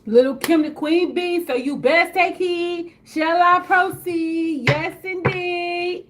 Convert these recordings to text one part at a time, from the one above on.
Little Kim the Queen Bee, so you best take heed. Shall I proceed? Yes, indeed.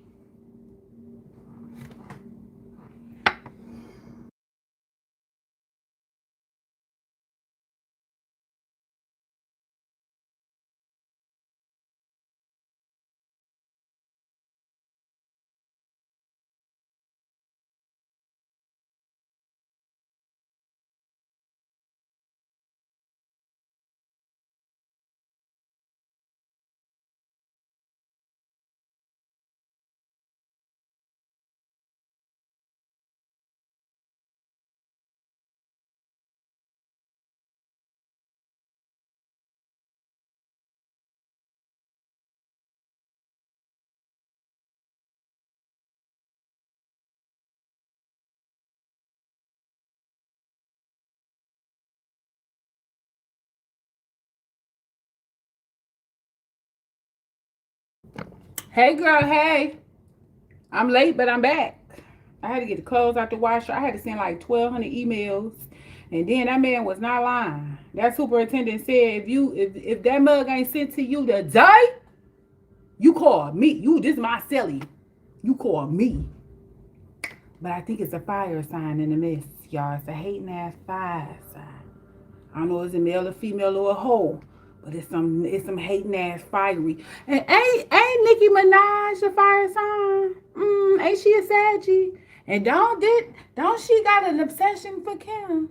Hey, girl, hey. I'm late, but I'm back. I had to get the clothes out the washer. I had to send like 1,200 emails. And then that man was not lying. That superintendent said if that mug ain't sent to you today, you call me. This is my celly. You call me. But I think it's a fire sign in the mist, y'all. It's a hating ass fire sign. I don't know if it's a male or female or a hoe, but it's some hating ass fiery. And ain't Nicki Minaj a fire sign? Ain't she a Saggy? And don't she got an obsession for Kim?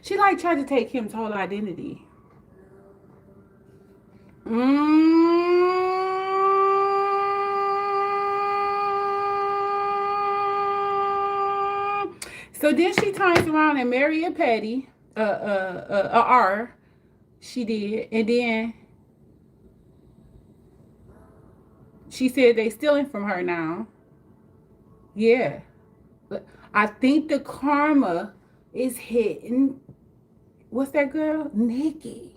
She like tried to take Kim's whole identity. Mm. So then she turns around and marry a petty, a R. She did, and then she said they stealing from her now. Yeah, but I think the karma is hitting. What's that girl? Nikki.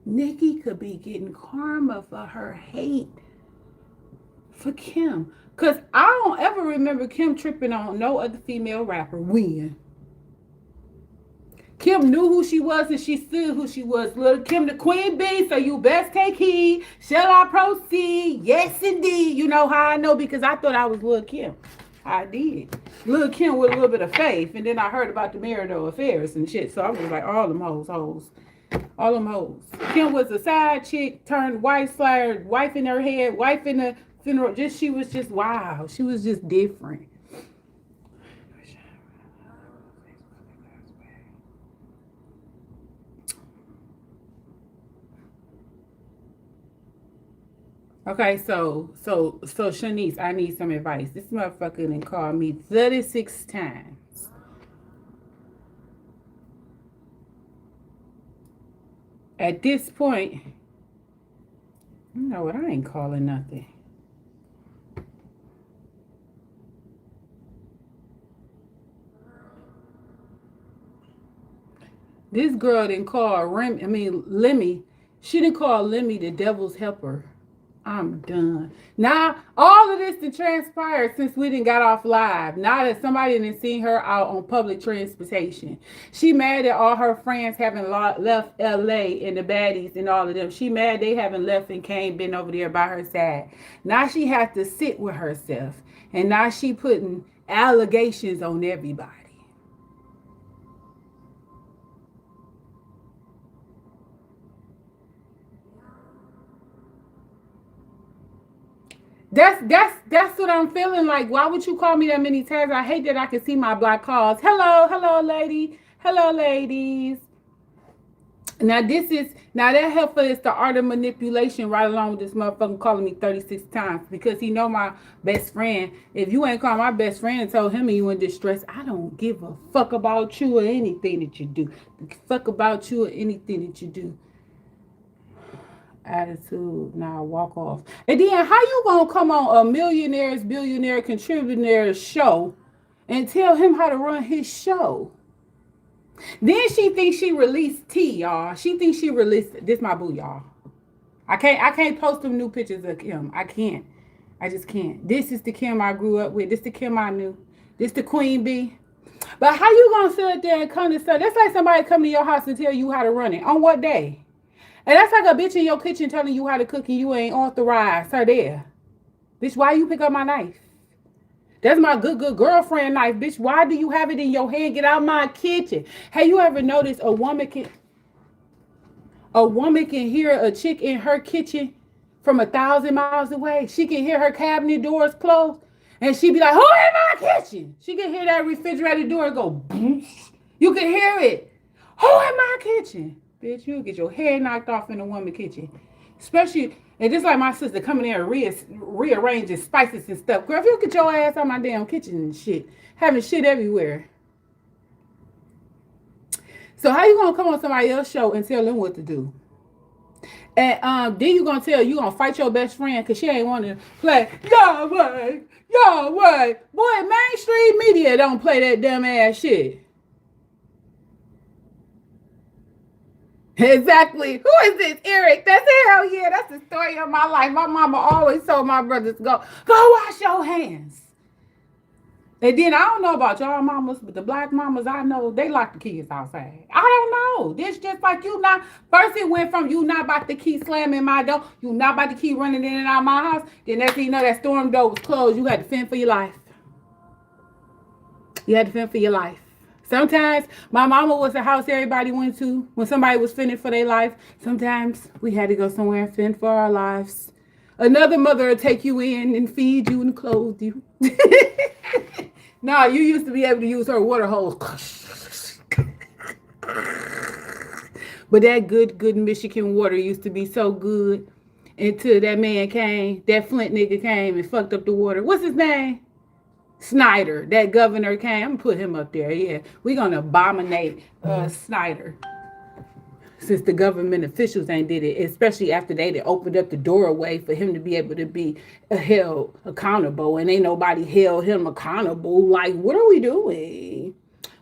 Nikki could be getting karma for her hate for Kim. Cause I don't ever remember Kim tripping on no other female rapper. When Kim knew who she was and she stood who she was. Little Kim the Queen Bee, so you best take heed. Shall I proceed? Yes, indeed. You know how I know? Because I thought I was Little Kim. I did. Little Kim with a little bit of faith. And then I heard about the marital affairs and shit. So I was like, all them hoes. All them hoes. Kim was a side chick, turned wife slayer, wife in her head, wife in the funeral. She was just wow. She was just different. Okay, so Shanice, I need some advice. This motherfucker done called me 36 times. At this point, you know what? I ain't calling nothing. This girl didn't call Lemmy. She didn't call Lemmy the devil's helper. I'm done. Now, all of this done transpired since we didn't got off live. Now that somebody didn't seen her out on public transportation. She mad that all her friends haven't left LA and the baddies and all of them. She mad they haven't left and came been over there by her side. Now she has to sit with herself. And now she putting allegations on everybody. That's what I'm feeling like. Why would you call me that many times? I hate that I can see my black calls. Hello, lady. Hello, ladies. Now that heifer is the art of manipulation right along with this motherfucker calling me 36 times because he know my best friend. If you ain't called my best friend and told him you in distress, I don't give a fuck about you or anything that you do. Fuck about you or anything that you do. Attitude, now walk off. And then how you gonna come on a millionaire's billionaire contributor show and tell him how to run his show? Then she thinks she released T, y'all. She thinks she released this my boo, y'all. I can't post them new pictures of Kim. I can't. I just can't. This is the Kim I grew up with. This the Kim I knew. This the Queen Bee. But how you gonna sit there and come to stuff? That's like somebody come to your house and tell you how to run it. On what day? And that's like a bitch in your kitchen telling you how to cook and you ain't authorized her there. Bitch, why you pick up my knife? That's my good girlfriend knife, bitch. Why do you have it in your hand? Get out my kitchen. Have you ever noticed a woman can hear a chick in her kitchen from 1,000 miles away? She can hear her cabinet doors close, and she be like, "Who in my kitchen?" She can hear that refrigerator door go boom. You can hear it. Who in my kitchen? Bitch, you'll get your head knocked off in a woman kitchen. Especially, and just like my sister coming in and rearranging spices and stuff. Girl, if you get your ass out my damn kitchen and shit, having shit everywhere. So how you gonna come on somebody else's show and tell them what to do? And then you gonna fight your best friend because she ain't want to play. Y'all what? Boy, mainstream media don't play that dumb ass shit. Exactly. Who is this, Eric? That's hell yeah. That's the story of my life. My mama always told my brothers, go wash your hands. And then I don't know about y'all mamas, but the black mamas I know, they lock the kids outside. I don't know. This just like you not. First it went from you not about to keep slamming my door, you not about to keep running in and out of my house. Then next thing you know, that storm door was closed. You had to fend for your life. You had to fend for your life. Sometimes my mama was the house everybody went to when somebody was fending for their life. Sometimes we had to go somewhere and fend for our lives. Another mother would take you in and feed you and clothe you. No, you used to be able to use her water hose. But that good Michigan water used to be so good until that man came, that Flint nigga came and fucked up the water. What's his name? Snyder, that governor came. I'm gonna put him up there. Yeah, we're gonna abominate Snyder since the government officials ain't did it, especially after they opened up the doorway for him to be able to be held accountable, and ain't nobody held him accountable. Like, what are we doing?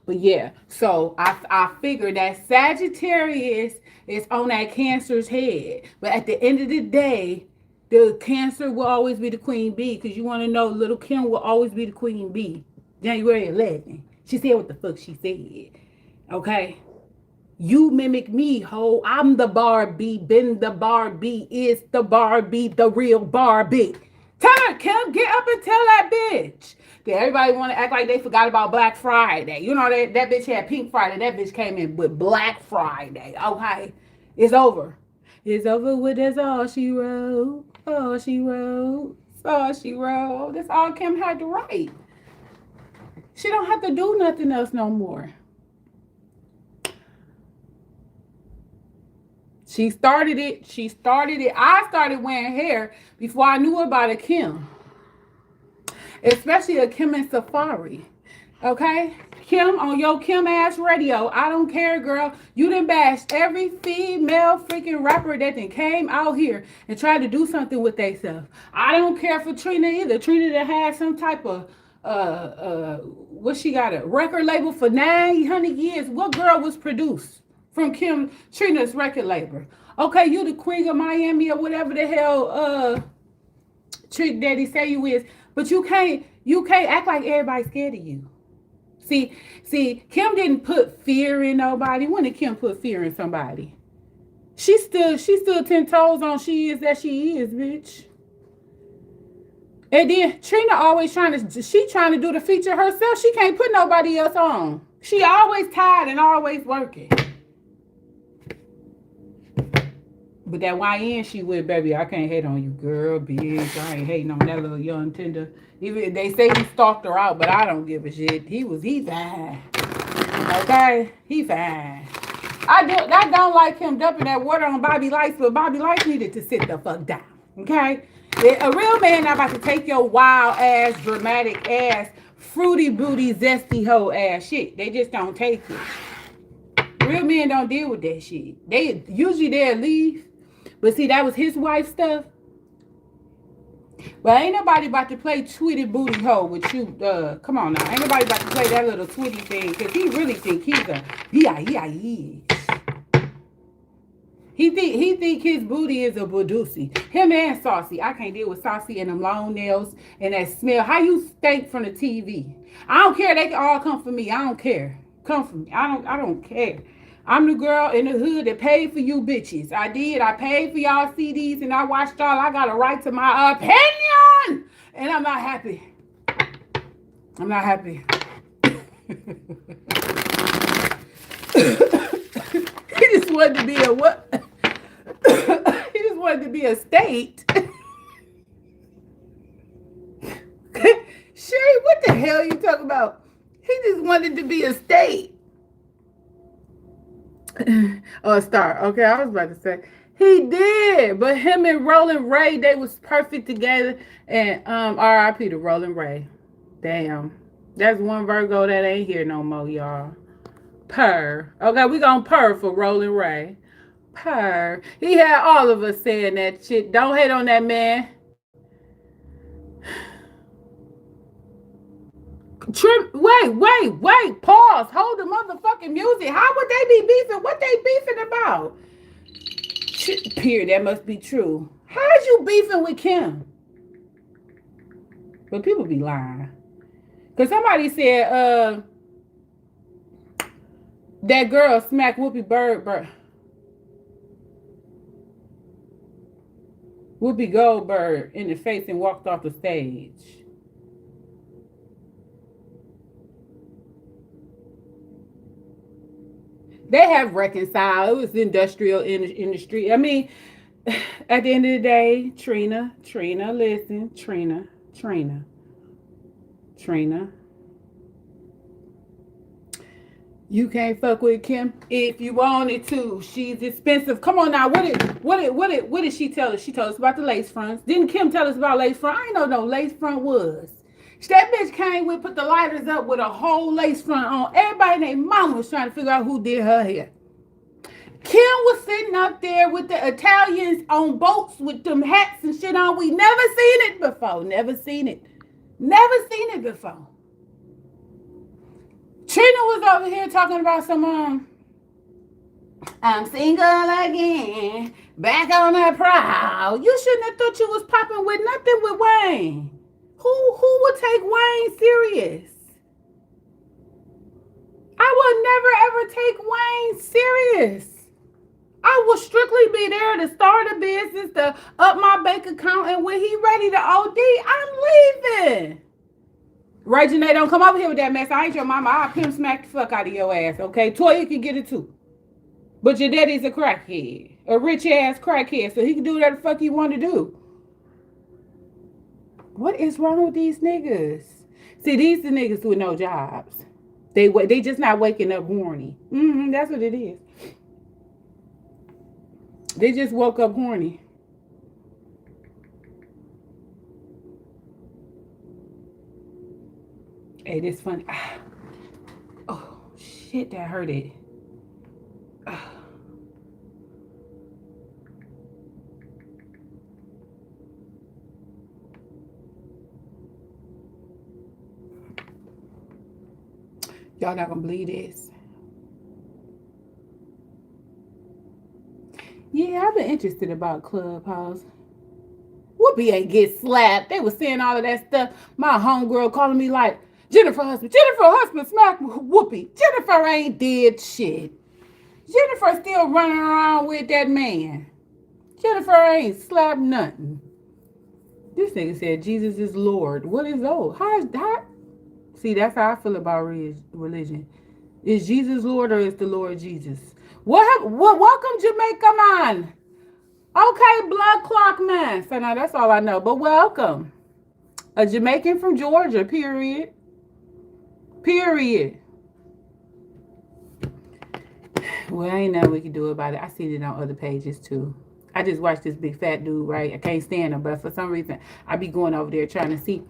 But yeah, so I figured that Sagittarius is on that Cancer's head, but at the end of the day, the Cancer will always be the queen bee, because you want to know, little Kim will always be the queen bee. January 11th. She said what the fuck she said. Okay? You mimic me, ho. I'm the Barbie. Been the Barbie. Is the Barbie the real Barbie? Tell her, Kim, get up and tell that bitch. That everybody want to act like they forgot about Black Friday. You know, that bitch had Pink Friday. That bitch came in with Black Friday. Okay? It's over. It's over with. That's all she wrote. All she wrote. All she wrote. That's all Kim had to write. She don't have to do nothing else no more. She started it. I started wearing hair before I knew about a Kim. Especially a Kim and Safari. Okay? Kim on your Kim ass radio. I don't care, girl. You done bashed every female freaking rapper that then came out here and tried to do something with themselves. I don't care for Trina either. Trina that had some type of what she got, a record label for 900 years. What girl was produced from Trina's record label? Okay, you the queen of Miami or whatever the hell Trick Daddy say you is, but you can't act like everybody's scared of you. See, Kim didn't put fear in nobody. When did Kim put fear in somebody? She still 10 toes on she is, bitch. And then Trina always trying to do the feature herself. She can't put nobody else on. She always tired and always working. But that YN she with, baby, I can't hate on you, girl, bitch. I ain't hating on that little young tender. Even they say he stalked her out, but I don't give a shit. He fine. Okay? He fine. I don't like him dumping that water on Bobby Lights, but Bobby Lights needed to sit the fuck down. Okay? A real man not about to take your wild ass, dramatic ass, fruity booty, zesty hoe ass shit. They just don't take it. Real men don't deal with that shit. They'll leave. But see, that was his wife's stuff. But ain't nobody about to play Tweety Booty Hoe with you. Come on now. Ain't nobody about to play that little Tweety thing. Because he really think he's a... Yeah. He think his booty is a Badusi. Him and Saucy. I can't deal with Saucy and them long nails and that smell. How you stink from the TV? I don't care. They can all come for me. I don't care. Come for me. I don't care. I'm the girl in the hood that paid for you bitches. I did. I paid for y'all CDs and I watched y'all. I got a right to my opinion. And I'm not happy. I'm not happy. He just wanted to be a what? He just wanted to be a state. Sherry, what the hell you talking about? He just wanted to be a state. Oh, a star. Okay, I was about to say he did, but him and Roland Ray, they was perfect together. And R.I.P. to Roland Ray. Damn, that's one Virgo that ain't here no more, y'all. Purr. Okay, we gonna purr for Roland Ray. Purr. He had all of us saying that shit. Don't hate on that man. Wait. Pause. Hold the motherfucking music. How would they be beefing? What they beefing about? Shit, period. That must be true. How's you beefing with Kim? But people be lying. Because somebody said, that girl smacked Whoopi Goldberg in the face and walked off the stage. They have reconciled. It was industrial industry. I mean, at the end of the day, Trina, listen, Trina. You can't fuck with Kim if you wanted to. She's expensive. Come on now. What did she tell us? She told us about the lace fronts. Didn't Kim tell us about lace front? I ain't know no lace front was. That bitch came with, put the lighters up with a whole lace front on. Everybody and their mama was trying to figure out who did her hair. Kim was sitting up there with the Italians on boats with them hats and shit on. We never seen it before. Never seen it before. Trina was over here talking about some, I'm single again, back on the prowl. You shouldn't have thought you was popping with nothing with Wayne. Who would take Wayne serious? I would never ever take Wayne serious. I will strictly be there to start a business, to up my bank account, and when he ready to OD, I'm leaving. Right, Janae, don't come over here with that mess. I ain't your mama. I'll pimp smack the fuck out of your ass, okay? Toya can get it too. But your daddy's a crackhead. A rich ass crackhead, so he can do whatever the fuck he want to do. What is wrong with these niggas? See, these the niggas with no jobs. They just not waking up horny. That's what it is. They just woke up horny. Hey, this funny. Oh, shit, that hurt it. Y'all not gonna believe this. Yeah, I've been interested about Clubhouse. Whoopi ain't get slapped. They was saying all of that stuff. My homegirl calling me like, Jennifer husband smacked Whoopi. Jennifer ain't did shit. Jennifer still running around with that man. Jennifer ain't slapped nothing. This nigga said Jesus is Lord. What is those? How? See, that's how I feel about religion. Is Jesus Lord or is the Lord Jesus? Welcome Jamaica man. Okay, blood clock man. So now that's all I know. But welcome. A Jamaican from Georgia, period. Well, ain't nothing we can do about it. I seen it on other pages too. I just watched this big fat dude, right? I can't stand him, but for some reason, I be going over there trying to see.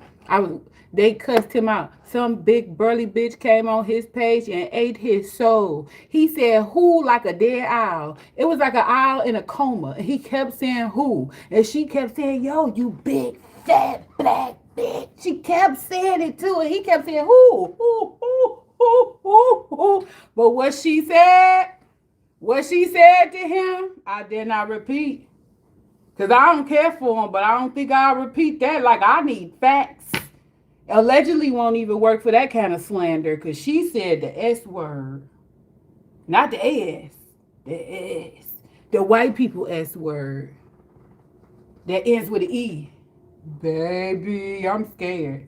They cussed him out. Some big burly bitch came on his page and ate his soul. He said who like a dead owl. It was like an owl in a coma. And he kept saying who. And she kept saying, yo, you big fat black bitch. She kept saying it too. And he kept saying who. But what she said What she said to him, I dare not repeat. Because I don't care for him, but I don't think I'll repeat that. Like, I need facts. Allegedly won't even work for that kind of slander because she said the S word. Not the S. The S. The white people S word. That ends with an E. Baby, I'm scared.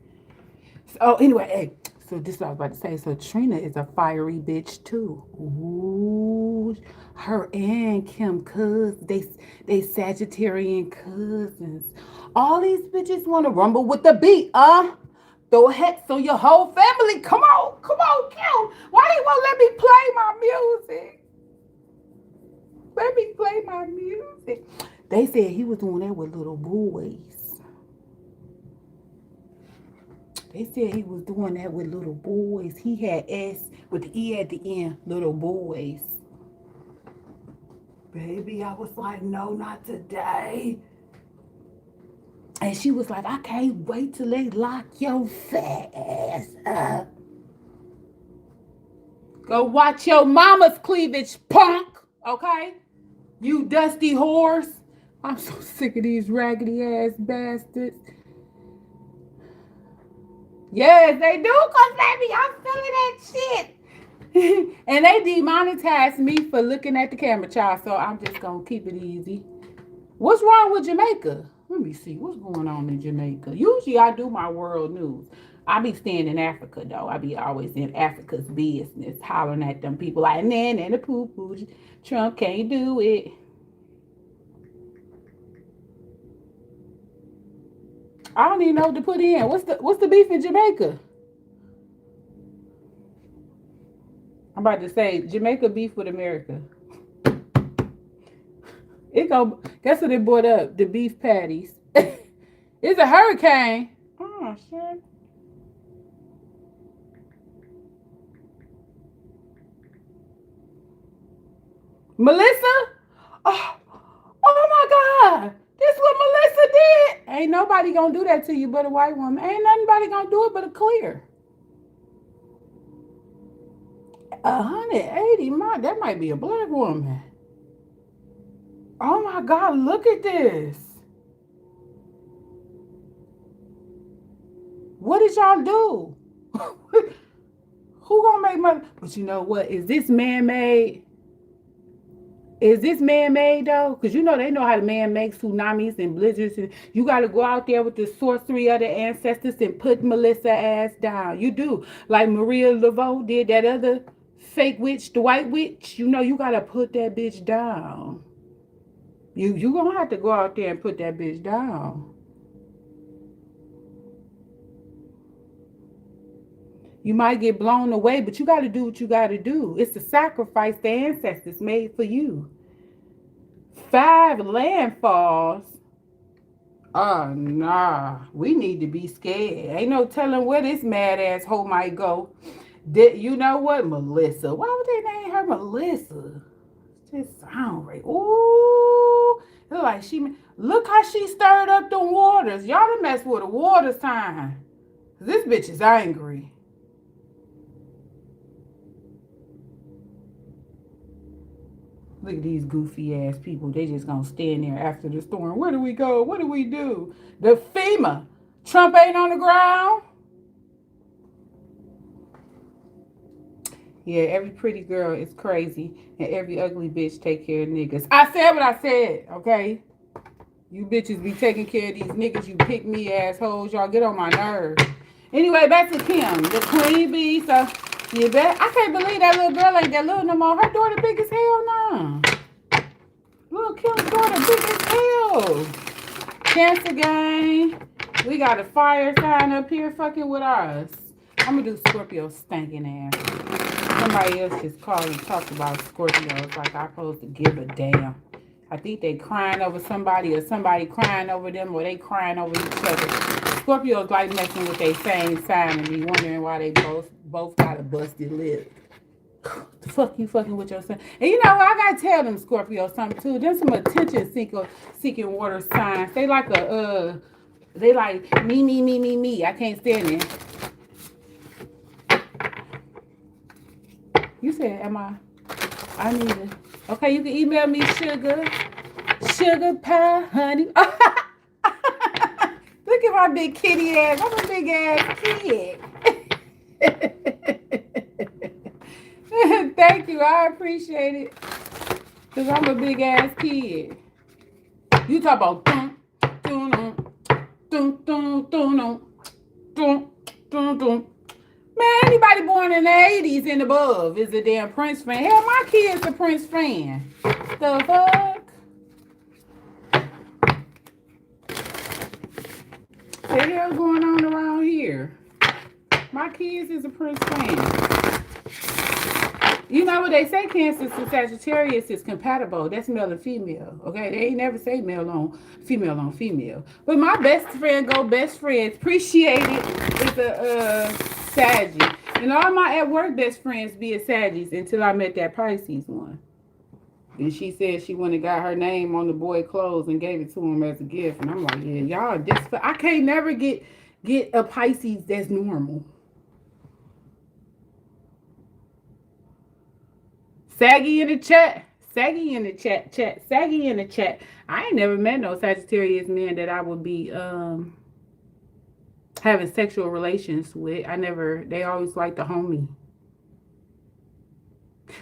So anyway, hey, so this is what I was about to say. So Trina is a fiery bitch too. Ooh, her and Kim they Sagittarian cousins. All these bitches want to rumble with the beat, Throw a hex on your whole family. Come on, Kim. Why they won't let me play my music? Let me play my music. They said he was doing that with little boys. They said he was doing that with little boys. He had S with the E at the end, little boys. Baby, I was like, no, not today. And she was like, I can't wait till they lock your fat ass up. Go watch your mama's cleavage, punk, okay? You dusty horse. I'm so sick of these raggedy ass bastards. Yes, they do, cause baby, I'm feeling that shit. And they demonetized me for looking at the camera, child. So I'm just gonna keep it easy. What's wrong with Jamaica? Let me see what's going on in Jamaica. Usually I do my world news. I be staying in Africa though. I be always in Africa's business, hollering at them people like, man, and the poo poo. Trump can't do it. I don't even know what to put in. What's the beef in Jamaica? I'm about to say Jamaica beef with America. Guess what they brought up? The beef patties. It's a hurricane. Oh shit. Melissa? Oh, oh my God. This what Melissa did. Ain't nobody gonna do that to you but a white woman. Ain't nobody gonna do it but a clear. 180, that might be a black woman. Oh my God, look at this. What did y'all do? Who gonna make money? But you know what? Is this man-made? Is this man-made though? Because you know they know how to man make tsunamis and blizzards. And you got to go out there with the sorcery of the ancestors and put Melissa ass down. You do. Like Maria Laveau did that other fake witch, the white witch. You know you got to put that bitch down. You going to have to go out there and put that bitch down. You might get blown away, but you got to do what you got to do. It's a sacrifice the ancestors made for you. 5 landfalls. Oh, nah. We need to be scared. Ain't no telling where this mad ass hoe might go. You know what? Melissa. Why would they name her Melissa? Just sound right. Ooh. Look like look how she stirred up the waters. Y'all done mess with a water sign. This bitch is angry. Look at these goofy ass people. They just gonna stand there after the storm. Where do we go? What do we do? The FEMA. Trump ain't on the ground. Yeah, every pretty girl is crazy. And every ugly bitch take care of niggas. I said what I said, okay? You bitches be taking care of these niggas. You pick me assholes. Y'all get on my nerves. Anyway, back to Kim. The queen bee. So, you bet. I can't believe that little girl ain't that little no more. Her daughter big as hell now. Little Kim's daughter big as hell. Cancer gang. We got a fire sign up here fucking with us. I'm gonna do Scorpio stinking ass. Somebody else just called and talked about Scorpios like I'm supposed to give a damn. I think they crying over somebody or somebody crying over them or they crying over each other. Scorpios like messing with their same sign and be wondering why they both got a busted lip. The fuck you fucking with your son. And you know what? I gotta tell them Scorpios something too. There's some attention seeking water signs. They like they like me. I can't stand it. You said, am I need to Okay, you can email me sugar pie, honey. Look at my big kitty ass. I'm a big ass kid. Thank you. I appreciate it. Because I'm a big ass kid. You talk about dun, dun, dun, dun, dun, dun, dun, dun. Man, anybody born in the 80s and above is a damn Prince fan. Hell, my kid's a Prince fan. The fuck? What the hell going on around here? My kids is a Prince fan. You know what they say, Cancer and Sagittarius is compatible. That's male and female. Okay, they ain't never say male on female on female. But my best friend, best friends, appreciate it. It's a Saggy. And all my at work best friends be a Saggies until I met that Pisces one. And she said she went and got her name on the boy clothes and gave it to him as a gift. And I'm like, yeah, y'all, I can't never get a Pisces that's normal. Saggy in the chat. Saggy in the chat. Saggy in the chat. I ain't never met no Sagittarius man that I would be having sexual relations with. They always like the homie.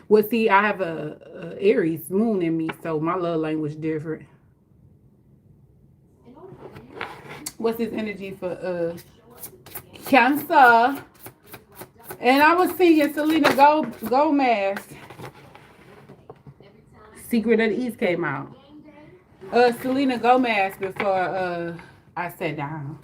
Well, see, I have a Aries moon in me, so my love language different. What's his energy for Cancer? And I was singing Selena Gomez. Secret of the East came out. Selena Gomez before I sat down.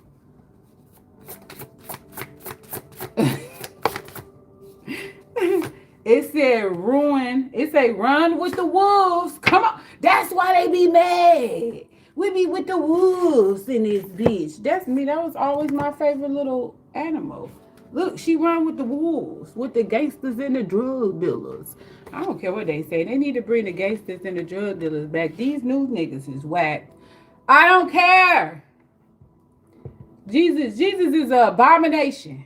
It said ruin. It said run with the wolves. Come on. That's why they be mad. We be with the wolves in this bitch. That's me. That was always my favorite little animal. Look, she run with the wolves, with the gangsters and the drug dealers. I don't care what they say. They need to bring the gangsters and the drug dealers back. These new niggas is whack. I don't care. Jesus is an abomination.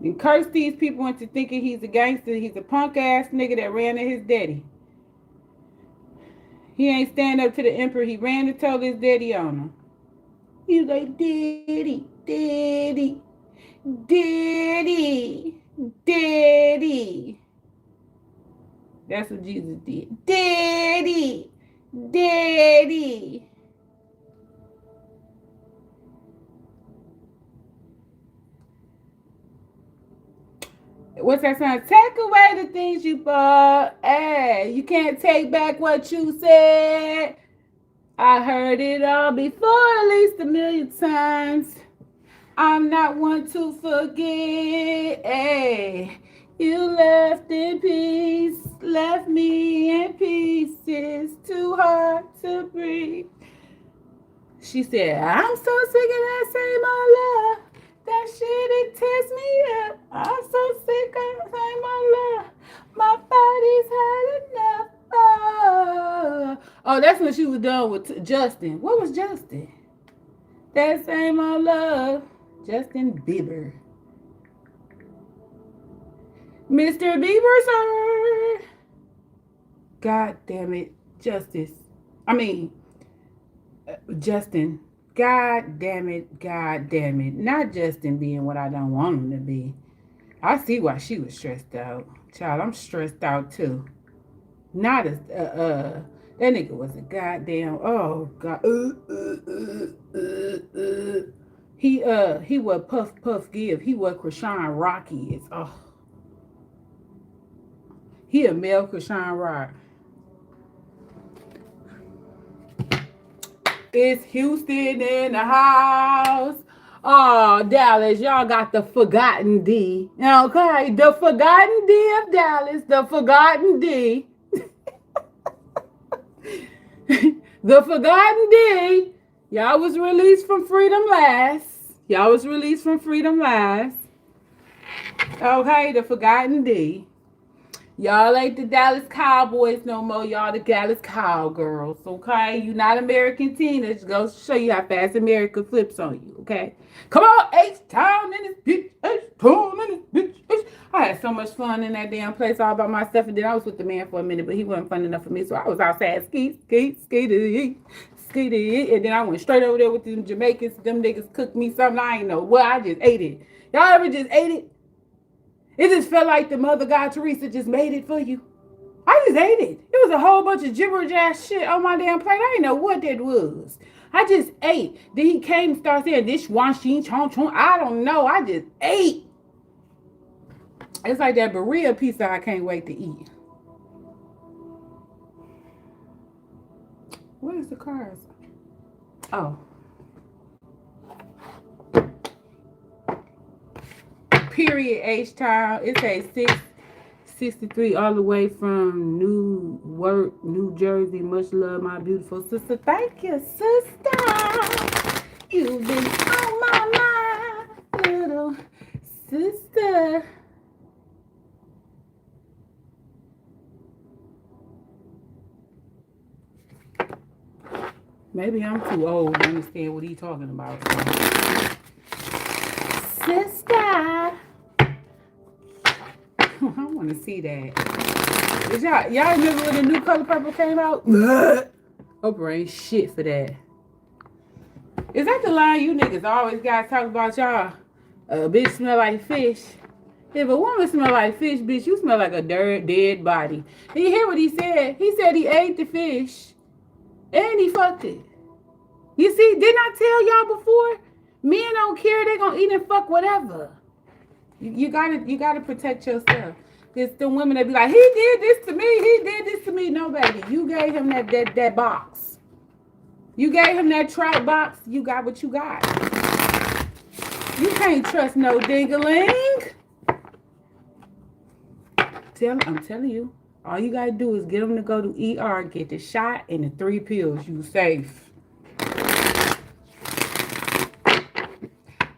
And curse these people into thinking he's a gangster. He's a punk ass nigga that ran to his daddy. He ain't stand up to the emperor. He ran to tell his daddy on him. He was like, daddy, daddy, daddy, daddy. That's what Jesus did. Daddy, daddy. What's that song? Take away the things you bought. Hey, you can't take back what you said. I heard it all before at least 1,000,000 times. I'm not one to forget. Hey, you left in peace, left me in pieces, too hard to breathe. She said, I'm so sick of that same old love. That shit, it tears me up. I'm so sick of that same old love. My body's had enough. Oh, that's when she was done with Justin. What was Justin? That same old love. Justin Bieber. Mr. Bieber, sir. God damn it. Justin. God damn it. God damn it. Not Justin being what I don't want him to be. I see why she was stressed out. Child, I'm stressed out too. Not as, that nigga was a goddamn, oh God. He was Puff Give. He was Krishan Rock is. Oh. He a male Krishan Rock. It's Houston in the house. Oh, Dallas, y'all got the forgotten D. Okay, the forgotten D of Dallas. The forgotten D. The forgotten D. Y'all was released from freedom last. Okay, the forgotten D. Y'all ain't the Dallas Cowboys no more. Y'all the Dallas Cowgirls, okay? You not American teenagers. Go show you how fast America flips on you, okay? Come on, H-Town in this bitch. H-Town in this bitch. I had so much fun in that damn place all by myself. And then I was with the man for a minute, but he wasn't fun enough for me. So I was outside skeet, and then I went straight over there with them Jamaicans. Them niggas cooked me something I ain't know. Well, I just ate it. Y'all ever just ate it? It just felt like the mother God Teresa just made it for you. I just ate it. It was a whole bunch of gibberish ass shit on my damn plate. I didn't know what that was. I just ate. Then he came and started saying this shin chong chong. I don't know. I just ate. It's like that Berea pizza I can't wait to eat. What is the cars? Oh. Period H-Town. It says 663 all the way from Newark, New Jersey. Much love, my beautiful sister. Thank you, sister. You've been on my mind, little sister. Maybe I'm too old to understand what he's talking about. Sister. I want to see that. Did y'all remember when the new Color Purple came out? Oprah ain't shit for that. Is that the line you niggas always got talking about y'all? A bitch smell like fish. If a woman smell like fish, bitch, you smell like a dead body. And you hear what he said? He said he ate the fish. And he fucked it. You see, didn't I tell y'all before? Men don't care. They gonna eat and fuck whatever. You gotta protect yourself. It's the women that be like, he did this to me. He did this to me. No, baby. You gave him that box. You gave him that trout box. You got what you got. You can't trust no ding-a-ling. I'm telling you. All you gotta do is get them to go to ER, get the shot and the 3 pills. You safe.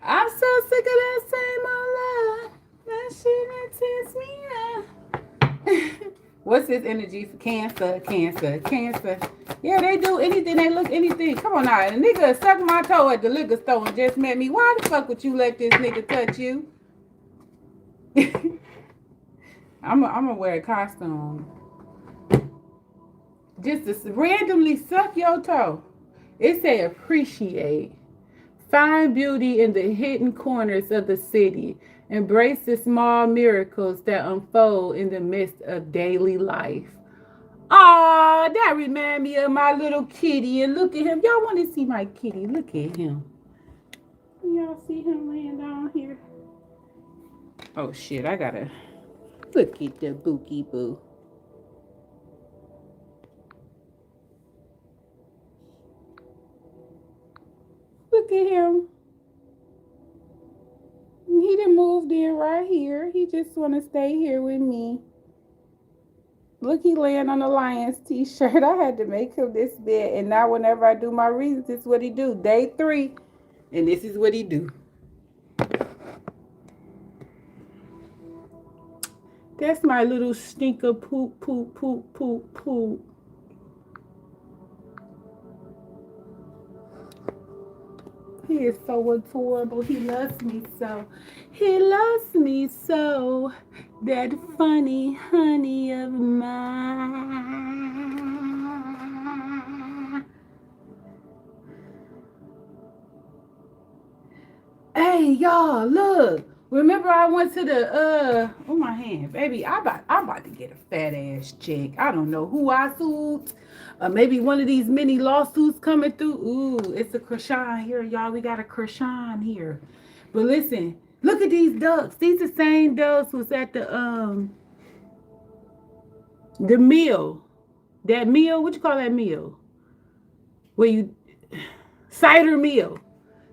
I'm so sick of that same old love. That shit that tears me up. What's this energy for cancer? Yeah, they do anything. They look anything. Come on now. A nigga sucked my toe at the liquor store and just met me. Why the fuck would you let this nigga touch you? I'm gonna wear a costume. Just to randomly suck your toe. It say appreciate. Find beauty in the hidden corners of the city. Embrace the small miracles that unfold in the midst of daily life. Aw, that remind me of my little kitty. And look at him. Y'all want to see my kitty? Look at him. Y'all see him laying down here? Oh, shit. I gotta... Look at the bookie boo. Look at him. He done moved in right here. He just want to stay here with me. Look, he laying on the Lions t-shirt. I had to make him this bed. And now whenever I do my readings, this is what he do. Day 3. And this is what he do. That's my little stinker poop. He is so adorable. He loves me so. He loves me so. That funny honey of mine. Hey, y'all, look. Remember I went to the, oh, my hand. Baby, I'm about to get a fat ass check. I don't know who I sued. Maybe one of these mini lawsuits coming through. Ooh, it's a Krishan here, y'all. We got a Krishan here. But listen, look at these ducks. These the same ducks was at the meal. That meal, what you call that meal? Where you, cider meal.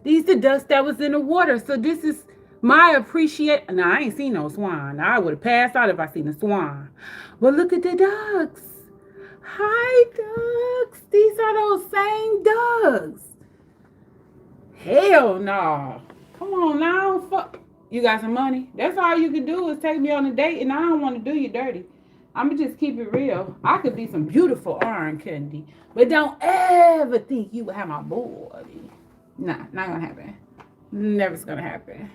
These the ducks that was in the water. So this is my appreciate. Now, I ain't seen no swan. I would have passed out if I seen a swan. But look at the ducks. Hi, ducks. These are those same ducks. Hell no. Come on now. Fuck. You got some money? That's all you can do is take me on a date, and I don't want to do you dirty. I'm going to just keep it real. I could be some beautiful iron candy, but don't ever think you would have my body. Nah, not going to happen. Never's going to happen.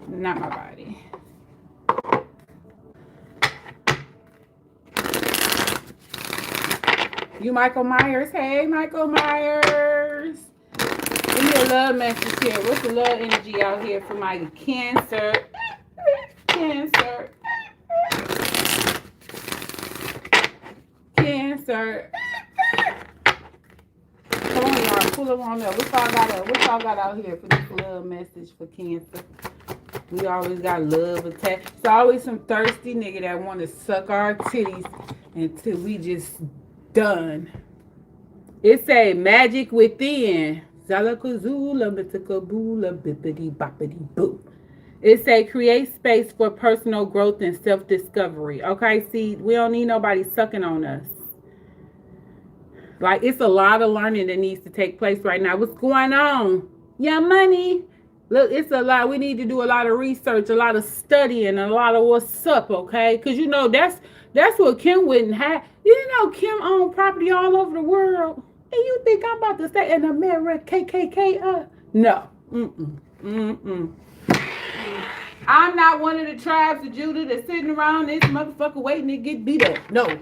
Not my body. You Michael Myers. Hey, Michael Myers. Give me a love message here. What's the love energy out here for my Cancer? Cancer. Cancer. Come on, y'all. Pull them on up. What y'all got out here for this love message for Cancer? We always got love attack. It's always some thirsty nigga that want to suck our titties until we just done. It's a magic within. Zalakazula, bitakabula, bippity boppity boo. It say create space for personal growth and self-discovery. Okay, see, we don't need nobody sucking on us. Like, it's a lot of learning that needs to take place right now. What's going on? Yeah, money. Look, it's a lot. We need to do a lot of research, a lot of studying, a lot of what's up, okay? Because, you know, that's what Kim wouldn't have. You know, Kim owned property all over the world. And you think I'm about to say in America, KKK? No. I'm not one of the tribes of Judah that's sitting around this motherfucker waiting to get beat up. No. Okay?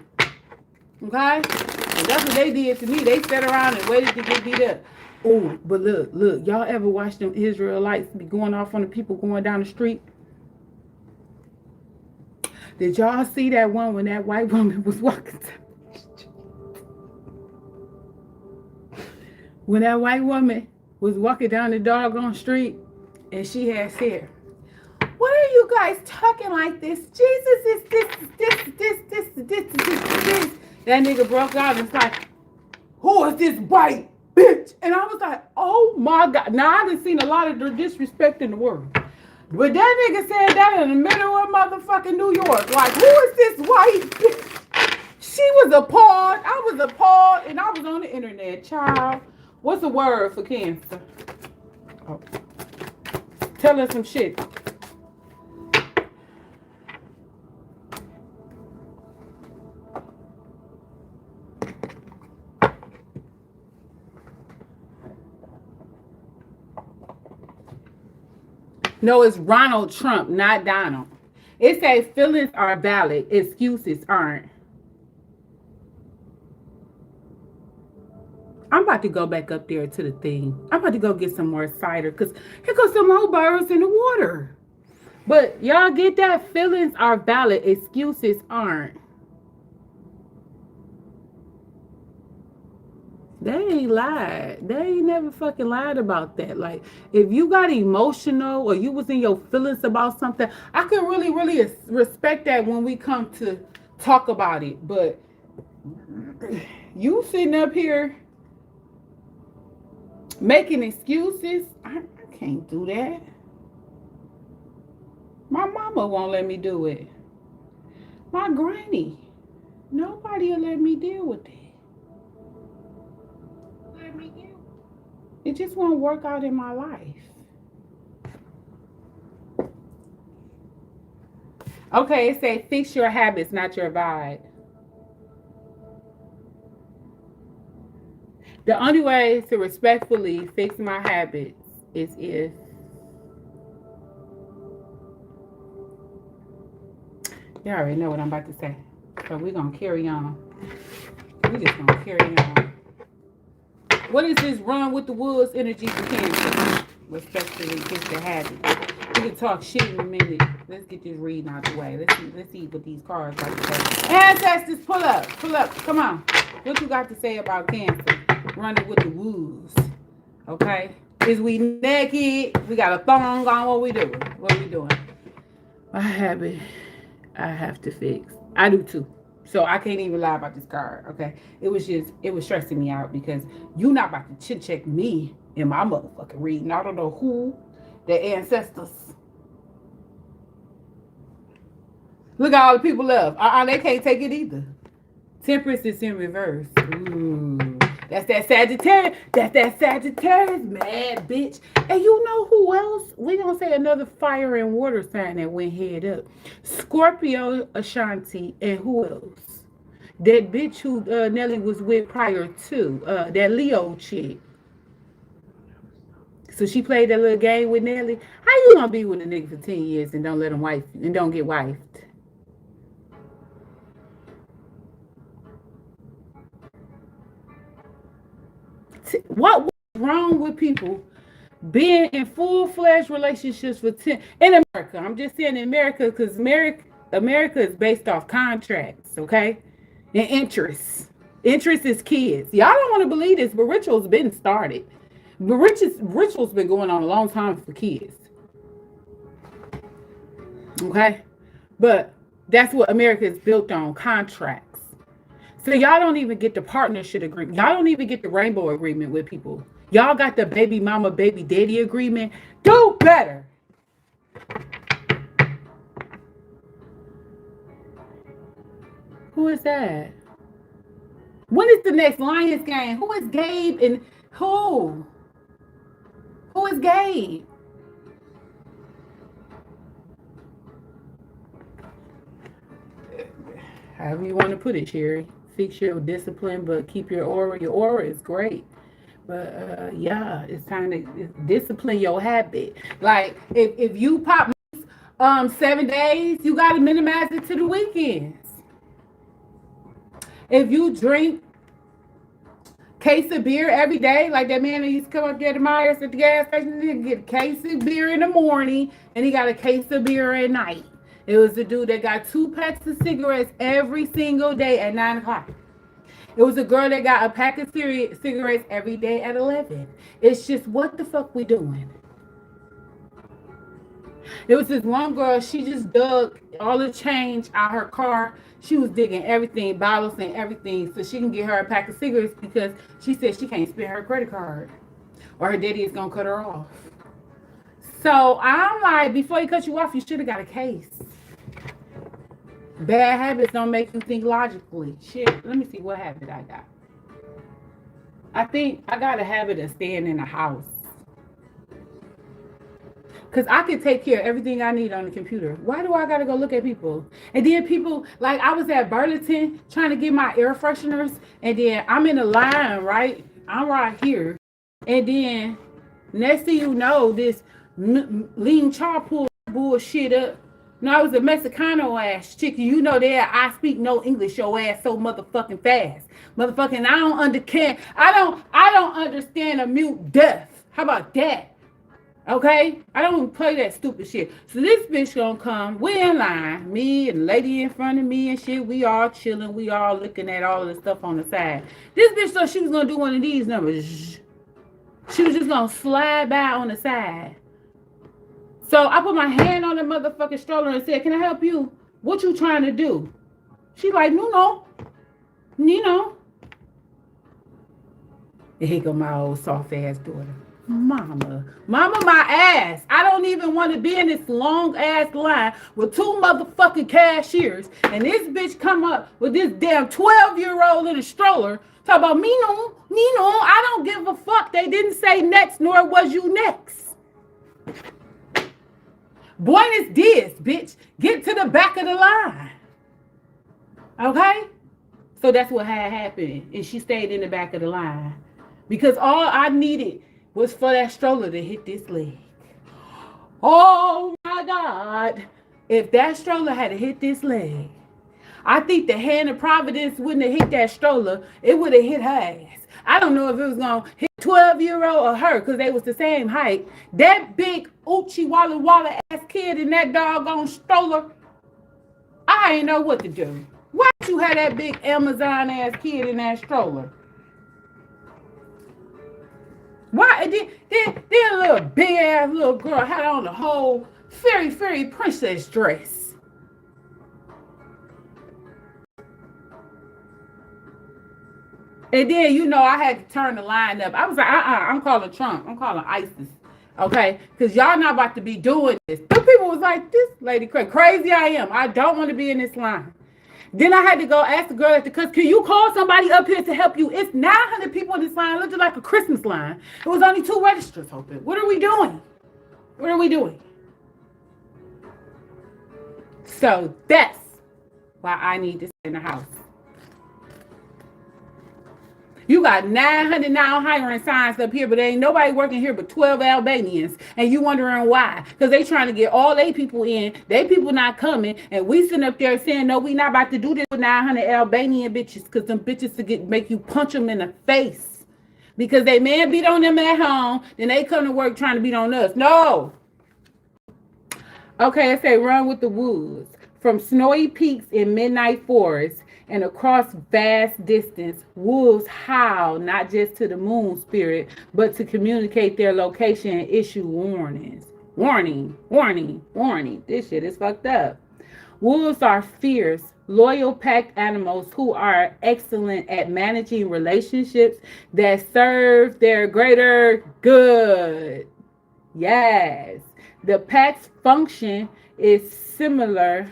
And that's what they did to me. They sat around and waited to get beat up. Oh, but look. Y'all ever watch them Israelites be going off on the people going down the street? Did y'all see that one when that white woman was walking down the street? When that white woman was walking down the doggone street and she had said, "What are you guys talking like this? Jesus is this. That nigga broke out and was like, "Who is this white bitch?" And I was like, oh my God. Now, I done seen a lot of disrespect in the world. But that nigga said that in the middle of motherfucking New York. Like, who is this white bitch? She was appalled. I was appalled. And I was on the internet, child. What's the word for Cancer? Oh. Tell us some shit. No, it's Ronald Trump, not Donald. It says feelings are valid, excuses aren't. I'm about to go back up there to the thing. I'm about to go get some more cider because here goes some more birds in the water. But y'all get that? Feelings are valid, excuses aren't. They ain't lied. They ain't never fucking lied about that. Like, if you got emotional or you was in your feelings about something, I could really, really respect that when we come to talk about it. But you sitting up here making excuses, I can't do that. My mama won't let me do it. My granny, nobody will let me deal with it. It just won't work out in my life. Okay, it says fix your habits, not your vibe. The only way to respectfully fix my habits is if you already know what I'm about to say. So we're going to carry on. We're just going to carry on. What is this run with the woods energy for Cancer? Respectfully fix your habits. We can talk shit in a minute. Let's get this reading out the way. Let's see what these cards got to say. Ancestors, pull up. Come on. What you got to say about Cancer? Running with the wolves. Okay? Is we naked? We got a thong on. What we doing? My habit I have to fix. I do too. So I can't even lie about this card. Okay? It was stressing me out because you not about to chit check me in my motherfucking reading. I don't know who the ancestors. Look at all the people left. They can't take it either. Temperance is in reverse. Ooh. That's that Sagittarius. That's that Sagittarius, mad bitch. And you know who else? We gonna say another fire and water sign that went head up. Scorpio, Ashanti, and who else? That bitch who Nelly was with prior to. That Leo chick. So she played that little game with Nelly. How you gonna be with a nigga for 10 years and don't let him wife and don't get wifed? What's wrong with people being in full-fledged relationships for 10 in America? I'm just saying in America because America is based off contracts, okay? And interests. Interest is kids. Y'all don't want to believe this, but rituals been started. But rituals been going on a long time for kids. Okay? But that's what America is built on, contracts. So y'all don't even get the partnership agreement. Y'all don't even get the rainbow agreement with people. Y'all got the baby mama, baby daddy agreement. Do better. Who is that? When is the next Lions game? Who is Gabe and who? Who is Gabe? However you want to put it, Sherry. Fix your discipline, but keep your aura. Your aura is great. But yeah, it's time to discipline your habit. Like if you pop 7 days, you gotta minimize it to the weekends. If you drink case of beer every day, like that man that used to come up there to Myers at the gas station, he get a case of beer in the morning and he got a case of beer at night. It was the dude that got 2 packs of cigarettes every single day at 9 o'clock. It was a girl that got a pack of cigarettes every day at 11. It's just, what the fuck we doing? There was this one girl, she just dug all the change out her car. She was digging everything, bottles and everything, so she can get her a pack of cigarettes because she said she can't spend her credit card or her daddy is going to cut her off. So I'm like, before he cut you off, you should have got a case. Bad habits don't make you think logically. Shit, let me see what habit I got. I think I got a habit of staying in the house. Because I can take care of everything I need on the computer. Why do I got to go look at people? And then people, like I was at Burlington trying to get my air fresheners. And then I'm in a line, right? I'm right here. And then next thing you know, this lean char pulled bullshit up. No, I was a Mexicano ass chicken. You know that I speak no English, your ass so motherfucking fast. Motherfucking, I don't understand. I don't understand a mute deaf. How about that? Okay? I don't play that stupid shit. So this bitch gonna come. We in line. Me and the lady in front of me and shit. We all chilling. We all looking at all of the stuff on the side. This bitch thought she was gonna do one of these numbers. She was just gonna slide by on the side. So I put my hand on the motherfucking stroller and said, "Can I help you? What you trying to do?" She like, "No. And here go my old soft ass daughter. Mama my ass. I don't even want to be in this long ass line with 2 motherfucking cashiers. And this bitch come up with this damn 12-year-old in a stroller. Talk about me no. I don't give a fuck. They didn't say next, nor was you next. Buenos dias, bitch. Get to the back of the line. Okay? So that's what had happened. And she stayed in the back of the line. Because all I needed was for that stroller to hit this leg. Oh my God. If that stroller had hit this leg, I think the hand of Providence wouldn't have hit that stroller. It would have hit her ass. I don't know if it was going to hit 12-year-old or her because they was the same height. That big Uchi Walla ass kid in that doggone stroller, I ain't know what to do. Why don't you have that big Amazon ass kid in that stroller? Why? Then a little big ass little girl had on the whole fairy princess dress. And then, you know, I had to turn the line up. I was like, I'm calling Trump. I'm calling ISIS. Okay? Because y'all not about to be doing this. The people was like, this lady crazy I am. I don't want to be in this line. Then I had to go ask the girl at the cuss, can you call somebody up here to help you? It's 900 people in this line. It looked like a Christmas line. It was only 2 registers open. What are we doing? What are we doing? So that's why I need to stay in the house. You got 900 now hiring signs up here, but there ain't nobody working here but 12 Albanians. And you wondering why? Because they trying to get all they people in. They people not coming. And we sitting up there saying, no, we not about to do this with 900 Albanian bitches. Because them bitches to make you punch them in the face. Because they man beat on them at home, then they come to work trying to beat on us. No. Okay, I say run with the wolves. From snowy peaks in midnight forests and across vast distance, wolves howl not just to the moon spirit, but to communicate their location and issue warnings. Warning, warning, warning. This shit is fucked up. Wolves are fierce, loyal pack animals who are excellent at managing relationships that serve their greater good. Yes. The pack's function is similar,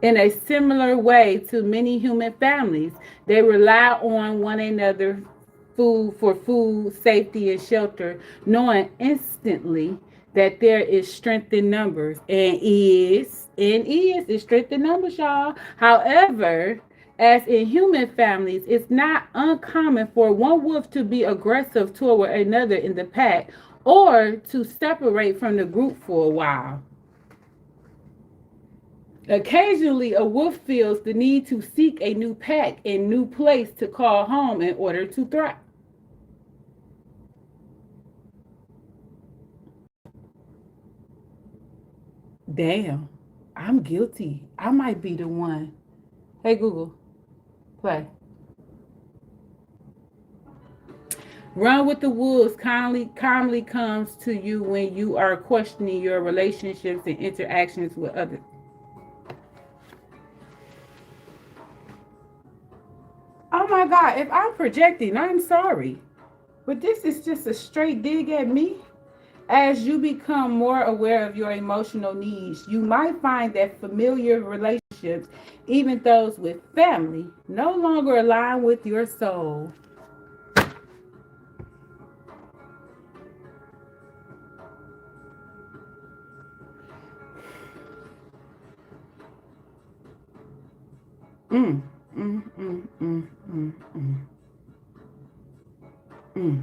in a similar way to many human families. They rely on one another for food, safety, and shelter, knowing instantly that there is strength in numbers. It's strength in numbers, y'all. However, as in human families, it's not uncommon for one wolf to be aggressive toward another in the pack or to separate from the group for a while. Occasionally, a wolf feels the need to seek a new pack and new place to call home in order to thrive. Damn, I'm guilty. I might be the one. Hey, Google, play. Run with the Wolves calmly comes to you when you are questioning your relationships and interactions with others. Oh my God, if I'm projecting, I'm sorry. But this is just a straight dig at me. As you become more aware of your emotional needs, you might find that familiar relationships, even those with family, no longer align with your soul. Mm, mm, mm, mm, mm, mm, mm.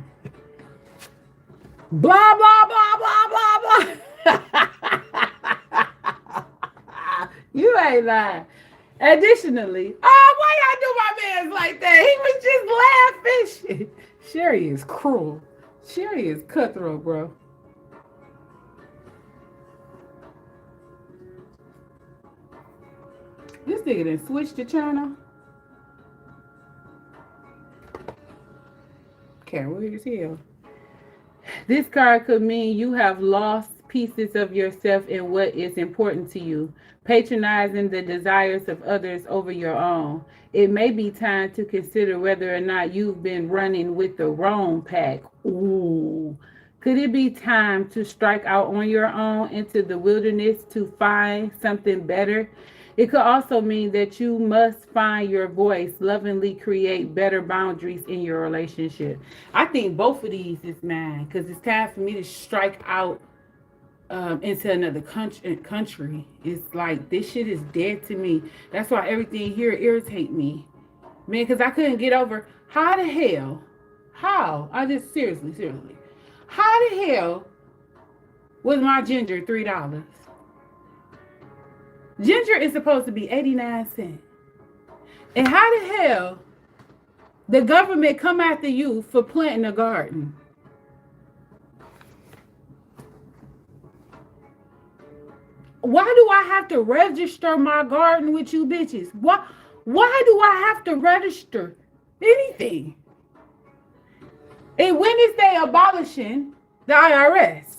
Blah, blah, blah, blah, blah, blah. You ain't lying. Additionally, why y'all do my man's like that? He was just laughing. Sherry is cruel. Sherry is cutthroat, bro. This nigga done switched the channel. Can't weird as hell. This card could mean you have lost pieces of yourself and what is important to you, patronizing the desires of others over your own. It may be time to consider whether or not you've been running with the wrong pack. Ooh. Could it be time to strike out on your own into the wilderness to find something better? It could also mean that you must find your voice, lovingly create better boundaries in your relationship. I think both of these is mine because it's time for me to strike out into another country. It's like this shit is dead to me. That's why everything here irritates me, man. Because I couldn't get over how the hell, how I just seriously, how the hell was my ginger $3? Ginger is supposed to be 89 cents. And how the hell the government come after you for planting a garden? Why do I have to register my garden with you bitches? Why do I have to register anything? And when is they abolishing the IRS?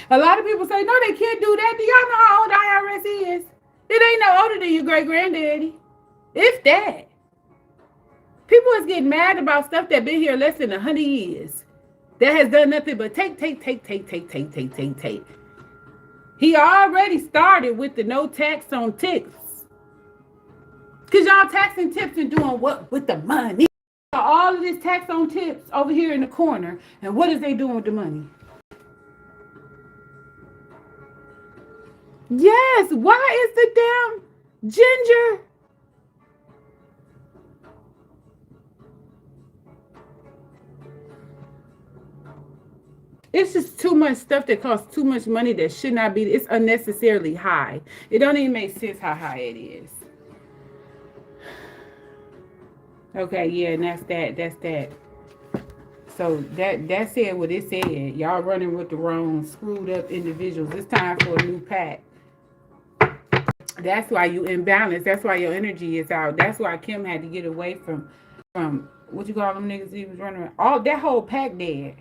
A lot of people say, no, they can't do that. Do y'all know how old the IRS is? It ain't no older than your great granddaddy. If that. People is getting mad about stuff that been here less than 100 years. That has done nothing but take. He already started with the no tax on tips. Because y'all taxing tips and doing what with the money? All of this tax on tips over here in the corner. And what is they doing with the money? Yes, why is the damn ginger? It's just too much stuff that costs too much money that should not be. It's unnecessarily high. It don't even make sense how high it is. Okay, yeah, and that's that. That's that. So that said what it said. Y'all running with the wrong screwed up individuals. It's time for a new pack. That's why you imbalance. That's why your energy is out. That's why Kim had to get away from what you call them niggas he was running around. All that whole pack dead.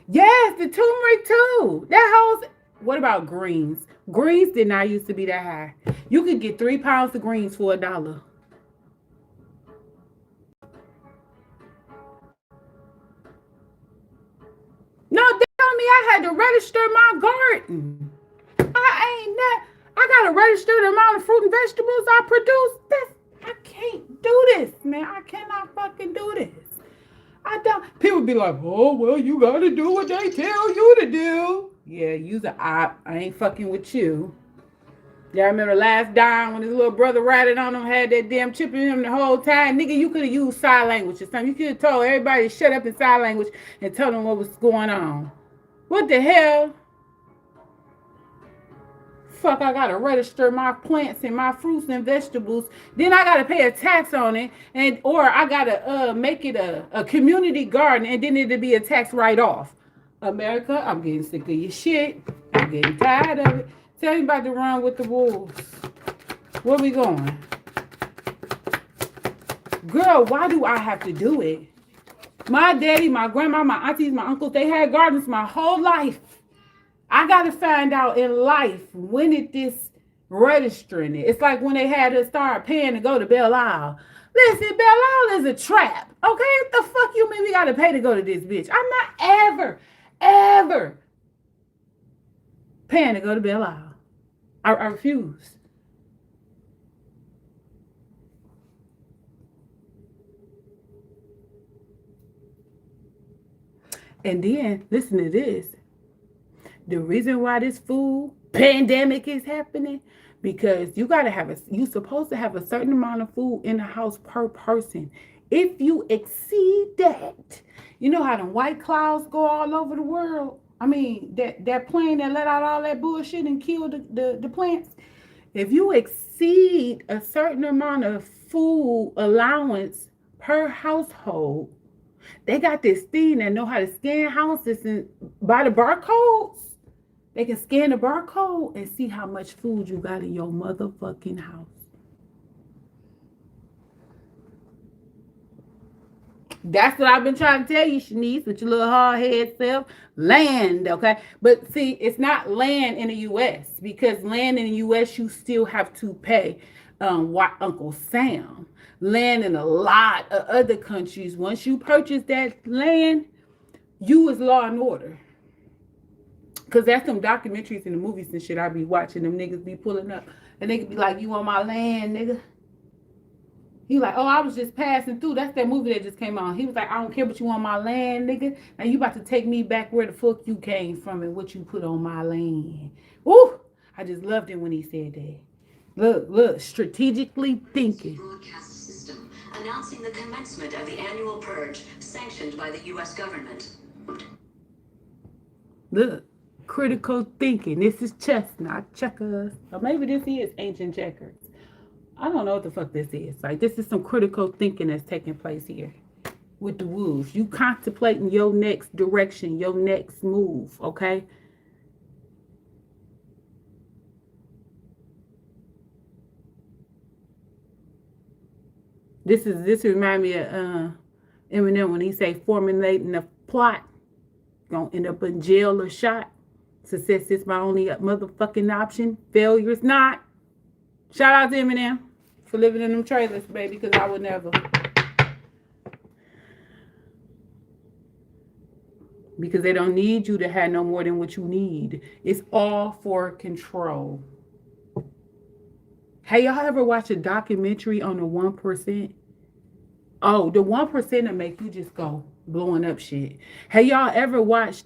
Yes, the turmeric too. That whole. What about greens? Greens did not used to be that high. You could get 3 pounds of greens for $1. No, they told me I had to register my garden. I ain't that. I gotta register the amount of fruit and vegetables I produce. I can't do this, man. I cannot fucking do this. I don't. People be like, oh well, you gotta do what they tell you to do. Yeah, you's a op. I ain't fucking with you. Y'all remember last dime when his little brother ratted on him, had that damn chip in him the whole time? Nigga, you could have used sign language or something. You could have told everybody to shut up in sign language and tell them what was going on. What the hell? Fuck, I gotta register my plants and my fruits and vegetables. Then I gotta pay a tax on it, and or I gotta make it a community garden, and then it'll be a tax write off. America, I'm getting sick of your shit. I'm getting tired of it. Tell me about to run with the wolves. Where we going? Girl, why do I have to do it? My daddy, my grandma, my aunties, my uncles, they had gardens my whole life. I got to find out in life when did this registering it. It's like when they had to start paying to go to Belle Isle. Listen, Belle Isle is a trap. Okay, what the fuck you mean we got to pay to go to this bitch? I'm not ever paying to go to Belle Isle. I refuse. And then listen to this. The reason why this food pandemic is happening because you supposed to have a certain amount of food in the house per person. If you exceed that, you know how the white clouds go all over the world. I mean that plane that let out all that bullshit and killed the plants. If you exceed a certain amount of food allowance per household, they got this thing that know how to scan houses and by the barcodes. They can scan the barcode and see how much food you got in your motherfucking house. That's what I've been trying to tell you, Shanice, with your little hard head self. Land, okay? But see, it's not land in the U.S. because land in the U.S. you still have to pay what Uncle Sam. Land in a lot of other countries, once you purchase that land, you is law and order. Cause that's some documentaries and the movies and shit I be watching. Them niggas be pulling up, and they could be like, "You on my land, nigga?" He like, "Oh, I was just passing through." That's that movie that just came on. He was like, "I don't care, but you on my land, nigga. Now you about to take me back where the fuck you came from and what you put on my land." Woo! I just loved it when he said that. Look, strategically thinking. Broadcast system announcing the commencement of the annual purge sanctioned by the U.S. government. Look, critical thinking. This is chess, not checkers. Or maybe this is ancient checkers. I don't know what the fuck this is. Like, this is some critical thinking that's taking place here with the wolves. You contemplating your next direction, your next move, okay? This remind me of Eminem when he say formulating a plot, gonna end up in jail or shot. Success is my only motherfucking option. Failure is not. Shout out to Eminem for living in them trailers, baby, because I would never. Because they don't need you to have no more than what you need. It's all for control. Hey, y'all ever watch a documentary on the 1%? Oh, the 1% will make you just go blowing up shit. Hey, y'all ever watched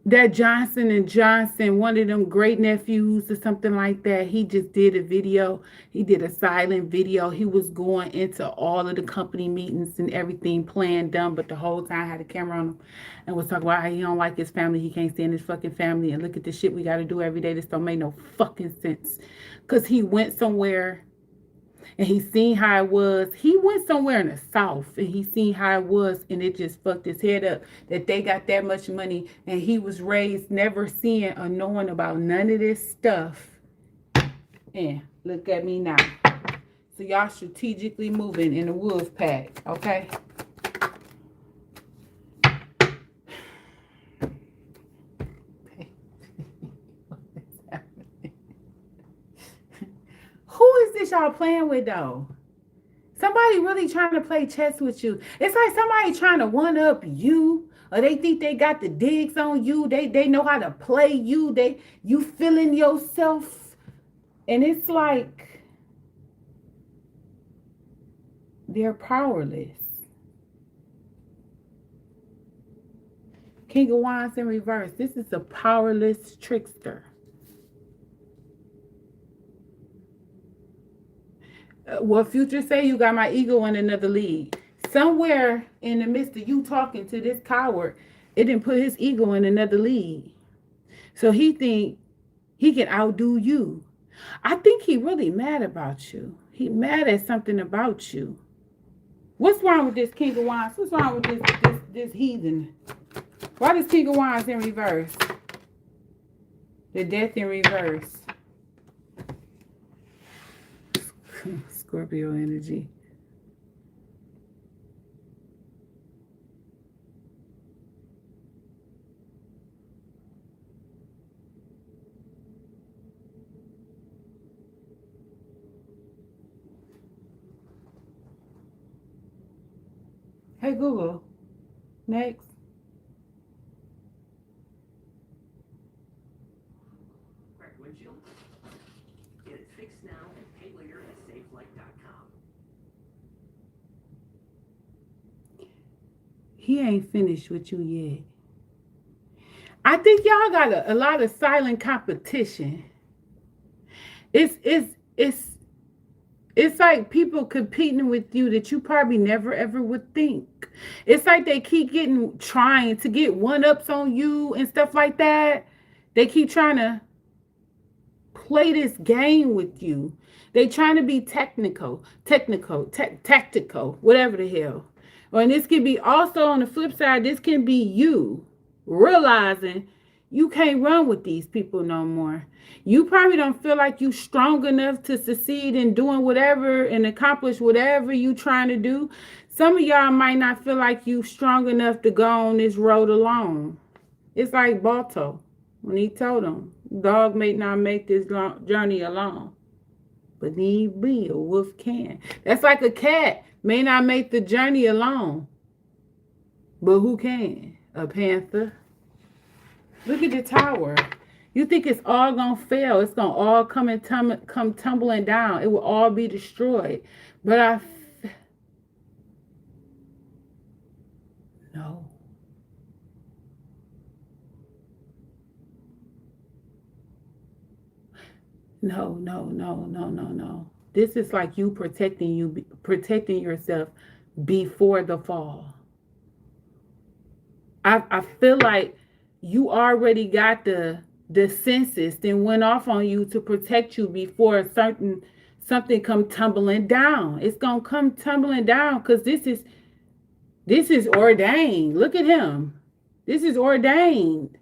that Johnson and Johnson, one of them great nephews or something like that? He just did a video. He did a silent video. He was going into all of the company meetings and everything planned, done, but the whole time had a camera on him and was talking about how he don't like his family. He can't stand his fucking family. And look at the shit we got to do every day. This don't make no fucking sense. Because he went somewhere. and he seen how it was. He went somewhere in the South and he seen how it was, and it just fucked his head up that they got that much money, and he was raised never seeing or knowing about none of this stuff. And look at me now. So y'all strategically moving in the wolf pack, okay? Who is this y'all playing with though? Somebody really trying to play chess with you. It's like somebody trying to one up you, or they think they got the digs on you. They know how to play you. You feeling yourself, and it's like they're powerless. King of Wands in reverse. This is a powerless trickster. What Future say, you got my ego in another league. Somewhere in the midst of you talking to this coward, it didn't put his ego in another league. So he think he can outdo you. I think he really mad about you. He mad at something about you. What's wrong with this King of Wands? What's wrong with this heathen? Why does King of Wands in reverse? The Death in reverse. Scorpio energy. Hey Google, next. Cracked windshield? Get it fixed now and pay later at safelight.com. He ain't finished with you yet. I think y'all got a lot of silent competition. It's like people competing with you that you probably never ever would think. It's like they keep trying to get one-ups on you and stuff like that. They keep trying to play this game with you. They trying to be tactical, whatever the hell. And this can be also on the flip side, this can be you realizing you can't run with these people no more. You probably don't feel like you strong enough to succeed in doing whatever and accomplish whatever you trying to do. Some of y'all might not feel like you strong enough to go on this road alone. It's like Balto when he told him, dog may not make this journey alone, but need be a wolf can. That's like a cat may not make the journey alone, but who can? A panther. Look at the tower. You think it's all gonna fail? It's gonna all come tumbling down. It will all be destroyed. But no. No. This is like you protecting yourself before the fall. I feel like you already got the census then went off on you to protect you before something come tumbling down. It's gonna come tumbling down because this is ordained. Look at him. This is ordained.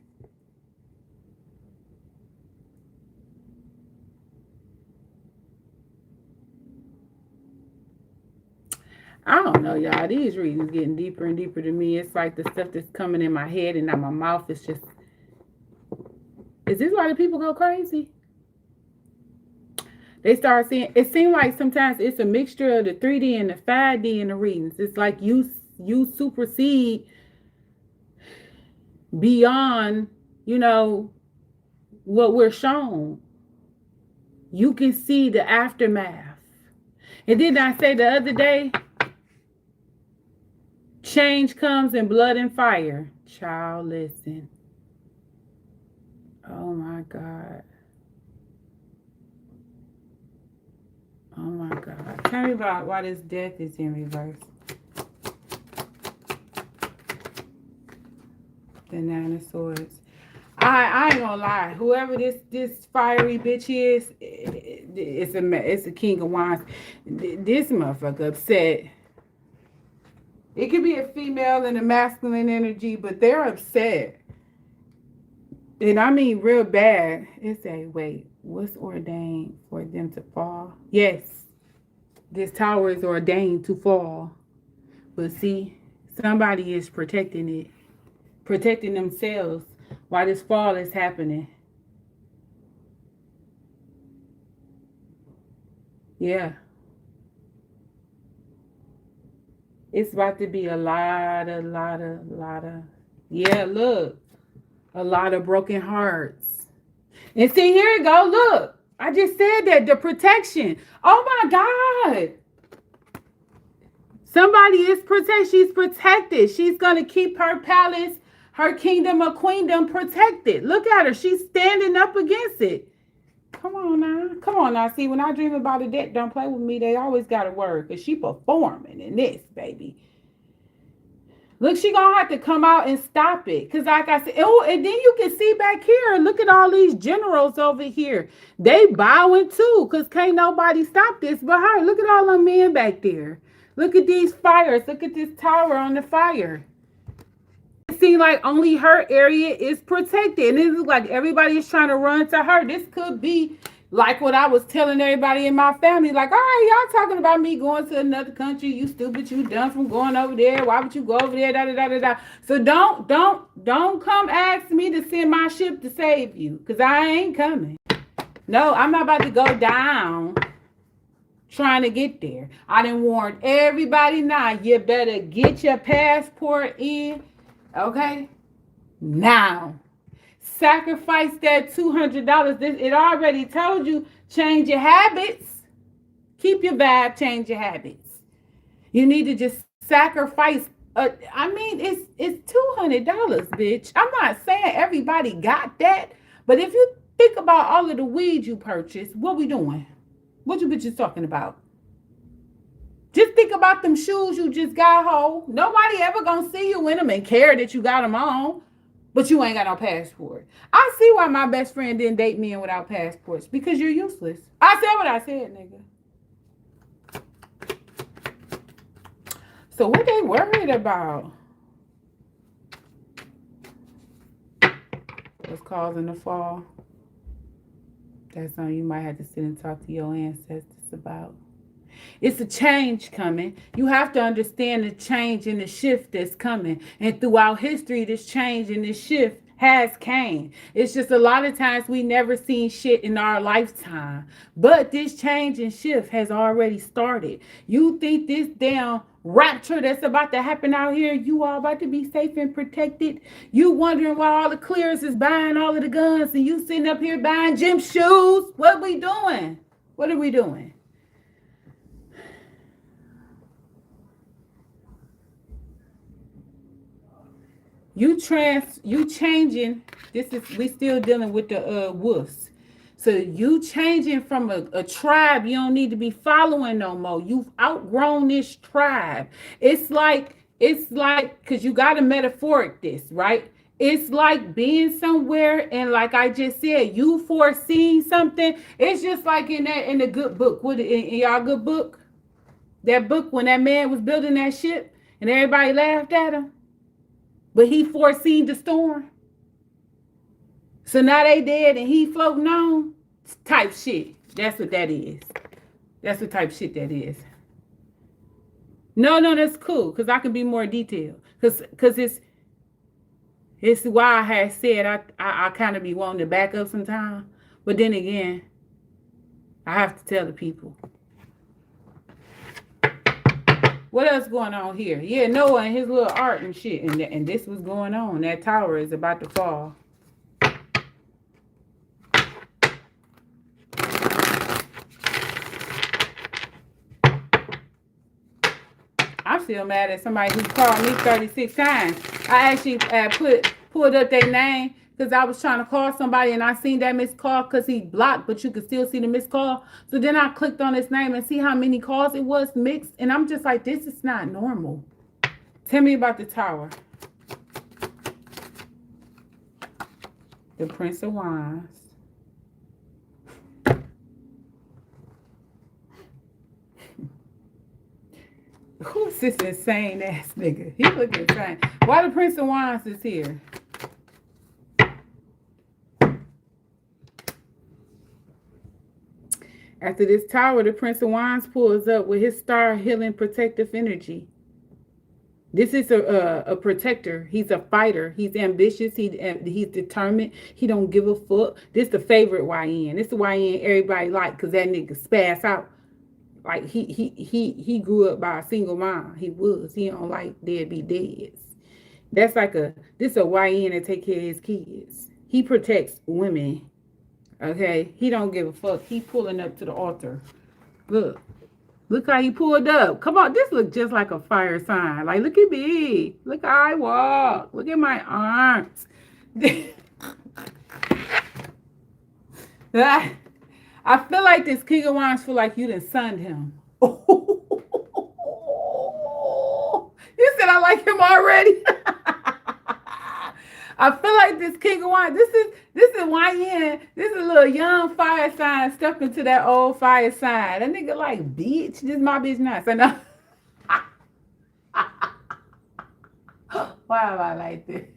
I don't know, y'all. These readings getting deeper and deeper to me. It's like the stuff that's coming in my head and now my mouth is just... Is this why the people go crazy? They start seeing... It seems like sometimes it's a mixture of the 3D and the 5D in the readings. It's like you supersede beyond, what we're shown. You can see the aftermath. And didn't I say the other day... Change comes in blood and fire. Child, listen. Oh my God. Oh my God. Tell me about why this death is in reverse. The 9 of Swords. I ain't gonna lie. Whoever this fiery bitch is, it's a king of wands. This motherfucker upset. It could be a female and a masculine energy, but they're upset. And I mean real bad. It's a wait, what's ordained for them to fall? Yes, this tower is ordained to fall. But see, somebody is protecting it, protecting themselves while this fall is happening. Yeah. It's about to be a lot of, yeah, look, a lot of broken hearts. And see, here it go. Look, I just said that the protection. Oh my God. Somebody is protected. She's protected. She's going to keep her palace, her kingdom or queendom protected. Look at her. She's standing up against it. Come on now. Come on now. See, when I dream about a debt, don't play with me. They always got a word because she performing in this, baby. Look, she gonna have to come out and stop it. Cause like I said, oh, and then you can see back here, look at all these generals over here. They bowing too, cause can't nobody stop this but her. Look at all them men back there. Look at these fires. Look at this tower on the fire. It seems like only her area is protected. And it looks like everybody is trying to run to her. This could be like what I was telling everybody in my family. Like, all right, y'all talking about me going to another country. You stupid. You done from going over there. Why would you go over there? Da, da, da, da, da. So don't come ask me to send my ship to save you. Because I ain't coming. No, I'm not about to go down trying to get there. I done warned everybody now. You better get your passport in. Okay? Now. Sacrifice that $200. It already told you, change your habits. Keep your vibe, change your habits. You need to just sacrifice. I mean, it's $200, bitch. I'm not saying everybody got that, but if you think about all of the weed you purchased, what we doing? What you bitches talking about? Just think about them shoes you just got home. Nobody ever gonna see you in them and care that you got them on. But you ain't got no passport. I see why my best friend didn't date men without passports. Because you're useless. I said what I said, nigga. So what they worried about? What's causing the fall? That's something you might have to sit and talk to your ancestors about. It's a change coming. You have to understand the change and the shift that's coming. And throughout history, this change and this shift has came. It's just a lot of times we never seen shit in our lifetime. But this change and shift has already started. You think this damn rapture that's about to happen out here, you all about to be safe and protected? You wondering why all the clears is buying all of the guns and you sitting up here buying gym shoes? What we doing? What are we doing? You changing. We still dealing with the woofs. So you changing from a tribe you don't need to be following no more. You've outgrown this tribe. It's like because you got to metaphoric this, right? It's like being somewhere and like I just said, you foreseen something. It's just like in the good book. What in y'all good book? That book when that man was building that ship and everybody laughed at him. But he foreseen the storm. So now they dead and he floating on. Type shit. That's what that is. That's what type shit that is. No, that's cool. Because I can be more detailed. Because it's why I had said I kind of be wanting to back up sometimes. But then again, I have to tell the people. What else going on here? Yeah, Noah and his little art and shit. And this was going on. That tower is about to fall. I'm still mad at somebody who called me 36 times. I actually pulled up their name because I was trying to call somebody and I seen that missed call because he blocked, but you could still see the missed call. So then I clicked on his name and see how many calls it was mixed. And I'm just like, this is not normal. Tell me about the tower. The Prince of Wands. Who's this insane ass nigga? He look insane. Why the Prince of Wands is here? After this tower, the Prince of Wands pulls up with his star healing protective energy. This is a protector. He's a fighter. He's ambitious. He's determined. He don't give a fuck. This the favorite YN. This the YN everybody like because that nigga spaz out. Like he grew up by a single mom. He don't like deadbeat dads. That's like this a YN that take care of his kids. He protects women. Okay? He don't give a fuck. He pulling up to the altar. Look. Look how he pulled up. Come on, this look just like a fire sign. Like, look at me. Look how I walk. Look at my arms. I feel like this King of Wands feel like you done sunned him. You said I like him already. I feel like this King of Wands, this is YN. This is a little young fire sign stuck into that old fire sign. That nigga like, bitch, this is my bitch now. So no. Why am I like this?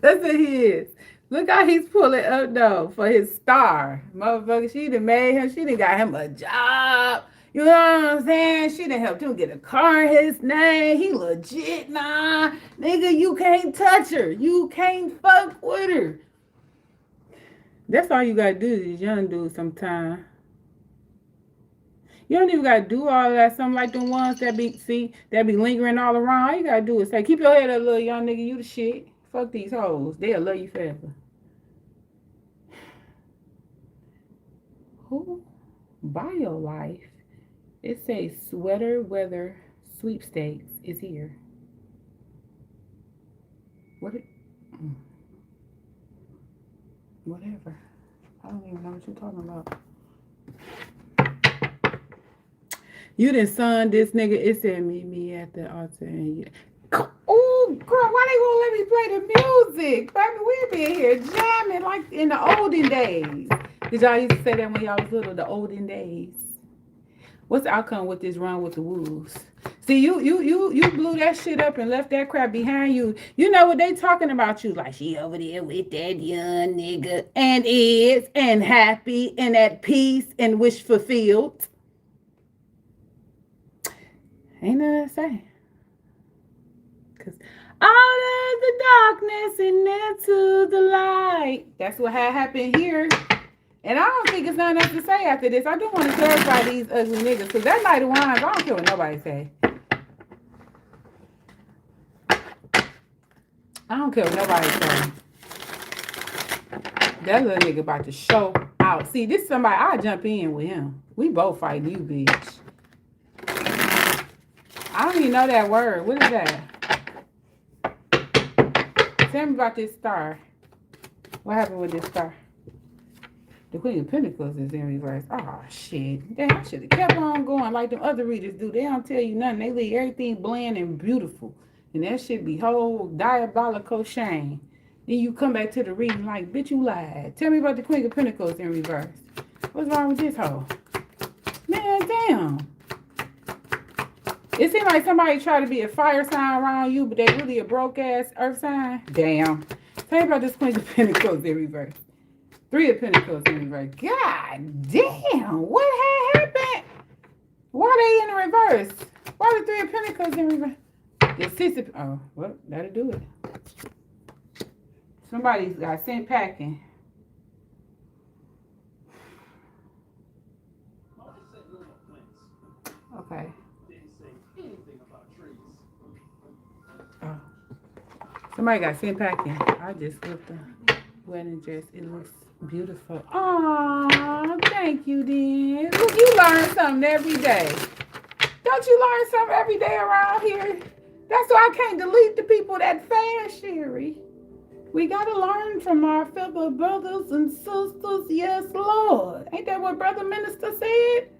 That's what he is. Look how he's pulling up though for his star. Motherfucker, she done made him, she done got him a job. You know what I'm saying? She done helped him get a car in his name. He legit, nah. Nigga, you can't touch her. You can't fuck with her. That's all you gotta do to these young dudes sometimes. You don't even gotta do all of that. Something like the ones that be lingering all around. All you gotta do is say, keep your head up, little young nigga, you the shit. Fuck these hoes. They'll love you forever. Who? Bio life. It says sweater weather sweepstakes is here. Whatever. I don't even know what you're talking about. You done son this nigga. It said meet me at the altar and you. Oh, girl, why they won't let me play the music? Baby, we been here jamming like in the olden days. Did y'all used to say that when y'all was little, the olden days? What's the outcome with this run with the wolves? See, you blew that shit up and left that crap behind you. You know what they talking about you. Like, she over there with that young nigga and is and happy and at peace and wish fulfilled. Ain't nothing to say. Because out of the darkness and into the light. That's what had happened here. And I don't think it's nothing else to say after this. I do want to clarify these ugly niggas. Because that Knight of Wands, I don't care what nobody say. I don't care what nobody say. That little nigga about to show out. See, this is somebody, I'll jump in with him. We both fighting you, bitch. I don't even know that word. What is that? Tell me about this star. What happened with this star? The Queen of Pentacles is in reverse. Oh, shit. Damn, I should have kept on going like them other readers do. They don't tell you nothing. They leave everything bland and beautiful. And that shit be whole diabolical shame. Then you come back to the reading like, bitch, you lied. Tell me about the Queen of Pentacles in reverse. What's wrong with this hoe? Man, damn. It seems like somebody tried to be a fire sign around you, but they really a broke-ass earth sign. Damn. Tell me about this Queen of Pentacles in reverse. Three of Pentacles in reverse. God damn. What had happened? Why they in the reverse? Why the Three of Pentacles in reverse? The Six of... Oh, well, that'll do it. Somebody's got sent packing. Okay. Oh. Somebody got sent packing. I just looked the wedding dress. It looks beautiful. Oh, thank you, then. Look, you learn something every day. Don't you learn something every day around here? That's why I can't delete the people that fast, Sherry. We got to learn from our fellow brothers and sisters. Yes, Lord. Ain't that what Brother Minister said?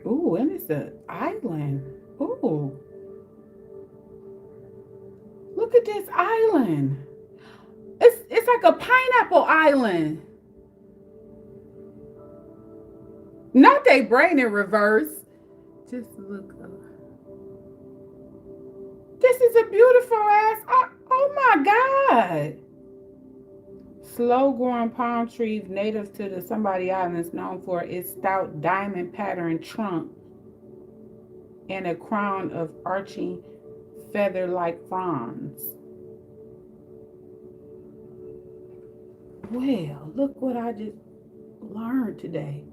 Ooh, and it's island. Ooh. Look at this island. It's like a pineapple island. Not they brain in reverse. Just look up. This is a beautiful ass. Oh my God. Slow growing palm trees native to the Somebody Islands, known for its stout diamond patterned trunk and a crown of arching feather like fronds. Well, look what I just learned today.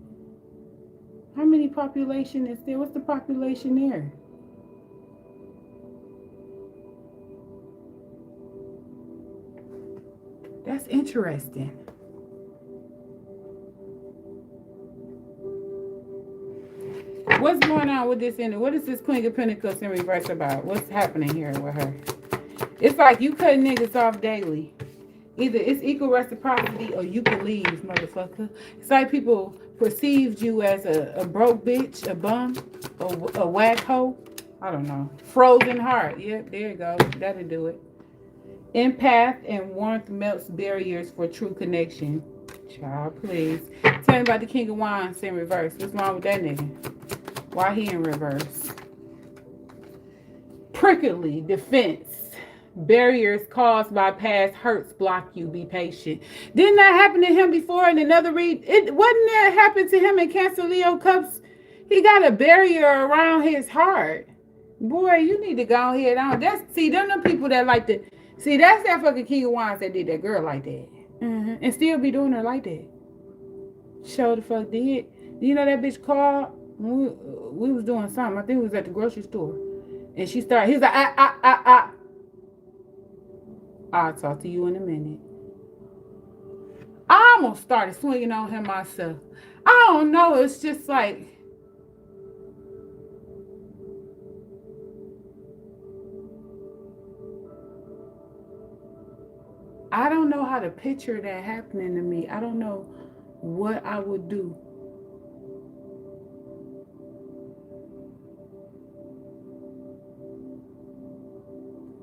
How many population is there? What's the population there? That's interesting. What's going on with this ending? What is this Queen of Pentacles in reverse about? What's happening here with her? It's like you cutting niggas off daily. Either it's equal reciprocity or you can leave, motherfucker. It's like people perceived you as a broke bitch, a bum, a whack hoe. I don't know. Frozen heart. Yep, there you go. That'll do it. Empath and warmth melts barriers for true connection. Child, please. Tell me about the King of Wands in reverse. What's wrong with that nigga? Why he in reverse? Prickly defense. Barriers caused by past hurts block you. Be patient. Didn't that happen to him before in another read? It wasn't that happen to him in Cancer Leo Cups? He got a barrier around his heart. Boy, you need to go ahead on. That's them the people that like to see. That's that fucking King of Wands that did that girl like that, and still be doing her like that. Show the fuck did. You know that bitch called. We was doing something. I think it was at the grocery store, and she started. He's like, I'll talk to you in a minute. I almost started swinging on him myself. I don't know. It's just like, I don't know how to picture that happening to me. I don't know what I would do.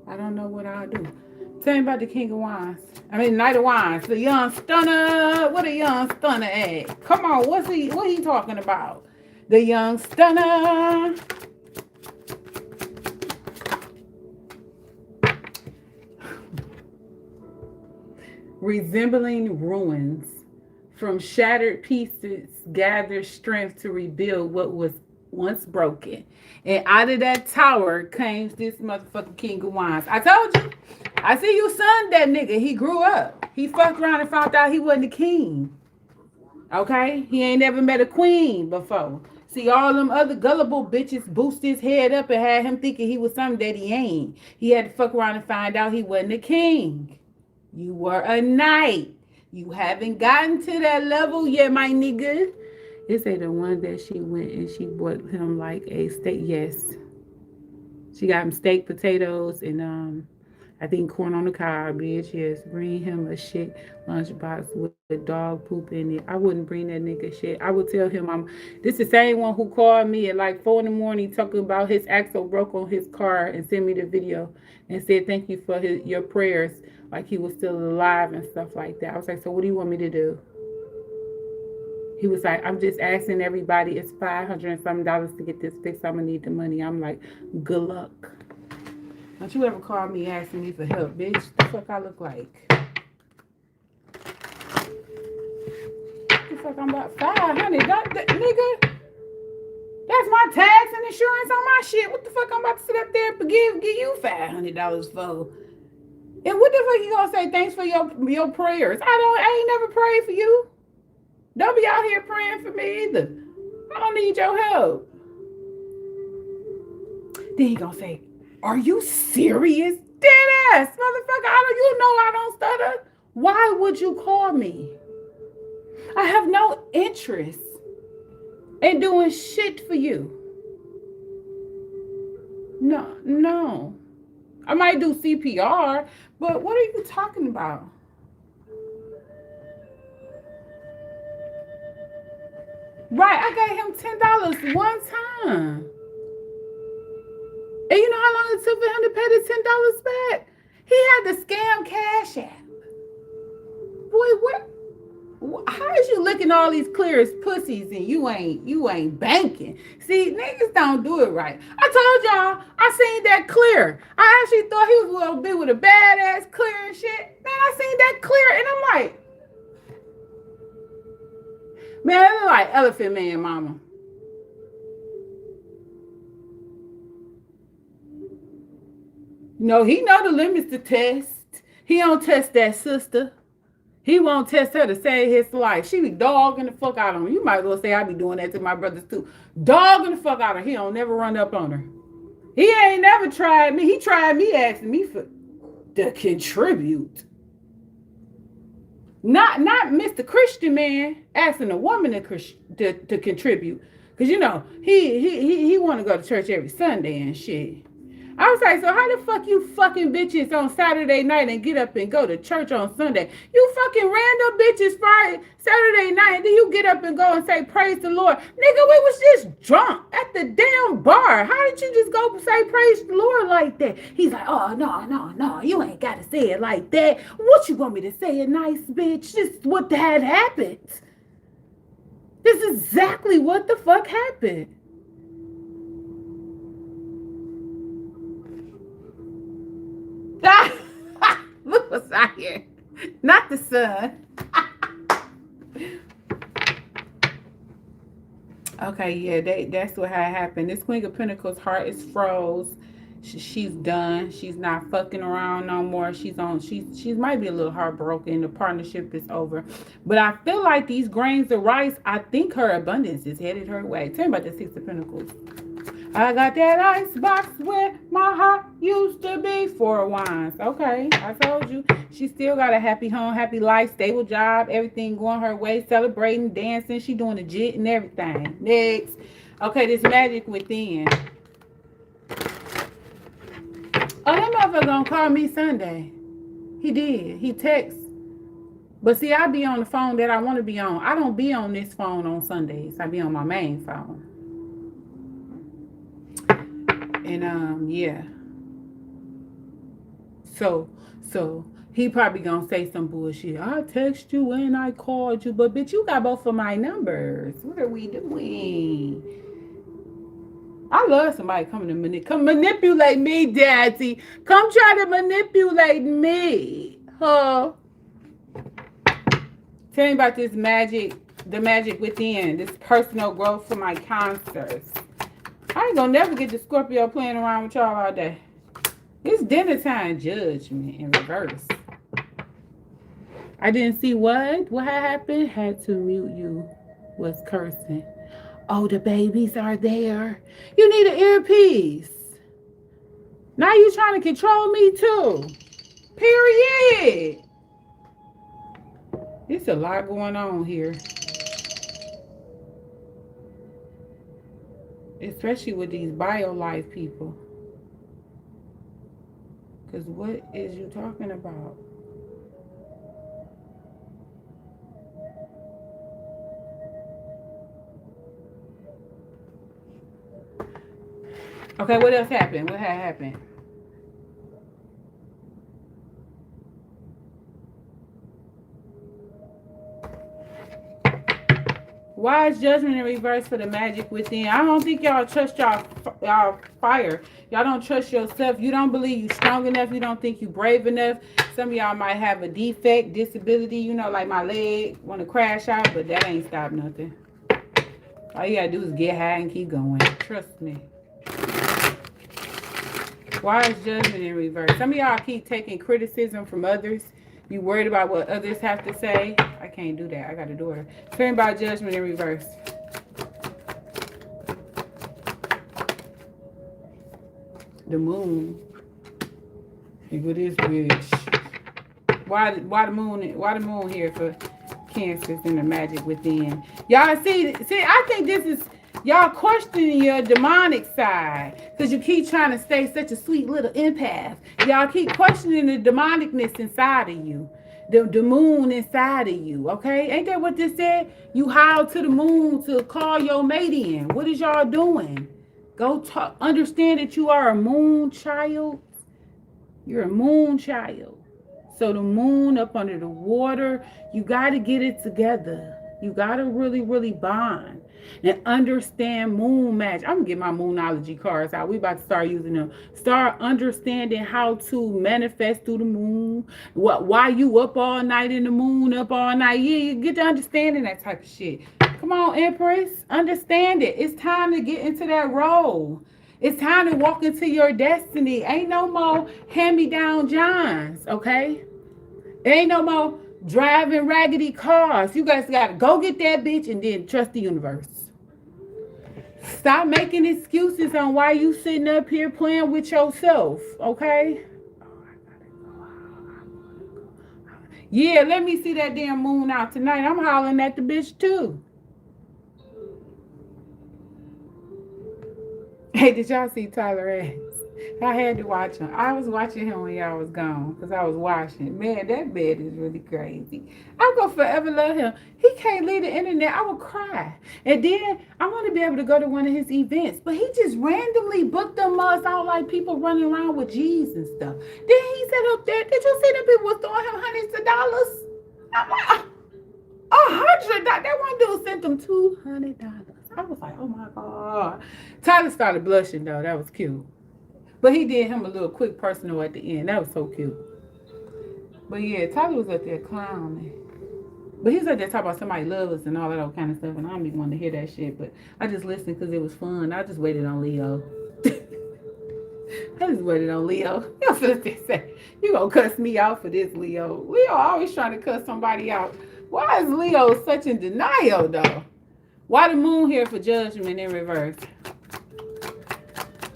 I don't know what I'll do. Tell me about the King of Wands. I mean, Knight of Wands. The young stunner. What a young stunner at? Come on, what he talking about? The young stunner. Resembling ruins. From shattered pieces, gather strength to rebuild what was once broken. And out of that tower came this motherfucking King of Wands. I told you. I see you son that nigga. He grew up. He fucked around and found out he wasn't a king. Okay? He ain't never met a queen before. See, all them other gullible bitches boost his head up and had him thinking he was something that he ain't. He had to fuck around and find out he wasn't a king. You were a knight. You haven't gotten to that level yet, my nigga. Is it the one that she went and she bought him like a steak? Yes. She got him steak, potatoes, and I think corn on the cob, bitch. Yes. Bring him a shit lunchbox with dog poop in it. I wouldn't bring that nigga shit. I would tell him this the same one who called me at like 4 a.m. talking about his axle broke on his car and sent me the video and said thank you for your prayers, like he was still alive and stuff like that. I was like, so what do you want me to do? He was like, I'm just asking everybody. It's $500 and something to get this fixed. I'm gonna need the money. I'm like, good luck. Don't you ever call me asking me for help, bitch? The fuck I look like? The fuck I'm about $500, nigga? That's my tax and insurance on my shit. What the fuck I'm about to sit up there and give you $500 for? And what the fuck you gonna say? Thanks for your prayers. I ain't never prayed for you. Don't be out here praying for me either. I don't need your help. Then he gonna say, are you serious? Dead ass, motherfucker. You know I don't stutter. Why would you call me? I have no interest in doing shit for you. No. I might do CPR, but what are you talking about? Right, I gave him $10 one time. how long it took for him to pay the $10 back? He had the scam Cash App. Boy, what? How is you looking all these clear as pussies and you ain't banking? See, niggas don't do it right. I told y'all, I seen that clear. I actually thought he was gonna be with a badass clear and shit. Man, I seen that clear and I'm like, man, it look like Elephant Man, mama. No, he know the limits to test. He don't test that sister. He won't test her to save his life. She be dogging the fuck out of him. You might as well say I be doing that to my brothers too. Dogging the fuck out of her. He don't never run up on her. He ain't never tried me. He tried me asking me for to contribute. Not Mr. Christian man asking a woman to contribute. Cause you know, he wanna go to church every Sunday and shit. I was like, so how the fuck you fucking bitches on Saturday night and get up and go to church on Sunday? You fucking random bitches Friday, Saturday night, and then you get up and go and say, praise the Lord. Nigga, we was just drunk at the damn bar. How did you just go say praise the Lord like that? He's like, oh, no, you ain't got to say it like that. What you want me to say, a nice bitch? This is what had happened. This is exactly what the fuck happened. Look what's out here. Not the sun. Okay, yeah, that's what had happened. This Queen of Pentacles heart is froze. She's done. She's not fucking around no more. She might be a little heartbroken. The partnership is over. But I feel like these grains of rice, I think her abundance is headed her way. Tell me about the Six of Pentacles. I got that ice box where my heart used to be. Four of Wands. Okay, I told you. She still got a happy home, happy life, stable job, everything going her way, celebrating, dancing. She doing the jit and everything. Next. Okay, this Magic Within. Oh, that motherfucker gonna call me Sunday. He did. He texted. But see, I be on the phone that I want to be on. I don't be on this phone on Sundays. I be on my main phone. And yeah. So he probably gonna say some bullshit. I text you and I called you, but bitch, you got both of my numbers. What are we doing? I love somebody coming to come manipulate me, Daddy. Come try to manipulate me, huh? Tell me about this magic, the magic within, this personal growth for my cancers. I ain't gonna never get the Scorpio playing around with y'all all day. It's dinner time judgment in reverse. I didn't see what happened. Had to mute you. Was cursing. Oh, the babies are there. You need an earpiece. Now you trying to control me too. Period. It's a lot going on here. Especially with these bio-life people. Because what is you talking about? Okay, what else happened? What had happened? Why is judgment in reverse for the magic within? I don't think y'all trust y'all fire. Y'all don't trust yourself. You don't believe you strong enough. You don't think you brave enough. Some of y'all might have a defect, disability, you know, like my leg want to crash out, but that ain't stop nothing. All you gotta do is get high and keep going. Trust me. Why is judgment in reverse? Some of y'all keep taking criticism from others. You worried about what others have to say? I can't do that. I got a daughter. Turn about judgment in reverse. The moon. Look at this bitch. Why the moon here for Cancers and the magic within? Y'all see, I think this is y'all questioning your demonic side because you keep trying to stay such a sweet little empath. Y'all keep questioning the demonicness inside of you, the moon inside of you. Okay, ain't that what this said? You howl to the moon to call your mate in. What is y'all doing? Go talk. Understand that you are a moon child. You're a moon child. So the moon up under the water, you got to get it together. You got to really, really bond and understand moon magic. I'm going to get my moonology cards out. We about to start using them. Start understanding how to manifest through the moon. Why you up all night in the moon, up all night. Yeah, you get to understanding that type of shit. Come on, Empress. Understand it. It's time to get into that role. It's time to walk into your destiny. Ain't no more hand-me-down Johns, okay? Ain't no more driving raggedy cars. You guys got to go get that bitch and then trust the universe. Stop making excuses on why you sitting up here playing with yourself, okay? Yeah, let me see that damn moon out tonight. I'm hollering at the bitch too. Hey, did y'all see Tyler ass? I had to watch him. I was watching him when y'all was gone because I was watching. Man, that bed is really crazy. I'm going to forever love him. He can't leave the internet. I would cry. And then I want to be able to go to one of his events. But he just randomly booked them us out like people running around with G's and stuff. Then he said up there, did you see them people was throwing him hundreds of dollars? I'm like, $100. That one dude sent them $200. I was like, oh my God. Tyler started blushing though. That was cute. But he did him a little quick personal at the end. That was so cute. But yeah, Tyler was up there clowning. But he was up there talking about somebody loves us and all that old kind of stuff. And I don't even want to hear that shit. But I just listened because it was fun. I just waited on Leo. I just waited on Leo. You say, you gonna cuss me out for this, Leo. Leo always trying to cuss somebody out. Why is Leo such in denial though? Why the moon here for judgment in reverse?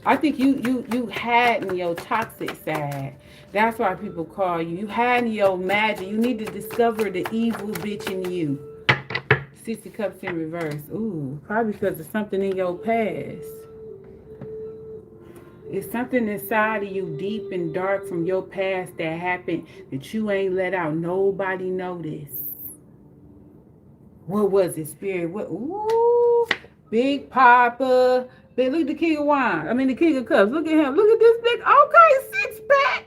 I think you hiding your toxic side. That's why people call you. You hiding your magic. You need to discover the evil bitch in you. 60 cups in reverse. Ooh, probably because of something in your past. It's something inside of you deep and dark from your past that happened that you ain't let out. Nobody noticed. What was it, Spirit? What? Ooh, Big Papa. Look at the king of wine. I mean, the king of cups. Look at him. Look at this big. Okay, six pack.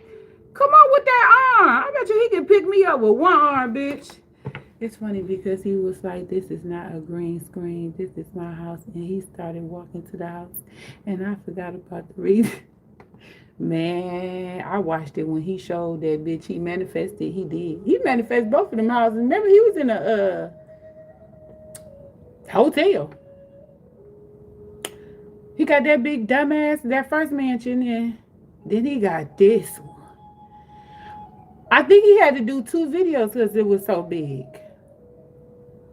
Come on with that arm. I bet you he can pick me up with one arm, bitch. It's funny because he was like, this is not a green screen. This is my house. And he started walking to the house. And I forgot about the reason. Man, I watched it when he showed that bitch. He manifested. He did. He manifested both of them houses. Remember, he was in a hotel. He got that big dumbass, that first mansion, and then he got this one. I think he had to do 2 videos because it was so big.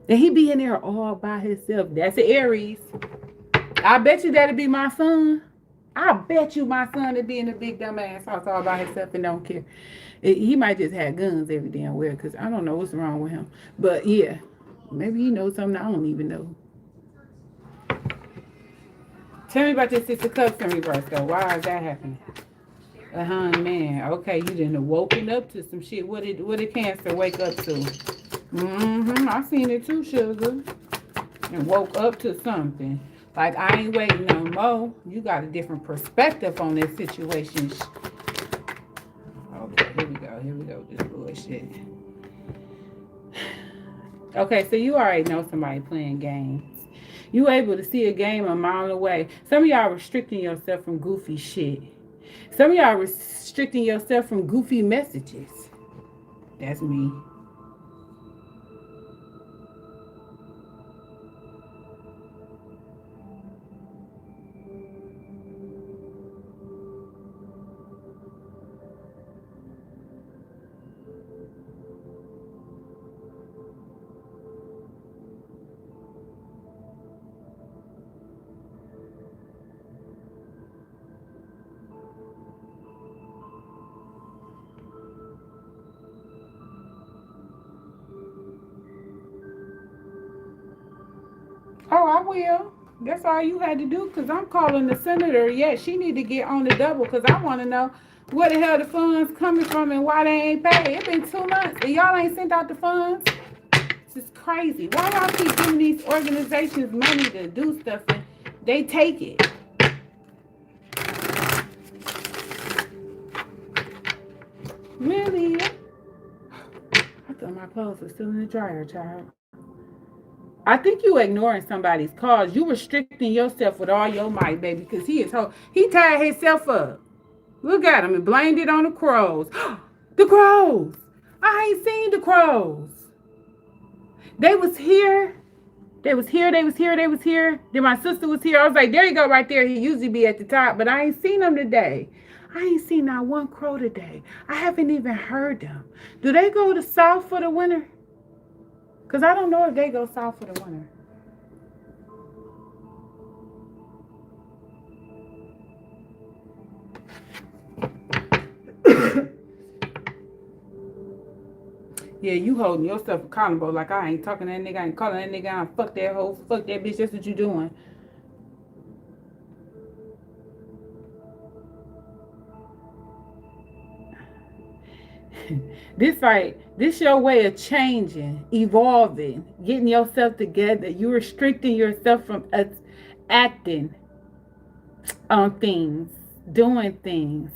And he be in there all by himself. That's an Aries. I bet you that'll be my son. I bet you my son would be in a big dumbass house all by himself and don't care. He might just have guns every damn where because I don't know what's wrong with him. But yeah, maybe he knows something I don't even know. Tell me about this 6 of Cups in reverse, though. Why is that happening? Man. Okay, you done woken up to some shit. What did Cancer wake up to? I seen it too, sugar. And woke up to something. Like, I ain't waiting no more. You got a different perspective on this situation. Okay, here we go. Here we go with this bullshit. Okay, so you already know somebody playing games. You able to see a game a mile away. Some of y'all restricting yourself from goofy shit. Some of y'all restricting yourself from goofy messages. That's me. Oh, I will. That's all you had to do because I'm calling the senator. Yeah, she need to get on the double because I want to know where the hell the funds coming from and why they ain't paid. It's been 2 months and y'all ain't sent out the funds. This is crazy. Why y'all keep giving these organizations money to do stuff and they take it? Really? I thought my clothes were still in the dryer, child. I think you ignoring somebody's cause. You restricting yourself with all your might, baby, because he tied himself up. Look at him and blamed it on the crows. The crows. I ain't seen the crows. They was here. They was here. They was here. They was here. Then my sister was here. I was like, there you go right there. He usually be at the top, but I ain't seen them today. I ain't seen not one crow today. I haven't even heard them. Do they go to south for the winter? Because I don't know if they go south for the winter. Yeah, you holding yourself accountable like I ain't talking to that nigga, I ain't calling that nigga out, fuck that hoe, fuck that bitch, that's what you doing. This your way of changing, evolving, getting yourself together. You restricting yourself from acting on things, doing things.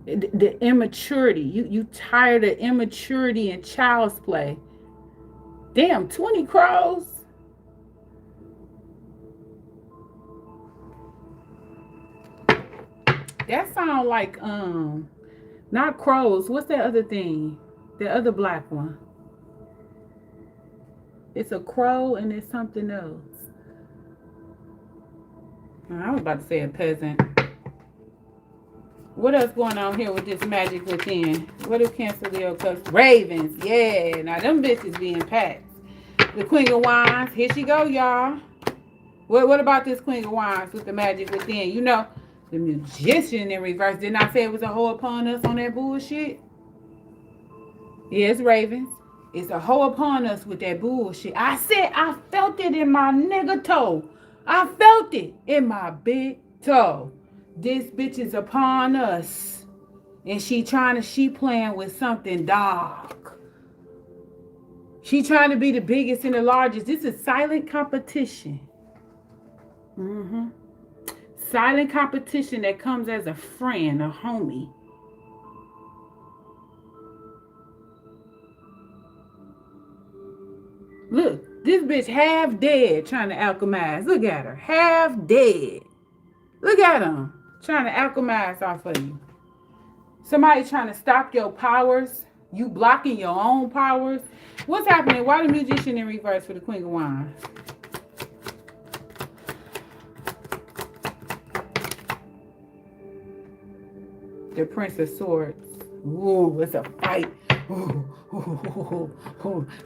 The immaturity. You tired of immaturity and child's play. Damn, 20 crows. That sound like not crows. What's that other thing? The other black one. It's a crow and it's something else. I was about to say a peasant. What else going on here with this magic within? What do Cancer Leo cups? Ravens. Yeah. Now them bitches being packed. The Queen of Wands. Here she go, y'all. What about this Queen of Wands with the magic within? You know, the Magician in reverse. Didn't I say it was a hoe upon us on that bullshit? Yes, Ravens. It's a hoe upon us with that bullshit. I said I felt it in my nigga toe. I felt it in my big toe. This bitch is upon us. And she playing with something dark. She trying to be the biggest and the largest. This is silent competition. Silent competition that comes as a friend, a homie. Look, this bitch half dead trying to alchemize. Look at her, half dead. Look at him trying to alchemize off of you. Somebody trying to stop your powers. You blocking your own powers. What's happening? Why the Magician in reverse for the Queen of Wands? The Prince of Swords. Ooh, it's a fight. Ooh.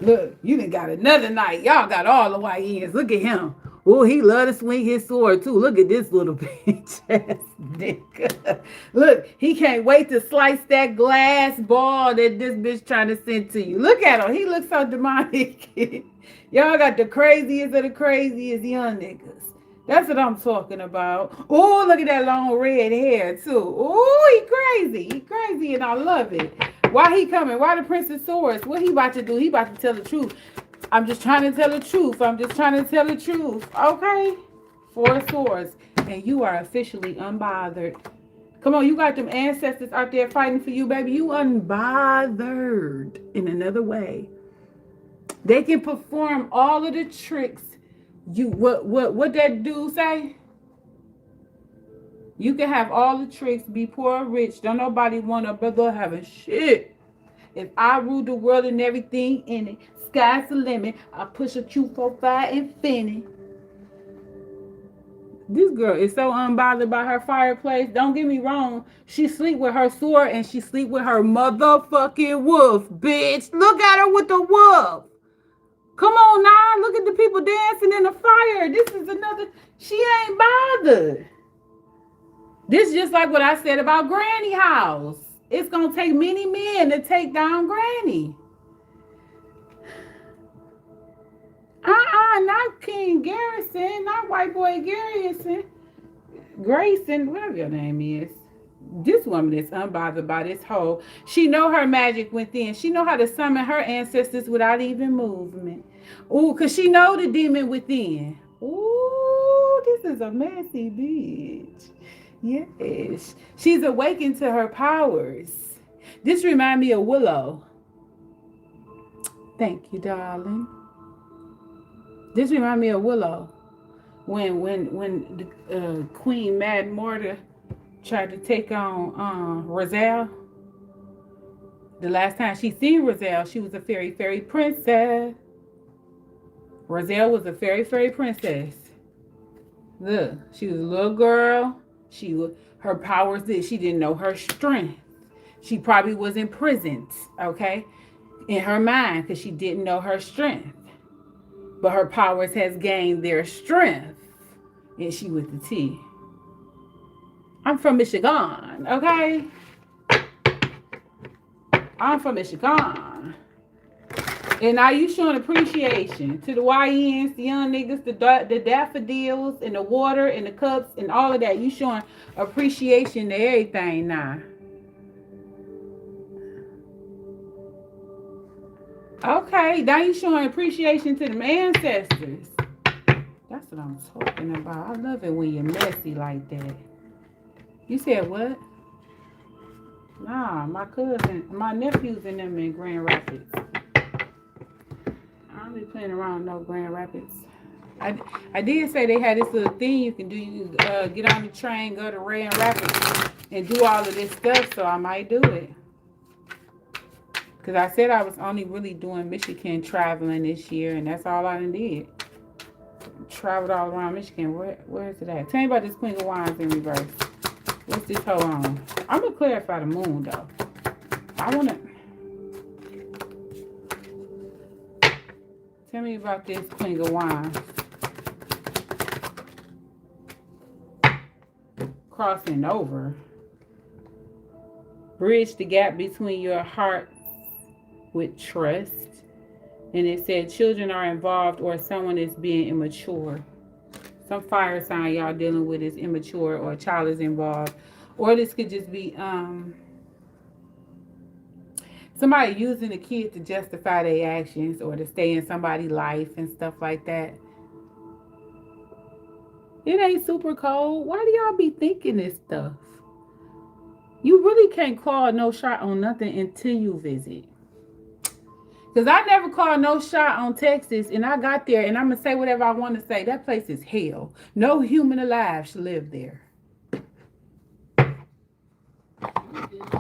Look, you done got another night. Y'all got all the white ends. Look at him. Oh, he love to swing his sword too. Look at this little bitch ass nigga. Look, he can't wait to slice that glass ball that this bitch trying to send to you. Look at him. He looks so demonic. Y'all got the craziest of the craziest young niggas. That's what I'm talking about. Oh, look at that long red hair too. Oh, he crazy. He crazy and I love it. Why he coming? Why the Prince of Swords? What he about to do? He about to tell the truth. I'm just trying to tell the truth. Okay? Four of Swords. And you are officially unbothered. Come on, you got them ancestors out there fighting for you, baby. You unbothered in another way. They can perform all of the tricks. What that dude say? You can have all the tricks, be poor or rich. Don't nobody want a brother having shit. If I rule the world and everything in it, sky's the limit. I push a 245 infinity. This girl is so unbothered by her fireplace. Don't get me wrong. She sleep with her sword and she sleep with her motherfucking wolf, bitch. Look at her with the wolf. Come on now. Look at the people dancing in the fire. This is another. She ain't bothered. This is just like what I said about Granny House. It's going to take many men to take down Granny. Not King Garrison, not white boy Grayson, whatever your name is. This woman is unbothered by this whole. She know her magic within. She know how to summon her ancestors without even movement. Ooh, because she know the demon within. Ooh, this is a messy bitch. Yes. She's awakened to her powers. This reminds me of Willow. Thank you, darling. This reminds me of Willow. When the Queen Mad Mortar tried to take on Roselle. The last time she seen Roselle, she was a fairy princess. Roselle was a fairy princess. Look, she was a little girl. Her powers she didn't know her strength. She probably was imprisoned, okay, in her mind because she didn't know her strength. But her powers has gained their strength. And she with the T. I'm from Michigan, okay? I'm from Michigan. And are you showing appreciation to the YNs, the young niggas, the daffodils, and the water, and the cups, and all of that? You showing appreciation to everything now. Okay, now you showing appreciation to the ancestors. That's what I'm talking about. I love it when you're messy like that. You said what? Nah, my nephews and them in Grand Rapids. I don't be playing around with no Grand Rapids. I did say they had this little thing you can do. You get on the train, go to Grand Rapids, and do all of this stuff. So I might do it. Because I said I was only really doing Michigan traveling this year, and that's all I did. Traveled all around Michigan. Where is it at? Tell me about this Queen of Wands in reverse. What's this hoe on? I'm going to clarify the moon, though. I want to... Tell me about this Queen of Wands. Crossing over. Bridge the gap between your heart with trust. And it said children are involved or someone is being immature. Some fire sign y'all dealing with is immature or a child is involved. Or this could just be somebody using a kid to justify their actions or to stay in somebody's life and stuff like that. It ain't super cold. Why do y'all be thinking this stuff? You really can't call no shot on nothing until you visit. Because I never called no shot on Texas, and I got there, and I'm going to say whatever I want to say. That place is hell. No human alive should live there.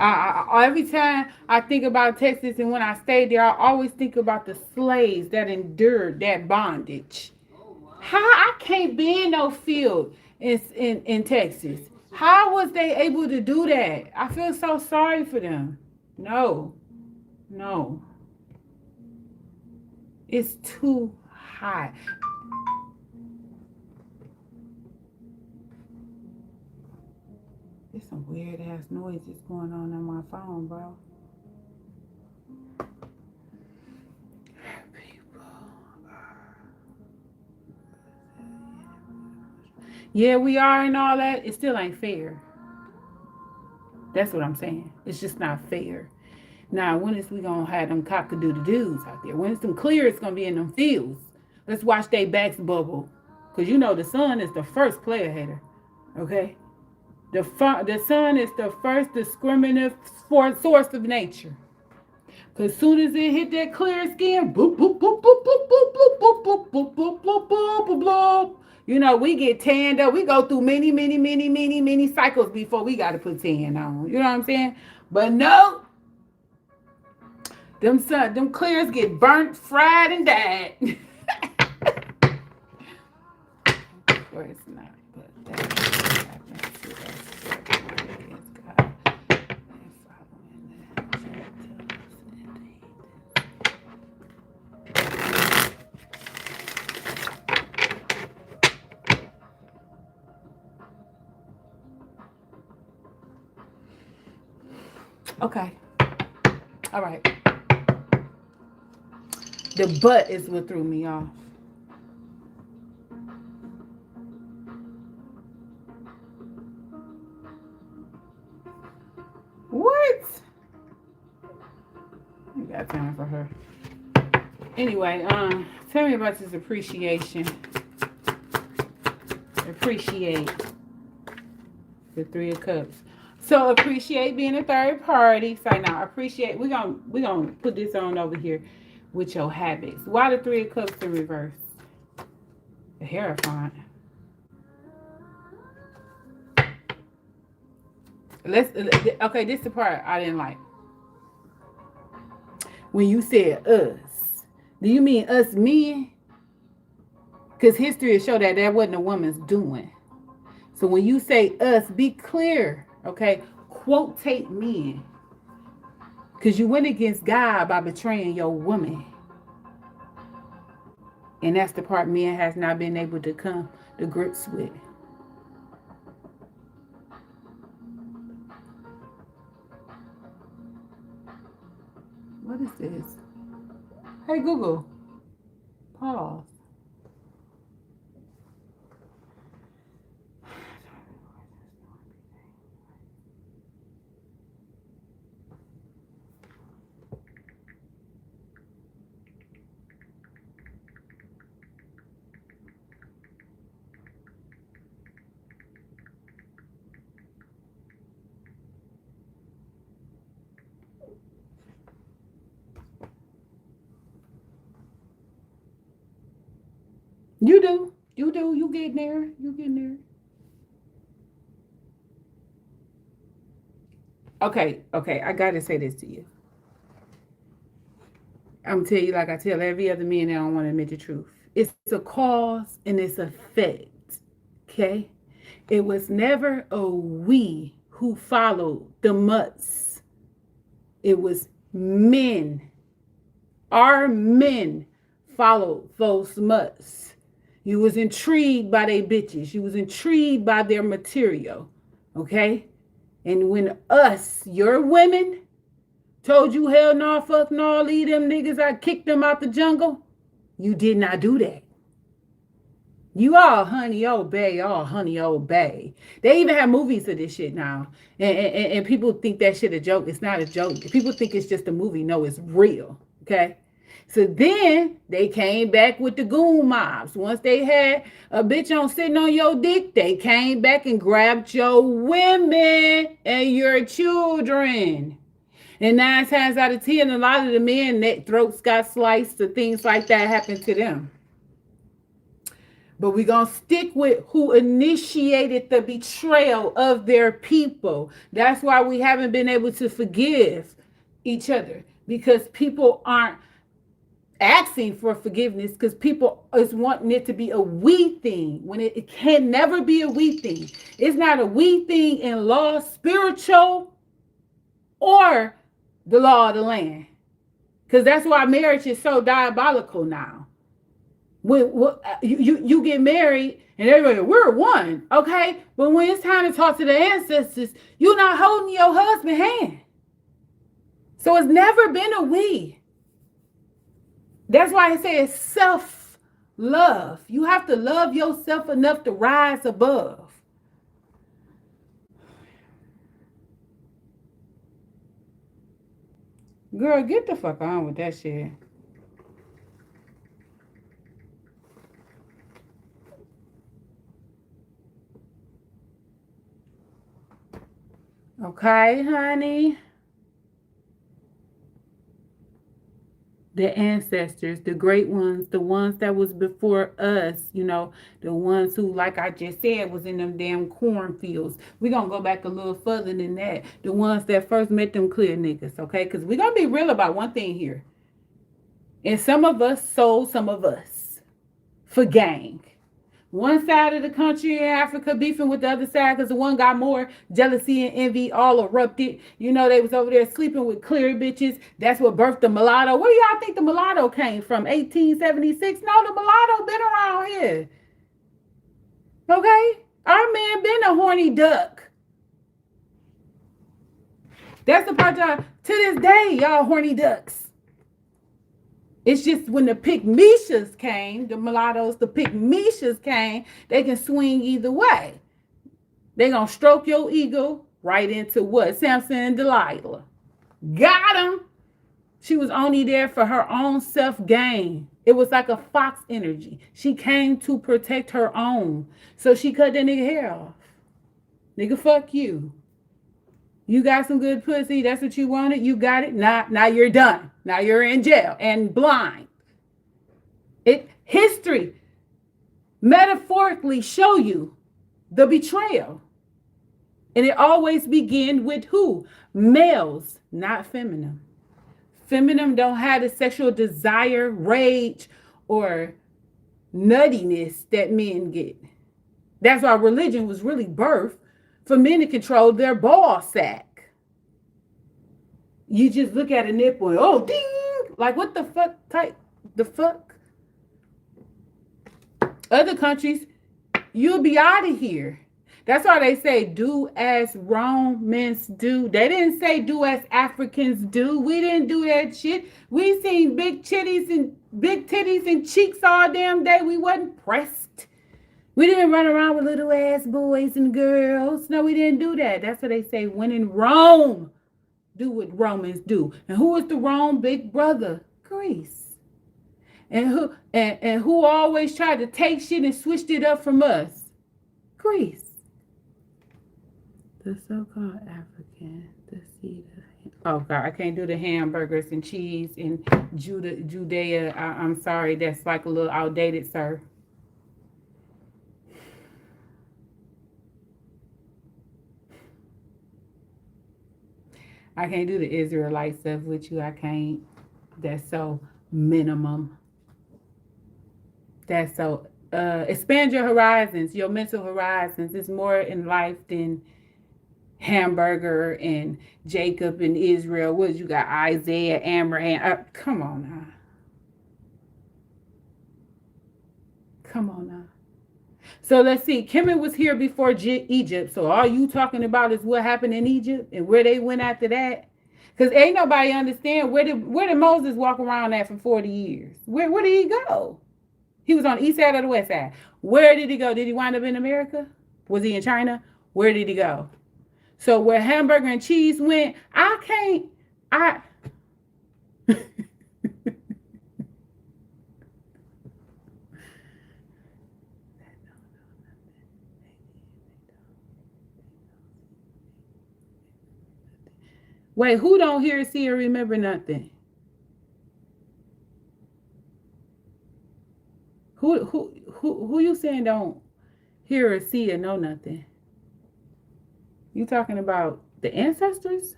Every time I think about Texas, and when I stay there, I always think about the slaves that endured that bondage. How I can't be in no field in Texas. How was they able to do that? I feel so sorry for them. No. It's too hot. There's some weird ass noises going on my phone, bro. Yeah, we are and all that. It still ain't fair. That's what I'm saying. It's just not fair. Now, when is we gonna have them cock-a-doodle-doos out there? When is them clear it's gonna be in them fields? Let's watch they backs bubble. Because you know the sun is the first player hater. Okay? The sun is the first discriminative source of nature. Because as soon as it hit that clear skin, boop, boop, boop, boop, boop, boop, boop, boop, boop, boop, boop, boop, boop, boop, boop. You know, we get tanned up. We go through many cycles before we got to put tan on. You know what I'm saying? But no. Them clears get burnt, fried, and died. Of course not. But that happens to us. God. And following that. Okay. All right. The butt is what threw me off. What? I got time for her. Anyway, tell me about this appreciation. Appreciate the 3 of Cups. So appreciate being a third party. Say now, appreciate. We gonna put this on over here with your habits. Why the three of cups in reverse? Terrifying. Let's okay. This is the part I didn't like. When you said us, do you mean us men? Because history has shown that wasn't a woman's doing. So when you say us, be clear, okay? Quotate men. Because you went against God by betraying your woman. And that's the part men has not been able to come to grips with. What is this? Hey, Google, pause. You do. You do. You getting there. You getting there. Okay. I gotta say this to you. I'm gonna tell you like I tell every other man that don't want to admit the truth. It's a cause and it's effect. Okay? It was never a we who followed the mutts. It was men. Our men followed those mutts. You was intrigued by their bitches. You was intrigued by their material. Okay? And when us, your women, told you hell no, fuck no, leave them niggas, I kicked them out the jungle, you did not do that. You all honey obey, all honey obey. They even have movies of this shit now. And people think that shit a joke. It's not a joke. People think it's just a movie. No, it's real. Okay? So then they came back with the goon mobs. Once they had a bitch on sitting on your dick, they came back and grabbed your women and your children. And 9 times out of 10, a lot of the men, their throats got sliced or things like that happened to them. But we're going to stick with who initiated the betrayal of their people. That's why we haven't been able to forgive each other, because people aren't asking for forgiveness, because people is wanting it to be a we thing when it can never be a we thing. It's not a we thing in law, spiritual, or the law of the land. Because that's why marriage is so diabolical now. When you get married and everybody, we're one, okay? But when it's time to talk to the ancestors, you're not holding your husband's hand. So it's never been a we. That's why I say it's self-love. You have to love yourself enough to rise above. Girl, get the fuck on with that shit. Okay, honey. The ancestors, the great ones, the ones that was before us, the ones who, like I just said, was in them damn cornfields. We're going to go back a little further than that. The ones that first met them clear niggas, okay? Because we're going to be real about one thing here. And some of us sold some of us for gang. One side of the country in Africa beefing with the other side because the one got more jealousy and envy all erupted. They was over there sleeping with clear bitches. That's what birthed the mulatto. Where y'all think the mulatto came from? 1876? No, the mulatto been around here. Okay? Our man been a horny duck. That's the part y'all, to this day, y'all horny ducks. It's just when the Pygmishas came, the mulattoes, the Pygmishas came, they can swing either way. They gonna stroke your ego right into what? Samson and Delilah. Got him. She was only there for her own self-gain. It was like a fox energy. She came to protect her own. So she cut that nigga hair off. Nigga, fuck you. You got some good pussy. That's what you wanted. You got it. Now you're done. Now you're in jail and blind. History metaphorically show you the betrayal. And it always begin with who? Males, not feminine. Feminine don't have the sexual desire, rage, or nuttiness that men get. That's why religion was really birthed for men to control their ball sack. You just look at a nipple and, oh, ding! Like, what the fuck type? The fuck? Other countries, you'll be out of here. That's why they say do as Romans do. They didn't say do as Africans do. We didn't do that shit. We seen big titties and cheeks all damn day. We wasn't pressed. We didn't run around with little ass boys and girls. No, we didn't do that. That's what they say. When in Rome, do what Romans do. And who is the Rome big brother? Greece. And who always tried to take shit and switched it up from us? Greece. The so-called African, the seed of... Oh, God, I can't do the hamburgers and cheese in Judea. I'm sorry, that's like a little outdated, sir. I can't do the Israelite stuff with you. I can't. That's so minimum. That's so... expand your horizons, your mental horizons. It's more in life than hamburger and Jacob and Israel. What you got? Isaiah, Abraham. Come on now. Come on now. So let's see. Kemet was here before Egypt. So all you talking about is what happened in Egypt and where they went after that. Because ain't nobody understand where did Moses walk around at for 40 years? Where did he go? He was on the east side or the west side. Where did he go? Did he wind up in America? Was he in China? Where did he go? So where hamburger and cheese went, Wait, who don't hear, see, or remember nothing? Who you saying don't hear or see or know nothing? You talking about the ancestors?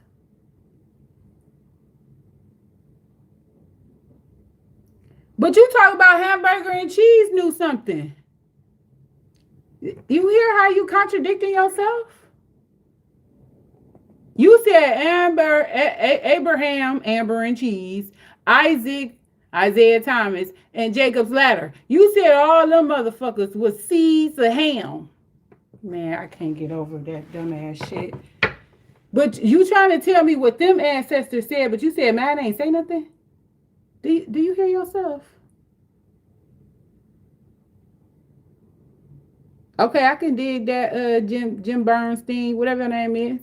But you talk about hamburger and cheese knew something. You hear how you contradicting yourself? You said Abraham, Amber and cheese, Isaac, Isaiah Thomas, and Jacob's ladder. You said all them motherfuckers was seeds of ham. Man, I can't get over that dumbass shit. But you trying to tell me what them ancestors said, but you said man ain't say nothing? Do you hear yourself? Okay, I can dig that Jim Bernstein, whatever her name is.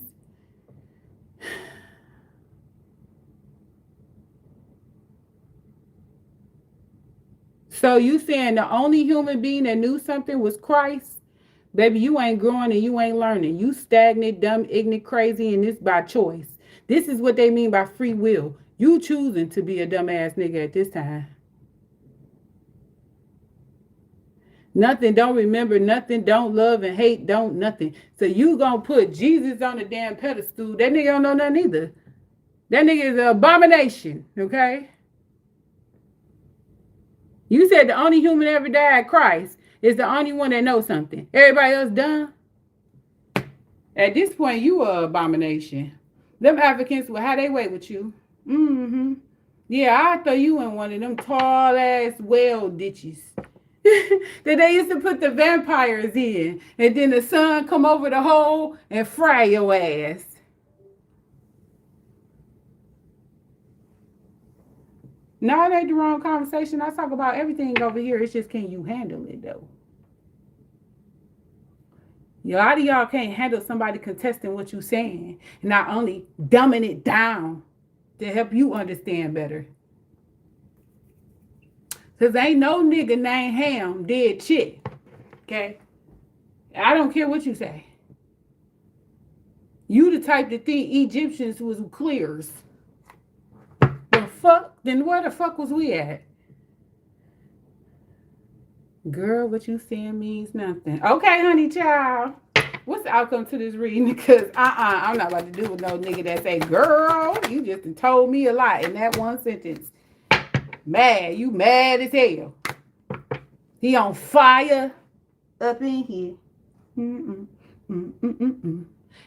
So you saying the only human being that knew something was Christ? Baby, you ain't growing and you ain't learning. You stagnant, dumb, ignorant, crazy, and this by choice. This is what they mean by free will. You choosing to be a dumbass nigga at this time. Nothing, don't remember nothing, don't love and hate, don't nothing. So you gonna put Jesus on the damn pedestal. That nigga don't know nothing either. That nigga is an abomination, okay? You said the only human ever died, Christ, is the only one that knows something. Everybody else done. At this point, you are an abomination. Them Africans will have their way with you. Mm-hmm. Yeah, I throw you in one of them tall ass well ditches that they used to put the vampires in, and then the sun come over the hole and fry your ass. No, it ain't the wrong conversation. I talk about everything over here. It's just, can you handle it, though? A lot of y'all can't handle somebody contesting what you saying, and not only dumbing it down to help you understand better. Because ain't no nigga named Ham dead shit, okay? I don't care what you say. You the type to think Egyptians was clears. The fuck? Then where the fuck was we at? Girl, what you saying means nothing. Okay, honey child. What's the outcome to this reading? Because I'm not about to do with no nigga that say, girl, you just told me a lot in that one sentence. Mad. You mad as hell. He on fire up in here. Mm-mm. Mm-mm-mm-mm.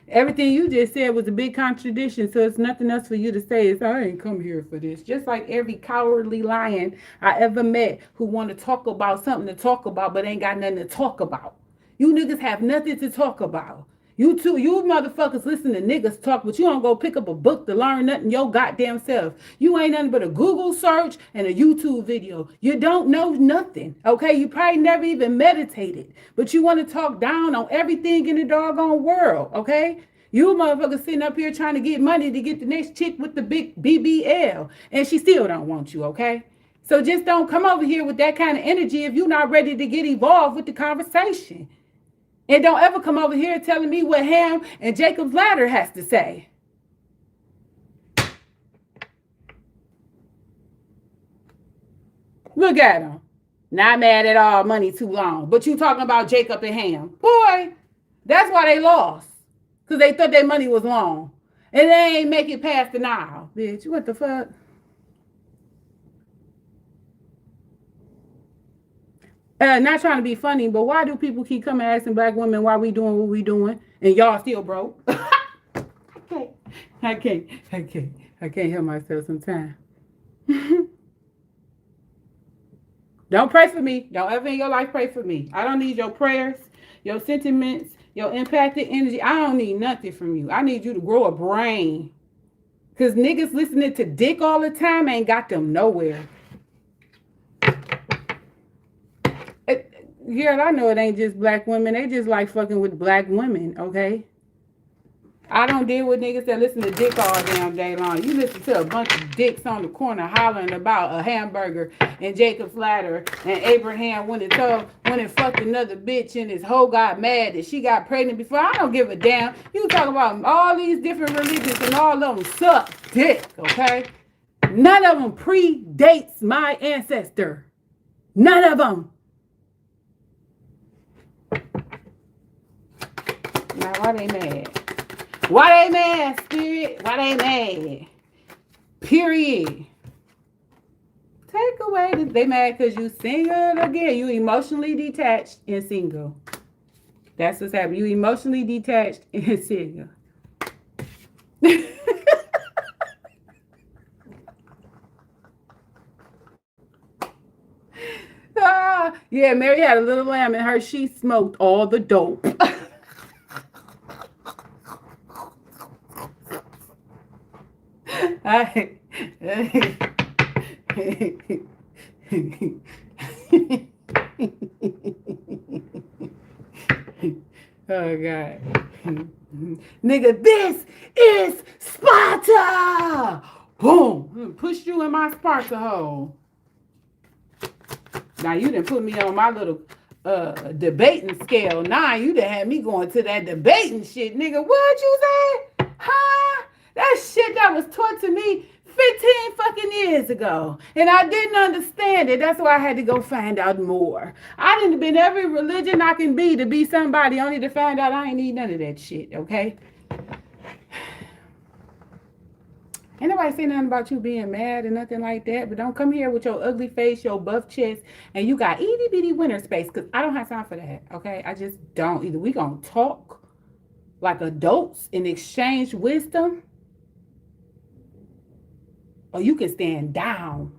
Everything you just said was a big contradiction, so it's nothing else for you to say. Is I ain't come here for this. Just like every cowardly lion I ever met who want to talk about something to talk about, but ain't got nothing to talk about. You niggas have nothing to talk about. You motherfuckers listen to niggas talk, but you don't go pick up a book to learn nothing your goddamn self. You ain't nothing but a Google search and a YouTube video. You don't know nothing, okay? You probably never even meditated, but you want to talk down on everything in the doggone world, okay? You motherfuckers sitting up here trying to get money to get the next chick with the big BBL, and she still don't want you, okay? So just don't come over here with that kind of energy if you're not ready to get involved with the conversation. And don't ever come over here telling me what Ham and Jacob's Ladder has to say. Look at him. Not mad at all, money too long. But you talking about Jacob and Ham. Boy, that's why they lost. Because they thought their money was long. And they ain't make it past the Nile. Bitch, what the fuck? Not trying to be funny, but why do people keep coming asking black women why we doing what we doing and y'all still broke? I can't help myself sometimes. Don't pray for me. Don't ever in your life pray for me. I don't need your prayers, your sentiments, your impacted energy. I don't need nothing from you. I need you to grow a brain. Because niggas listening to dick all the time ain't got them nowhere. Girl, I know it ain't just black women. They just like fucking with black women, okay? I don't deal with niggas that listen to dick all damn day long. You listen to a bunch of dicks on the corner hollering about a hamburger and Jacob's Ladder and Abraham went and fucked another bitch and his hoe got mad that she got pregnant before. I don't give a damn. You talk about all these different religions and all of them suck dick, okay? None of them predates my ancestor. None of them. Now, why they mad? Why they mad, spirit? Why they mad? Period. Take away the... They mad because you single again. You emotionally detached and single. That's what's happening. You emotionally detached and single. Yeah, Mary had a little lamb in her. She smoked all the dope. Oh, God. Nigga, this is Sparta! Boom! Pushed you in my Sparta hole. Now, you done put me on my little debating scale. Now, you done had me going to that debating shit. Nigga, what'd you say? Huh? That shit that was taught to me 15 fucking years ago. And I didn't understand it. That's why I had to go find out more. I done been every religion I can be to be somebody, only to find out I ain't need none of that shit, okay? Ain't nobody saying nothing about you being mad or nothing like that, but don't come here with your ugly face, your buff chest, and you got itty bitty winter space, because I don't have time for that, okay? I just don't. Either we gonna talk like adults and exchange wisdom, or you can stand down.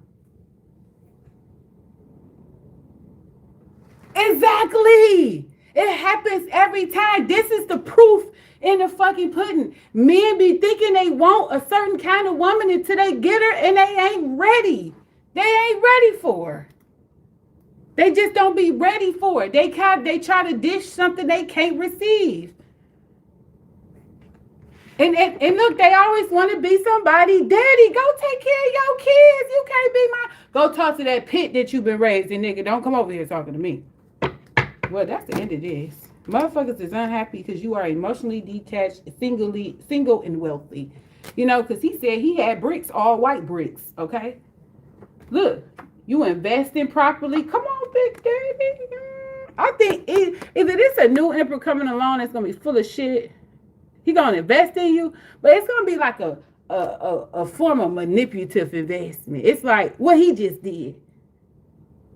Exactly. It happens every time. This is the proof in the fucking pudding. Men be thinking they want a certain kind of woman until they get her and they ain't ready. They ain't ready for her. They just don't be ready for it. They try to dish something they can't receive. And look, they always want to be somebody. Daddy, go take care of your kids. You can't be my... Go talk to that pit that you've been raised in, nigga. Don't come over here talking to me. Well, that's the end of this. Motherfuckers is unhappy because you are emotionally detached, single and wealthy. You know, because he said he had bricks, all white bricks. Okay, look, you investing properly. Come on, big baby. I think if it is a new emperor coming along that's gonna be full of shit, he gonna invest in you, but it's gonna be like a form of manipulative investment. It's like what he just did.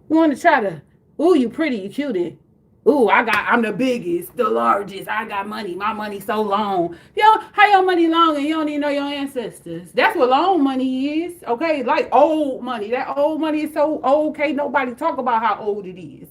You want to try to, ooh, you pretty, you cute. Ooh, I'm the biggest, the largest. I got money. My money so long. Yo, how your money long and you don't even know your ancestors? That's what long money is. Okay, like old money. That old money is so old. Can't nobody talk about how old it is.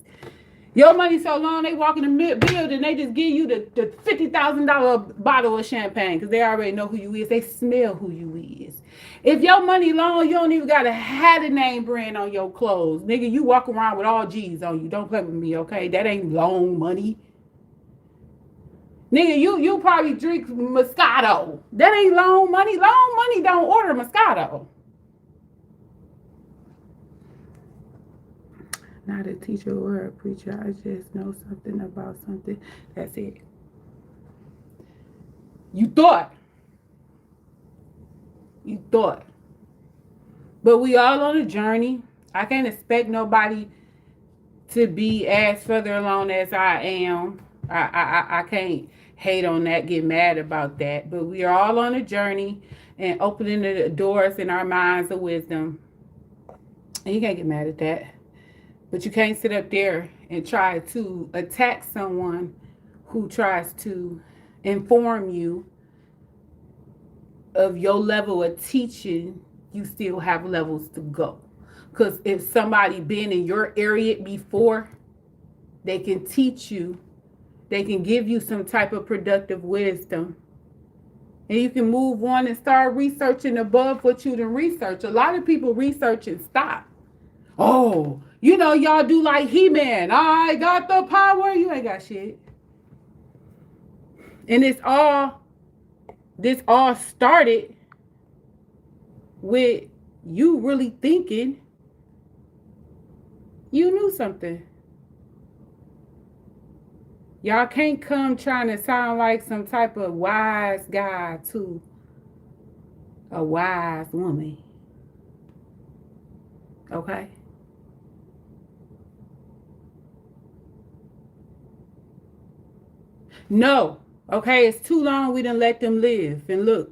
Your money so long, they walk in the building, they just give you the $50,000 bottle of champagne because they already know who you is. They smell who you is. If your money long, you don't even got to have the name brand on your clothes. Nigga, you walk around with all G's on you. Don't play with me, okay? That ain't long money. Nigga, you probably drink Moscato. That ain't long money. Long money don't order Moscato. Not a teacher or a preacher. I just know something about something. That's it. You thought. You thought. But we all on a journey. I can't expect nobody to be as further along as I am. I can't hate on that, get mad about that. But we are all on a journey and opening the doors in our minds of wisdom. And you can't get mad at that. But you can't sit up there and try to attack someone who tries to inform you of your level of teaching. You still have levels to go. Because if somebody been in your area before, they can teach you. They can give you some type of productive wisdom. And you can move on and start researching above what you done research. A lot of people research and stop. Oh, you know, y'all do like He-Man. I got the power. You ain't got shit. And this all started with you really thinking you knew something. Y'all can't come trying to sound like some type of wise guy to a wise woman. Okay? No. Okay, it's too long we done let them live. And look.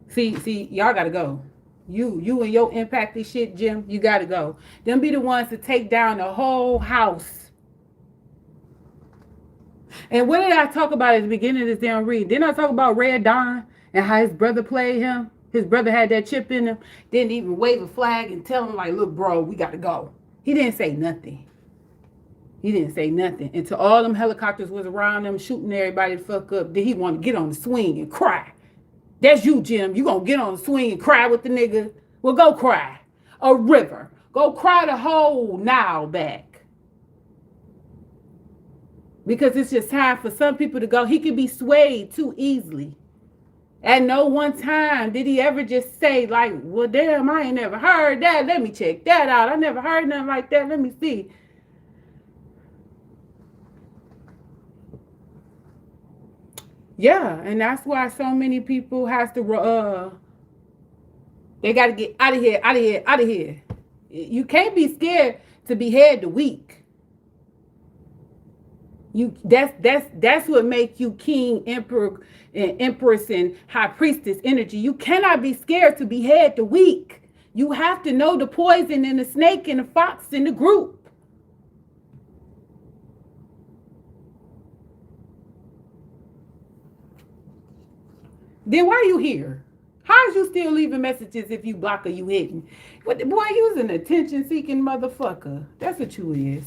See, y'all gotta go. You and your impacted shit, Jim, you gotta go. Them be the ones to take down the whole house. And what did I talk about at the beginning of this damn read? Didn't I talk about Red Dawn and how his brother played him? His brother had that chip in him. Didn't even wave a flag and tell him like, look, bro, we gotta go. He didn't say nothing. He didn't say nothing. Until all them helicopters was around him shooting everybody the fuck up. Then he wanted to get on the swing and cry. That's you, Jim. You gonna get on the swing and cry with the nigga? Well, go cry. A river. Go cry the whole Nile back. Because it's just time for some people to go. He can be swayed too easily. At no one time did he ever just say like, well, damn, I ain't never heard that. Let me check that out. I never heard nothing like that. Let me see. Yeah, and that's why so many people has to they got to get out of here, out of here, out of here. You can't be scared to behead the weak. That's what makes you king, emperor, and empress, and high priestess energy. You cannot be scared to behead the weak. You have to know the poison in the snake and the fox in the group. Then why are you here? How is you still leaving messages if you block or you hidden? But boy, you's an attention-seeking motherfucker. That's what you is.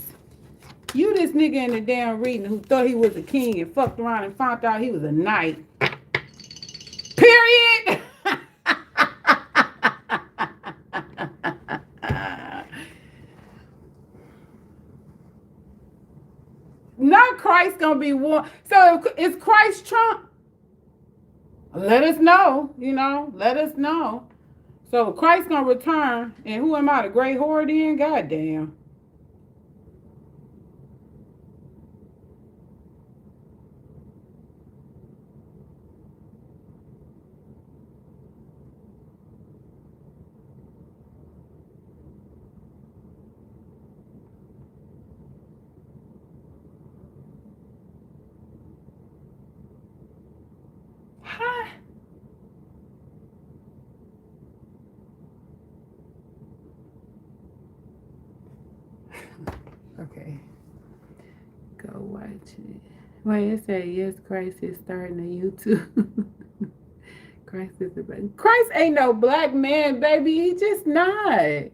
You this nigga in the damn reading who thought he was a king and fucked around and found out he was a knight. Period. Not Christ gonna be one. So is Christ Trump? Let us know, let us know. So Christ gonna return, and who am I, the great whore then? Goddamn. Wait, it said yes, Christ is starting a YouTube. Christ is a black. Christ ain't no black man, baby. He just not.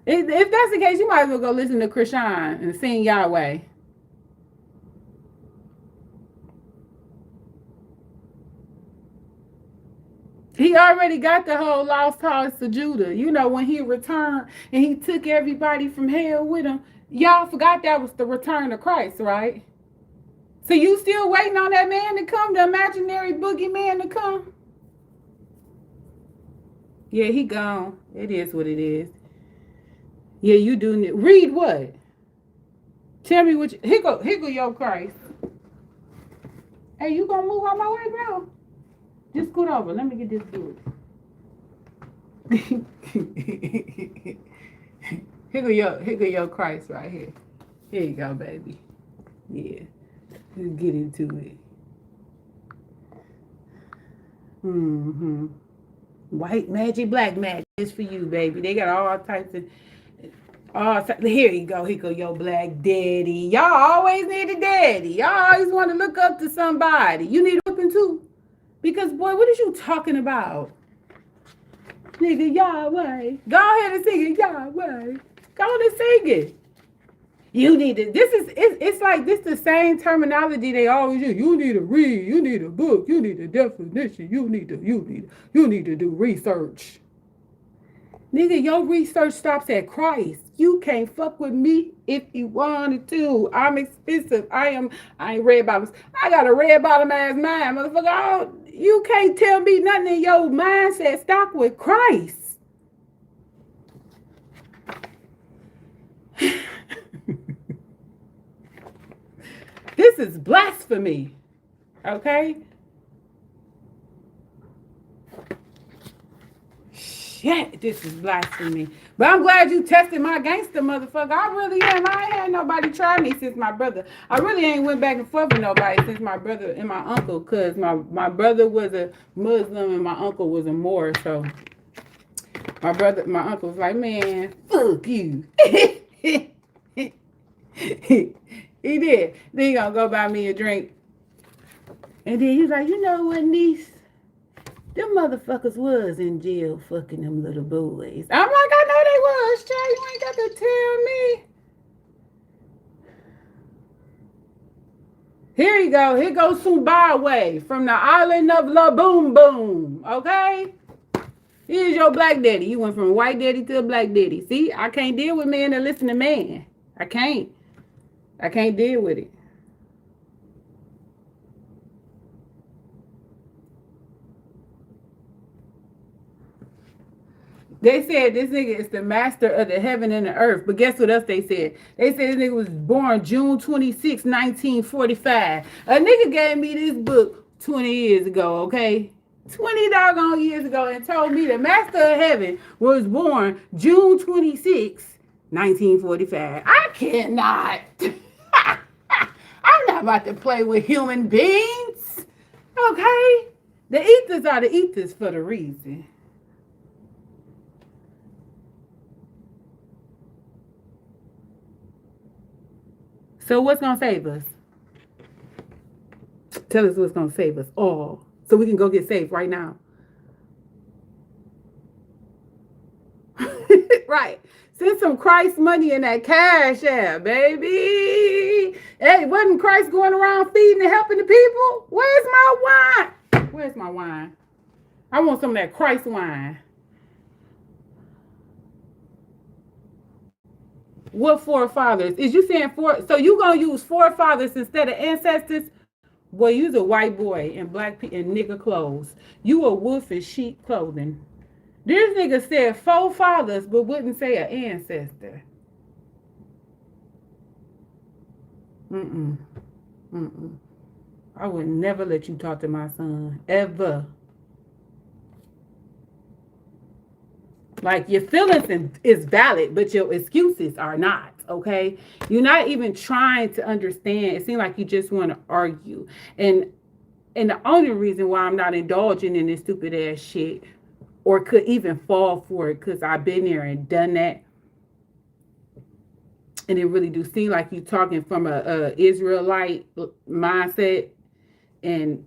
If that's the case, you might as well go listen to Krishan and sing Yahweh. He already got the whole lost cause to Judah. You know, when he returned and he took everybody from hell with him. Y'all forgot that was the return of Christ, right? So you still waiting on that man to come, the imaginary boogeyman to come? Yeah, he gone. It is what it is. Yeah, you do need. Read what? Tell me what you. Here go your Christ. Hey, you gonna move out my way, bro? Just scoot over. Let me get this good. Here go your Christ right here. Here you go, baby. Yeah. Let's get into it. Mm-hmm. White magic, black magic is for you, baby. They got all types of. Here you go. Here go your black daddy. Y'all always need a daddy. Y'all always want to look up to somebody. You need a whipping too. Because, boy, what is you talking about? Nigga, Yahweh. Go ahead and sing it, Yahweh. Go on and sing it. You need to, it's like this the same terminology they always use. You need to read, you need a book, you need a definition, you need to do research. Nigga, your research stops at Christ. You can't fuck with me if you wanted to. I'm expensive. I ain't red bottoms. I got a red bottom ass mind, motherfucker. You can't tell me nothing in your mindset stock with Christ. This is blasphemy. Okay? Shit, this is blasphemy. But I'm glad you tested my gangster, motherfucker. I really am. I ain't had nobody try me since my brother. I really ain't went back and forth with nobody since my brother and my uncle, because my brother was a Muslim and my uncle was a Moor. So my uncle was like, man, fuck you. He did. Then he gonna go buy me a drink. And then he's like, you know what, niece? Them motherfuckers was in jail fucking them little boys. I'm like, I know they was, child. You ain't got to tell me. Here you go. Here goes Sumbawe from the island of La Boom Boom. Okay? Here's your black daddy. You went from a white daddy to a black daddy. See, I can't deal with men that listen to man. I can't deal with it. They said this nigga is the master of the heaven and the earth. But guess what else they said? They said this nigga was born June 26, 1945. A nigga gave me this book 20 years ago, okay? 20 doggone years ago, and told me the master of heaven was born June 26, 1945. I cannot. I'm not about to play with human beings. Okay? The ethers are the ethers for the reason. So what's going to save us? Tell us what's going to save us all, so we can go get saved right now. Right. Send some Christ money in that cash app, baby. Hey, wasn't Christ going around feeding and helping the people? Where's my wine? Where's my wine? I want some of that Christ wine. What forefathers? Is you saying so you gonna use forefathers instead of ancestors? Boy, you's a white boy in black and nigger clothes. You a wolf in sheep clothing. This nigga said forefathers, but wouldn't say an ancestor. I would never let you talk to my son, ever. Like, your feelings is valid, but your excuses are not, okay? You're not even trying to understand. It seems like you just want to argue. And the only reason why I'm not indulging in this stupid ass shit, or could even fall for it, because I've been there and done that, And it really do seem like you talking from a Israelite mindset, and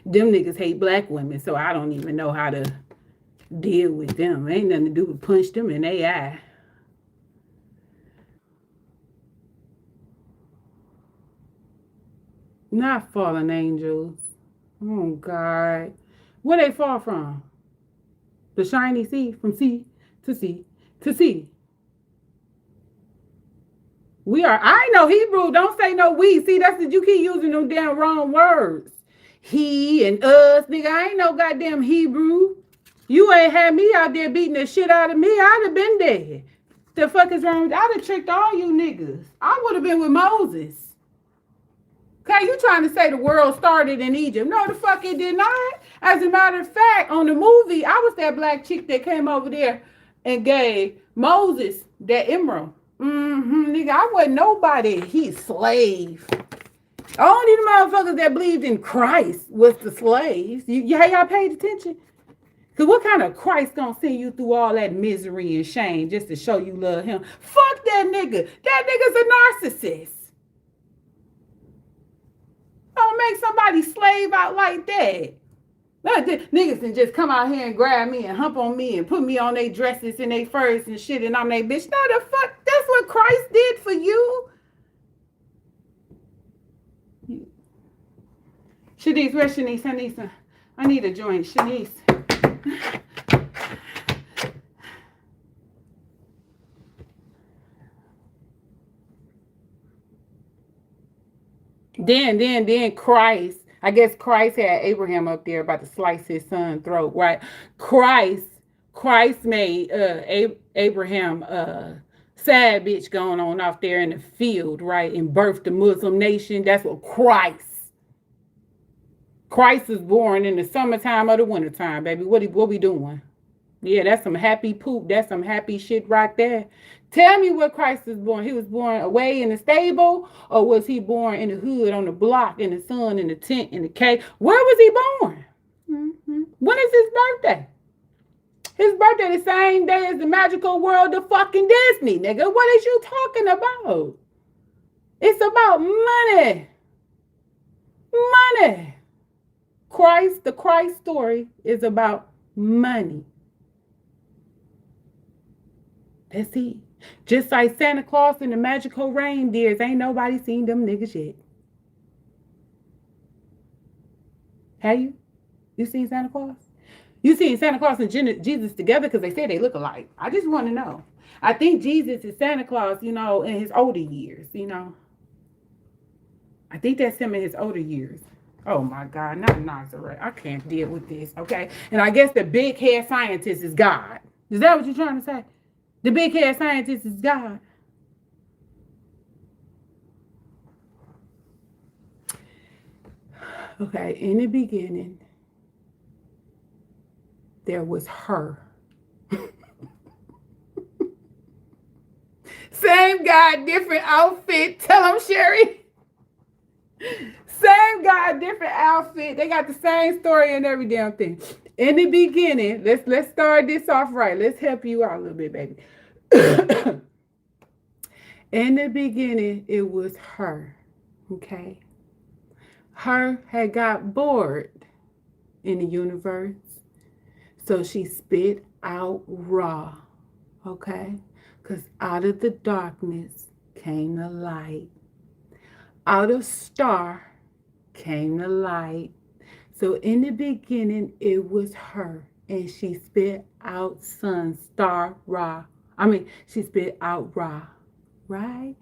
them niggas hate black women, so I don't even know how to deal with them. Ain't nothing to do but punch them in their eye. Not fallen angels. Oh God. Where they fall from? The shiny sea, from sea to sea to sea. We are, I know Hebrew. Don't say no we. See, that's that you keep using them damn wrong words. He and us, nigga. I ain't no goddamn Hebrew. You ain't had me out there beating the shit out of me. I'd have been dead. The fuck is wrong? I'd have tricked all you niggas. I would have been with Moses. Okay, you trying to say the world started in Egypt. No, the fuck it did not. As a matter of fact, on the movie, I was that black chick that came over there and gave Moses that emerald. Nigga, I wasn't nobody. He's slave. Only the motherfuckers that believed in Christ was the slaves. Y'all paid attention? Cause what kind of Christ gonna send you through all that misery and shame just to show you love him? Fuck that nigga. That nigga's a narcissist. Don't make somebody slave out like that. Niggas can just come out here and grab me and hump on me and put me on their dresses and their furs and shit, and I'm their bitch. No, the fuck, that's what Christ did for you. Shanice, where's Shanice? I need a joint. Shanice. Then Christ. I guess Christ had Abraham up there about to slice his son's throat, right? Christ made Abraham sad bitch going on off there in the field, right? And birthed the Muslim nation. That's what Christ. Christ was born in the summertime or the wintertime, baby. What we doing? Yeah, that's some happy poop. That's some happy shit right there. Tell me where Christ was born. He was born away in the stable, or was he born in the hood, on the block, in the sun, in the tent, in the cave? Where was he born? When is his birthday? His birthday the same day as the magical world of fucking Disney, nigga. What is you talking about? It's about money. Money. The Christ story is about money. That's it. Just like Santa Claus and the magical reindeers, ain't nobody seen them niggas yet. Have you? You seen Santa Claus? You seen Santa Claus and Jesus together? Because they say they look alike. I just want to know. I think Jesus is Santa Claus, in his older years, I think that's him in his older years. Oh my God, not Nazareth. I can't deal with this, okay? And I guess the big head scientist is God. Is that what you're trying to say? The big head scientist is God. Okay, in the beginning, there was her. Same guy, different outfit. Tell him, Sherry. Same guy, different outfit. They got the same story and every damn thing. In the beginning, let's start this off right. Let's help you out a little bit, baby. In the beginning, it was her. Okay. Her had got bored in the universe. So she spit out Ra. Okay. Because out of the darkness came the light. Out of star came the light. So in the beginning, it was her. And she spit out sun, star, Ra. She spit out Ra. Right?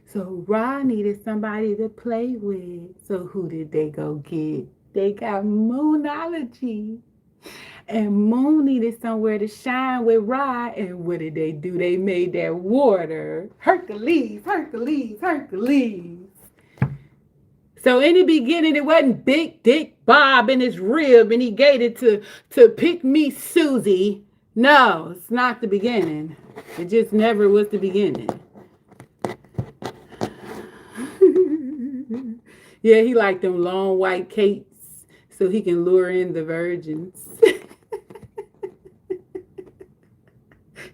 So Ra needed somebody to play with. So who did they go get? They got Moonology. And Moon needed somewhere to shine with Ra. And what did they do? They made that water. Hercules. So in the beginning, it wasn't Big Dick Bob in his rib and he gave it to Pick Me Susie. No, it's not the beginning. It just never was the beginning. Yeah, he liked them long white capes so he can lure in the virgins.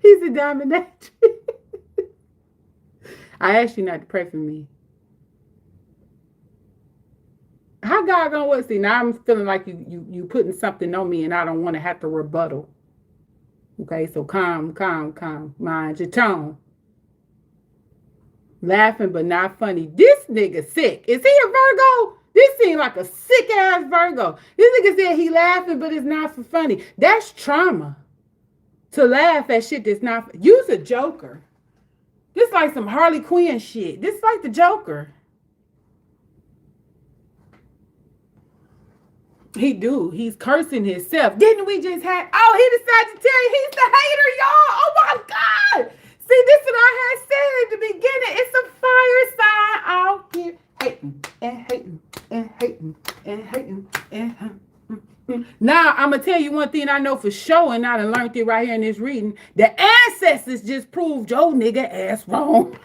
He's a dominatrix. I asked you not to pray for me. How God gonna what? See, now I'm feeling like you putting something on me, and I don't want to have to rebuttal. Okay, so calm. Mind your tone. Laughing but not funny. This nigga sick. Is he a Virgo? This seems like a sick ass Virgo. This nigga said he laughing but it's not for funny. That's trauma. To laugh at shit that's not. You's a joker. This like some Harley Quinn shit. This like the Joker. He do. He's cursing himself. Didn't we just have? Oh, he decided to tell you he's the hater, y'all. Oh my God. See, this is what I had said at the beginning. It's a fire sign out here. Hating. Now, I'm going to tell you one thing I know for sure, and I done learned it right here in this reading. The ancestors just proved your nigga ass wrong.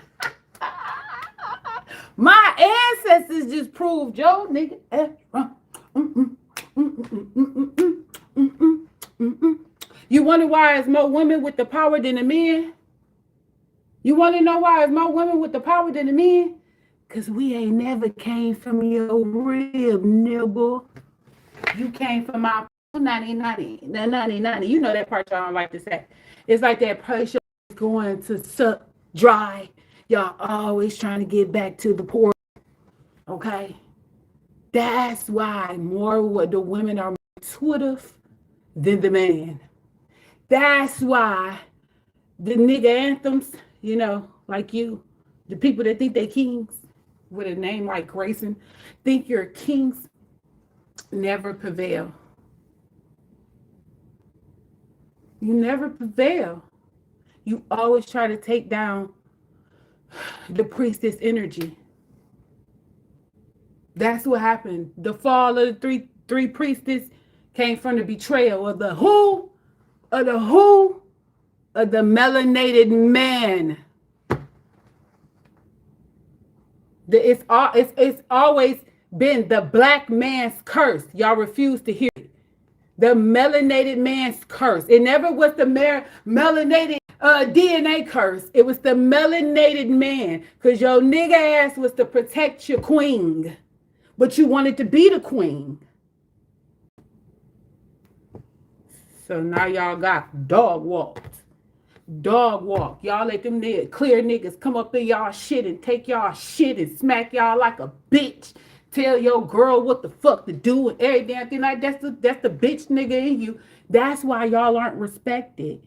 My ancestors just proved your nigga ass wrong. You wonder why there's more women with the power than the men? You want to know why there's more women with the power than the men? Because we ain't never came from your rib, nibble. You came from my 90. You know that part y'all don't like to say. It's like that pressure is going to suck dry. Y'all always trying to get back to the port. Okay? That's why more the women are more intuitive than the man. That's why the nigga anthems, you know, like you, the people that think they kings with a name like Grayson, think you're kings, never prevail. You never prevail. You always try to take down the priestess energy. That's what happened. The fall of the three priestess came from the betrayal of the who, of the melanated man. It's always been the black man's curse. Y'all refuse to hear it. The melanated man's curse. It never was the melanated DNA curse. It was the melanated man. Because your nigga ass was to protect your queen. But you wanted to be the queen. So now y'all got dog walked. Dog walk. Y'all let them clear niggas come up in y'all shit and take y'all shit and smack y'all like a bitch. Tell your girl what the fuck to do and every damn thing like that's the bitch nigga in you. That's why y'all aren't respected.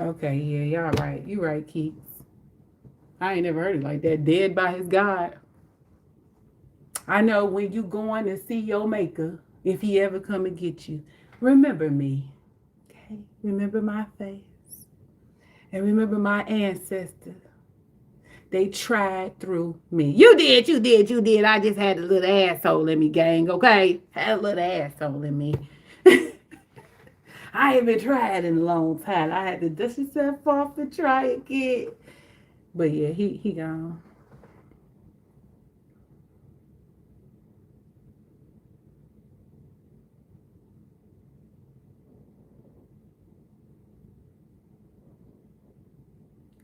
Okay, yeah, y'all right. You right, Keith. I ain't never heard it like that. Dead by his God. I know when you going to see your maker, if he ever come and get you, remember me. Okay? Remember my face. And remember my ancestors. They tried through me. You did. I just had a little asshole in me, gang, okay? Had a little asshole in me. I ain't been tried in a long time. I had to dust yourself off and try again. But yeah, he gone.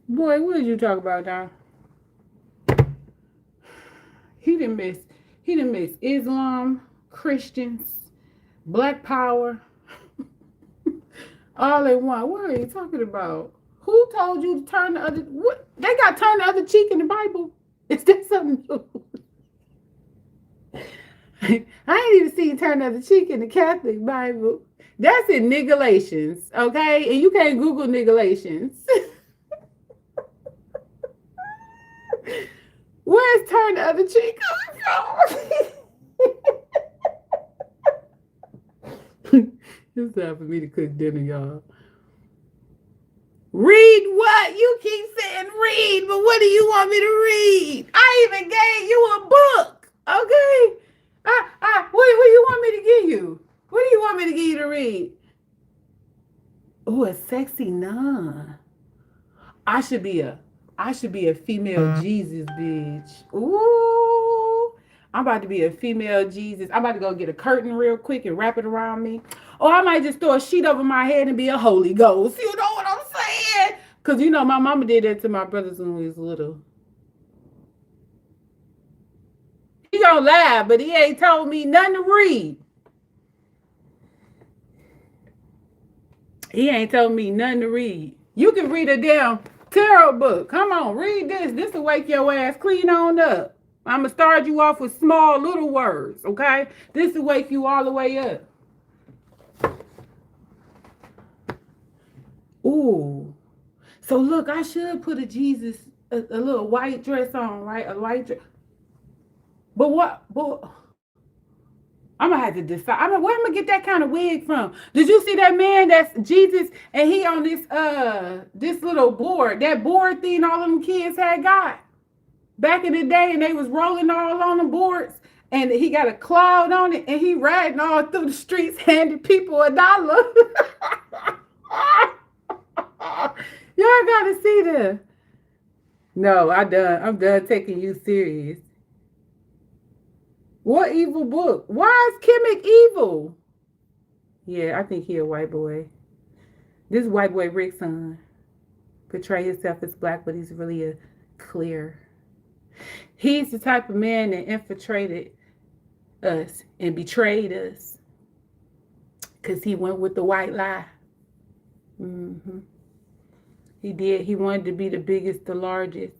Boy, what did you talk about, Don? He didn't miss Islam, Christians, Black Power, all in one. What are you talking about? Who told you to turn the other? What they got turn the other cheek in the Bible? Is that something new? I ain't even seen turn the other cheek in the Catholic Bible. That's in Nigalations, okay? And you can't Google Nigalations. Where's turn the other cheek from? It's time for me to cook dinner, y'all. Read what? You keep saying read, but what do you want me to read? I even gave you a book, okay? What do you want me to give you? What do you want me to give you to read? Oh, a sexy nun. I should be a female Jesus bitch. Ooh, I'm about to be a female Jesus. I'm about to go get a curtain real quick and wrap it around me. Or I might just throw a sheet over my head and be a Holy Ghost. You know what I'm saying? Because, you know, my mama did that to my brothers when we was little. He gonna laugh, but he ain't told me nothing to read. He ain't told me nothing to read. You can read a damn tarot book. Come on, read this. This will wake your ass clean on up. I'm going to start you off with small little words, okay? This will wake you all the way up. Ooh. So look, I should put a Jesus, a little white dress on, right? A white dress. But what? I'm gonna have to decide. I mean, where am I gonna get that kind of wig from? Did you see that man that's Jesus and he on this little board, that board thing all of them kids had got back in the day, and they was rolling all on the boards, and he got a cloud on it, and he riding all through the streets handing people $1. Y'all gotta see this. No, I'm done taking you serious. What evil book? Why is Kimmick evil? Yeah, I think he a white boy. This white boy Rick's son portray himself as black, but he's really a clear. He's the type of man that infiltrated us and betrayed us because he went with the white lie. Mm-hmm. He did. He wanted to be the biggest, the largest.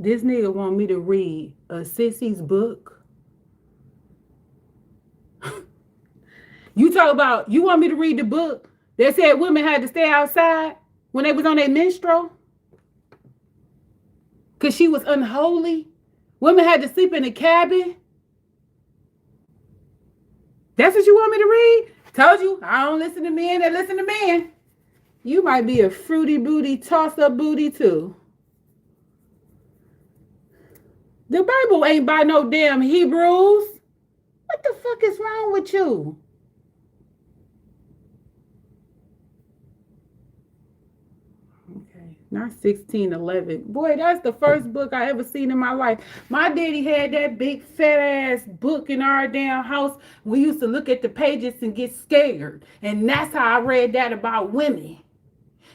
This nigga want me to read a sissy's book. You talk about, you want me to read the book that said women had to stay outside when they was on their menstrual? Because she was unholy? Women had to sleep in a cabin? That's what you want me to read? Told you, I don't listen to men that listen to men. You might be a fruity booty, toss-up booty too. The Bible ain't by no damn Hebrews. What the fuck is wrong with you? Okay, not 1611. Boy, that's the first book I ever seen in my life. My daddy had that big fat ass book in our damn house. We used to look at the pages and get scared. And that's how I read that about women.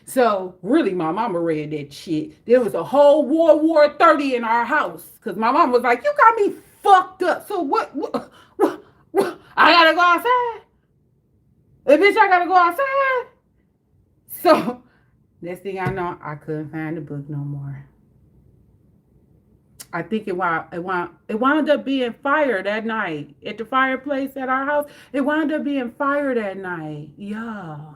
So really, my mama read that shit. There was a whole World War 30 in our house. Because my mom was like, you got me fucked up. So what? I gotta go outside? Bitch, I gotta go outside? So, next thing I know, I couldn't find the book no more. I think it wound up being fire that night. At the fireplace at our house, it wound up being fire that night. Yeah.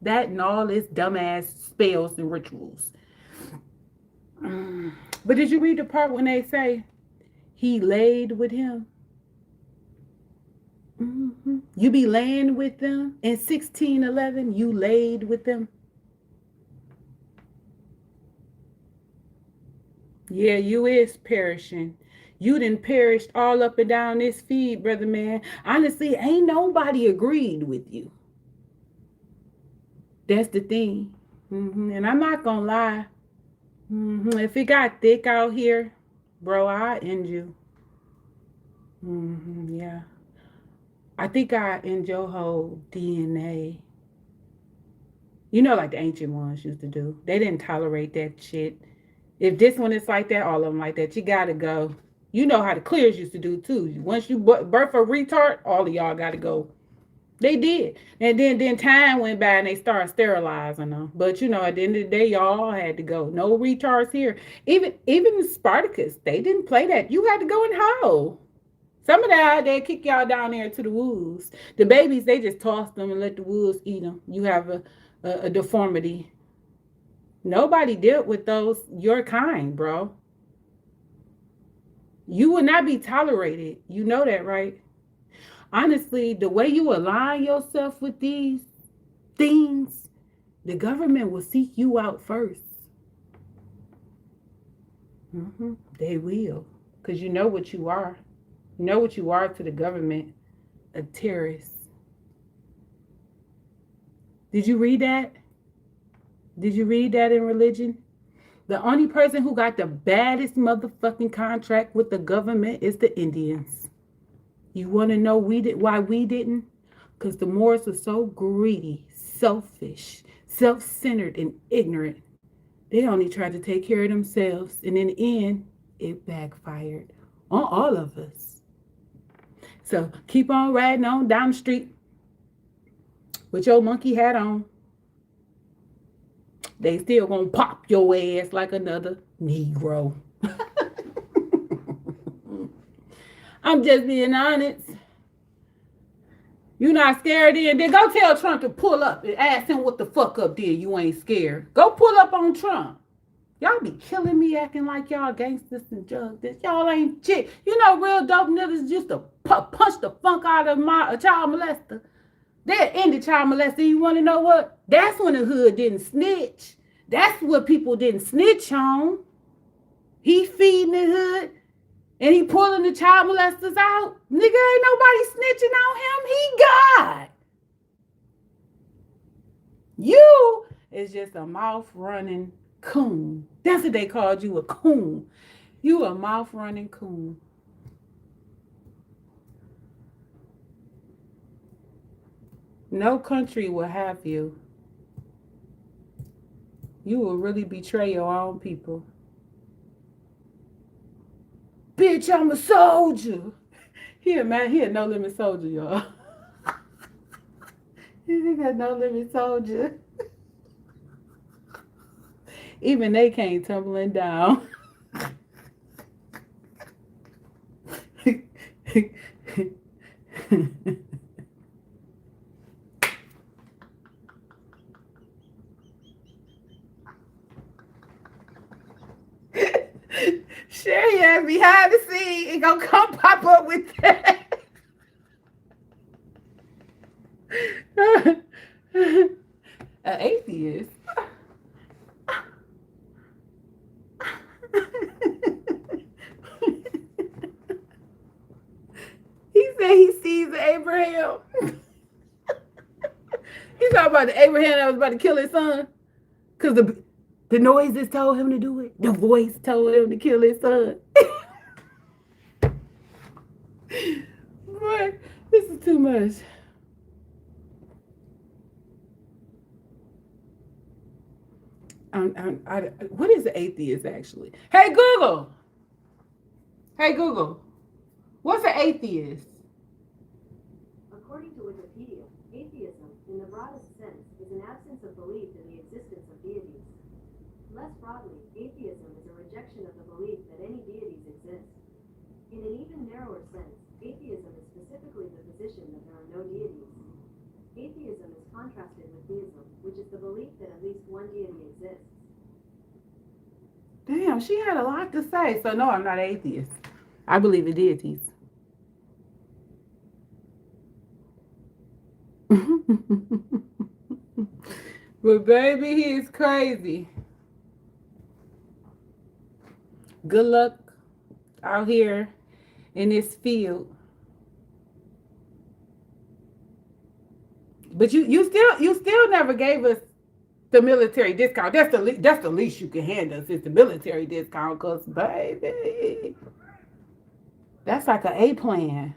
That and all this dumbass spells and rituals. But did you read the part when they say he laid with him? Mm-hmm. You be laying with them. In 1611, you laid with them. Yeah, you is perishing. You done perished all up and down this feed, brother man. Honestly, ain't nobody agreed with you. That's the thing. And I'm not gonna lie. If it got thick out here, bro, I'll end you. Yeah. I think I end your whole DNA. You know, like the ancient ones used to do. They didn't tolerate that shit. If this one is like that, all of them like that, you gotta go. You know how the clears used to do too. Once you birth a retard, all of y'all gotta go. They did. And then time went by and they started sterilizing them. But you know, at the end of the day, y'all had to go. No retards here. Even Spartacus, they didn't play that. You had to go in whole. Some of that, they kick y'all down there to the wolves. The babies, they just toss them and let the wolves eat them. You have a deformity. Nobody dealt with those, your kind, bro. You will not be tolerated. You know that, right? Honestly, the way you align yourself with these things, the government will seek you out first. They will. Because you know what you are. You know what you are to the government. A terrorist. Did you read that? Did you read that in religion? The only person who got the baddest motherfucking contract with the government is the Indians. You want to know why we didn't? Because the Moors are so greedy, selfish, self-centered, and ignorant. They only tried to take care of themselves, and in the end, it backfired on all of us. So keep on riding on down the street with your monkey hat on. They still gonna pop your ass like another Negro. I'm just being honest. You not scared then go tell Trump to pull up and ask him what the fuck up did. You ain't scared. Go pull up on Trump. Y'all be killing me acting like y'all gangsters and drugs. Y'all ain't shit. You know real dope niggas used to punch the funk out of a child molester. They'll end the child molester. You want to know what? That's when the hood didn't snitch. That's what people didn't snitch on. He feeding the hood and he pulling the child molesters out. Nigga, ain't nobody snitching on him. He God. You is just a mouth running coon. That's what they called you, a coon. You a mouth running coon. No country will have you. You will really betray your own people. Bitch, I'm a soldier. He a no limit soldier, y'all. He got no limit soldier. Even they came tumbling down. Sherry ass behind the scene and gonna come pop up with that. An atheist. He said he sees Abraham. He talking about the Abraham that was about to kill his son. Because the noises told him to do it. The voice told him to kill his son. Boy, this is too much. What is an atheist actually? Hey Google. Hey Google. What's an atheist? According to Wikipedia, atheism, in the broadest sense, is an absence of belief in the existence of deities. Less broadly, atheism is a rejection of the belief that any deities exist. In an even narrower sense, atheism is specifically the position that there are no deities. Atheism is contrasted with theism, which is the belief that at least one deity exists. Damn, she had a lot to say. So no, I'm not atheist. I believe in deities. But baby, he is crazy. Good luck out here in this field. But you still never gave us the military discount. That's the least you can hand us is the military discount, cause baby, that's like an A plan.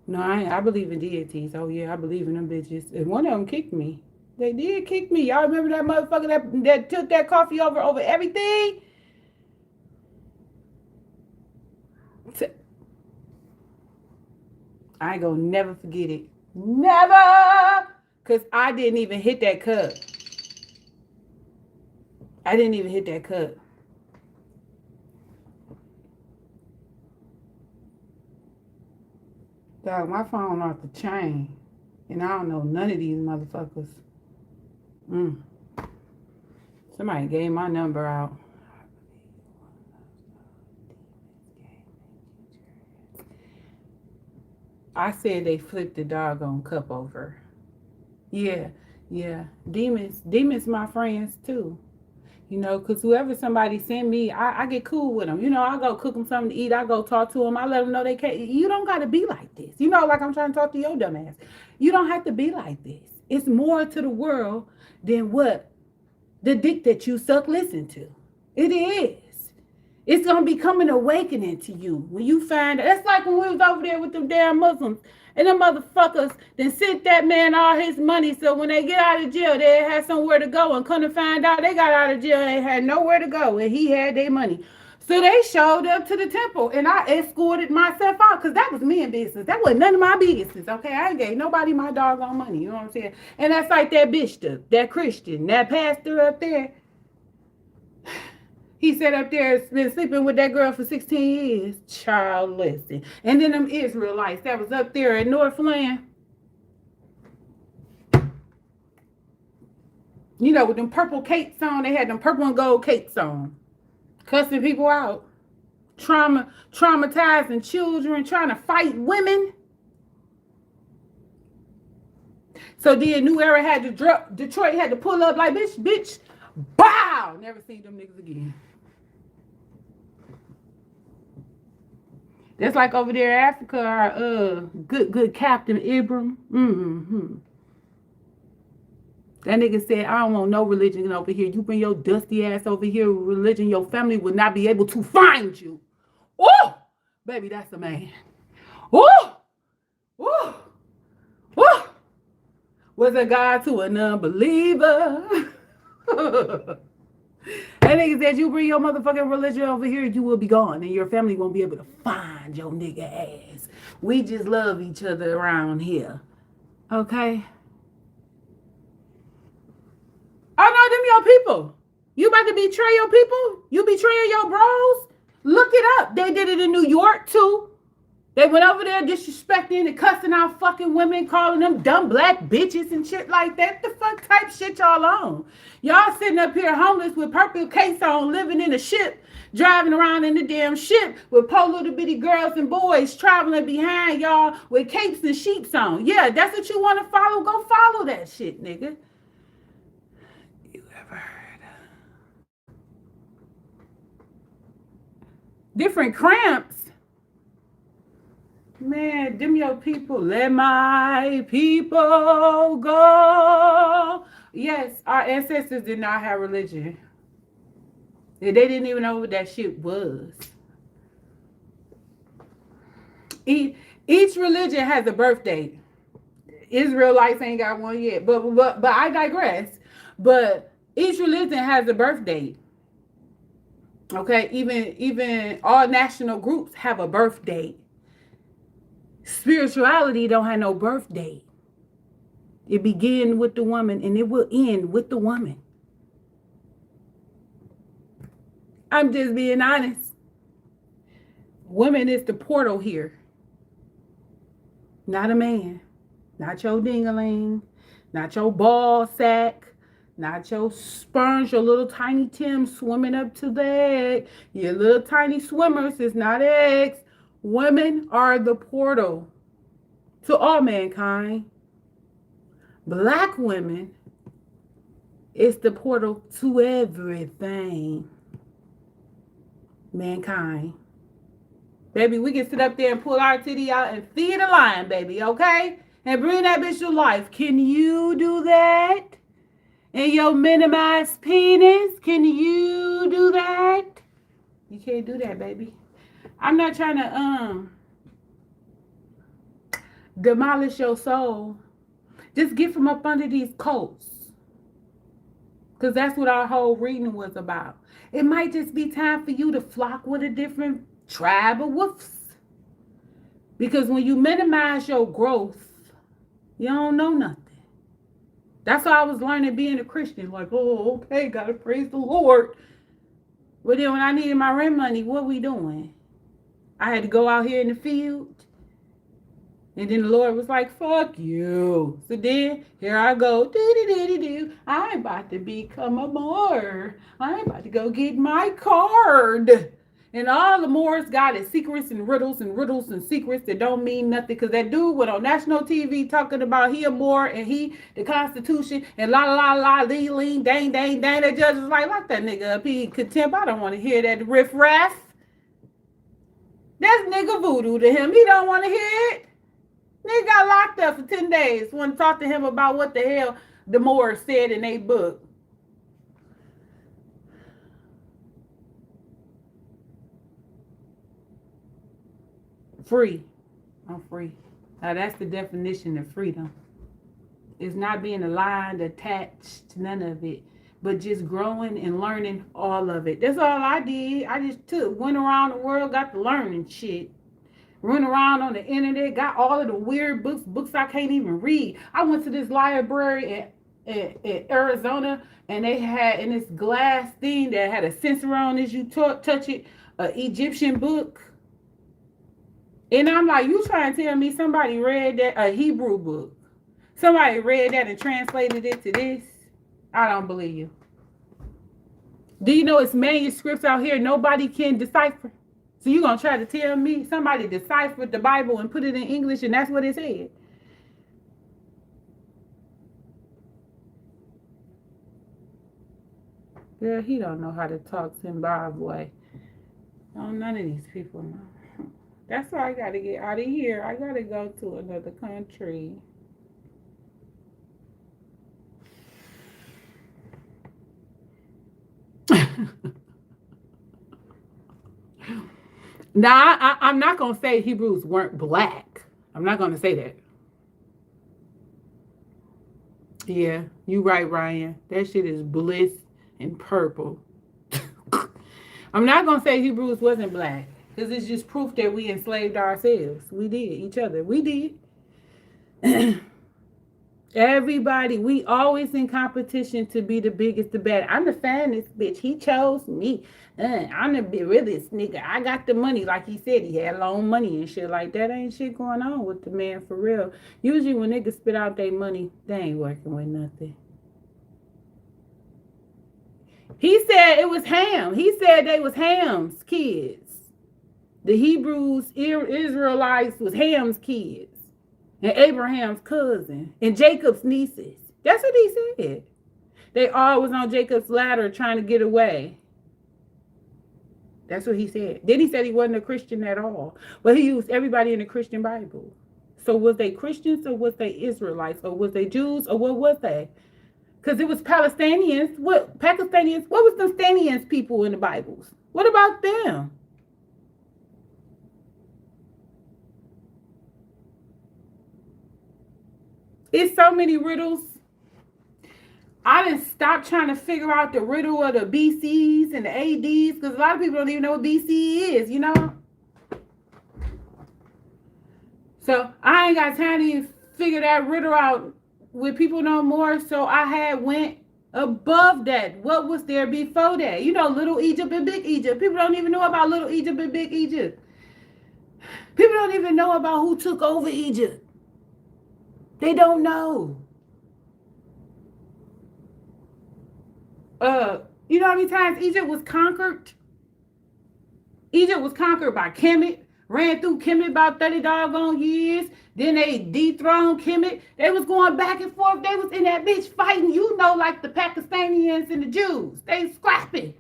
No, I believe in deities. Oh yeah, I believe in them bitches. And one of them kicked me. They did kick me. Y'all remember that motherfucker that took that coffee over everything? I ain't gonna never forget it. Never! Because I didn't even hit that cup. I didn't even hit that cup. Dog, my phone off the chain. And I don't know none of these motherfuckers. Somebody gave my number out. I said they flipped the doggone cup over. Yeah. Demons my friends too. You know, because whoever somebody send me, I get cool with them. You know, I go cook them something to eat. I go talk to them. I let them know they can't. You don't got to be like this. You know, like I'm trying to talk to your dumb ass. You don't have to be like this. It's more to the world than what the dick that you suck listen to. It is. It's gonna become an awakening to you when you find it. That's like when we was over there with them damn Muslims and them motherfuckers then sent that man all his money so when they get out of jail they had somewhere to go and couldn't find out they got out of jail and they had nowhere to go and he had their money. So they showed up to the temple and I escorted myself out because that was me in business. That wasn't none of my business. Okay, I ain't gave nobody my doggone money. You know what I'm saying? And that's like that bishop, that Christian, that pastor up there. He sat up there, been sleeping with that girl for 16 years. Child, listen. And then them Israelites that was up there in Northland. You know, with them purple capes on. They had them purple and gold capes on. Cussing people out. Traumatizing children. Trying to fight women. So then New Era had to drop. Detroit had to pull up like, bitch. Bow! Never seen them niggas again. That's like over there in Africa, our good Captain Ibram. Mm-hmm. That nigga said, I don't want no religion over here. You bring your dusty ass over here with religion, your family will not be able to find you. Oh, baby, that's a man. Oh, was a God to an unbeliever. That nigga said, you bring your motherfucking religion over here, you will be gone, and your family won't be able to find your nigga ass. We just love each other around here. Okay? Oh, no, them your people. You about to betray your people? You betraying your bros? Look it up. They did it in New York, too. They went over there disrespecting and cussing out fucking women, calling them dumb black bitches and shit like that. The fuck type shit y'all on? Y'all sitting up here homeless with purple case on, living in a ship, driving around in the damn ship with poor little bitty girls and boys traveling behind y'all with capes and sheeps on. Yeah, that's what you want to follow? Go follow that shit, nigga. You ever heard of different cramps? Man, them your people. Let my people go. Yes, our ancestors did not have religion. They didn't even know what that shit was. Each religion has a birth date. Israelites ain't got one yet. But I digress. But each religion has a birth date. Okay, even all national groups have a birth date. Spirituality don't have no birth date. It begins with the woman and it will end with the woman. I'm just being honest. Women is the portal here. Not a man. Not your ding-a-ling. Not your ball sack. Not your sponge, your little tiny Tim swimming up to the egg. Your little tiny swimmers is not eggs. Women are the portal to all mankind. Black women is the portal to everything. Mankind. Baby, we can sit up there and pull our titty out and feed a lion, baby, okay? And bring that bitch to life. Can you do that? And your minimized penis? Can you do that? You can't do that, baby. I'm not trying to demolish your soul. Just get from up under these coats. Because that's what our whole reading was about. It might just be time for you to flock with a different tribe of wolves. Because when you minimize your growth, you don't know nothing. That's how I was learning being a Christian. Like, oh, okay, gotta praise the Lord. But then when I needed my rent money, what we doing? I had to go out here in the field. And then the Lord was like, fuck you. So then, here I go. Do. I'm about to become a martyr. I'm about to go get my card. And all the Moors got is secrets and riddles and secrets that don't mean nothing. Because that dude went on national TV talking about he a Moor and he the Constitution and la la la lee lee dang dang dang. The judge was like, lock that nigga up. He contempt. I don't want to hear that riff raff. That's nigga voodoo to him. He don't want to hear it. Nigga got locked up for 10 days. Want to talk to him about what the hell the Moors said in their book. Free. I'm free. Now that's the definition of freedom. It's not being aligned, attached, none of it, but just growing and learning all of it. That's all I did. I just went around the world, got to learning shit. Run around on the internet, got all of the weird books I can't even read. I went to this library in Arizona, and they had in this glass thing that had a sensor on as you touch it, an Egyptian book. And I'm like, you trying to tell me somebody read that, a Hebrew book? Somebody read that and translated it to this? I don't believe you. Do you know it's manuscripts out here nobody can decipher? So you gonna try to tell me somebody deciphered the Bible and put it in English and that's what it said? Girl, he don't know how to talk Zimbabwe. No, none of these people know. That's why I gotta get out of here. I gotta go to another country. Now, I'm not going to say Hebrews weren't black. I'm not going to say that. Yeah, you right, Ryan. That shit is bliss and purple. I'm not going to say Hebrews wasn't black because it's just proof that we enslaved ourselves. We did, each other. We did. Everybody, we always in competition to be the biggest, the best. I'm the fattest bitch. He chose me. I'm the realest nigga. I got the money, like he said. He had loan money and shit like that. Ain't shit going on with the man for real. Usually when niggas spit out their money, they ain't working with nothing. He said it was Ham. He said they was Ham's kids. The Hebrews, Israelites was Ham's kids. And Abraham's cousin. And Jacob's nieces. That's what he said. They all was on Jacob's ladder trying to get away. That's what he said. Then he said he wasn't a Christian at all. But he used everybody in the Christian Bible. So was they Christians or was they Israelites? Or was they Jews or what was they? Because it was Palestinians. What Pakistanians? What was the Stanians people in the Bibles? What about them? It's so many riddles. I didn't stop trying to figure out the riddle of the BCs and the ADs because a lot of people don't even know what BC is, you know? So I ain't got time to even figure that riddle out with people no more. So I had went above that. What was there before that? You know, Little Egypt and Big Egypt. People don't even know about Little Egypt and Big Egypt. People don't even know about who took over Egypt. They don't know. You know how many times Egypt was conquered? Egypt was conquered by Kemet. Ran through Kemet about 30 doggone years. Then they dethroned Kemet. They was going back and forth. They was in that bitch fighting, you know, like the Pakistanians and the Jews. They scrapping.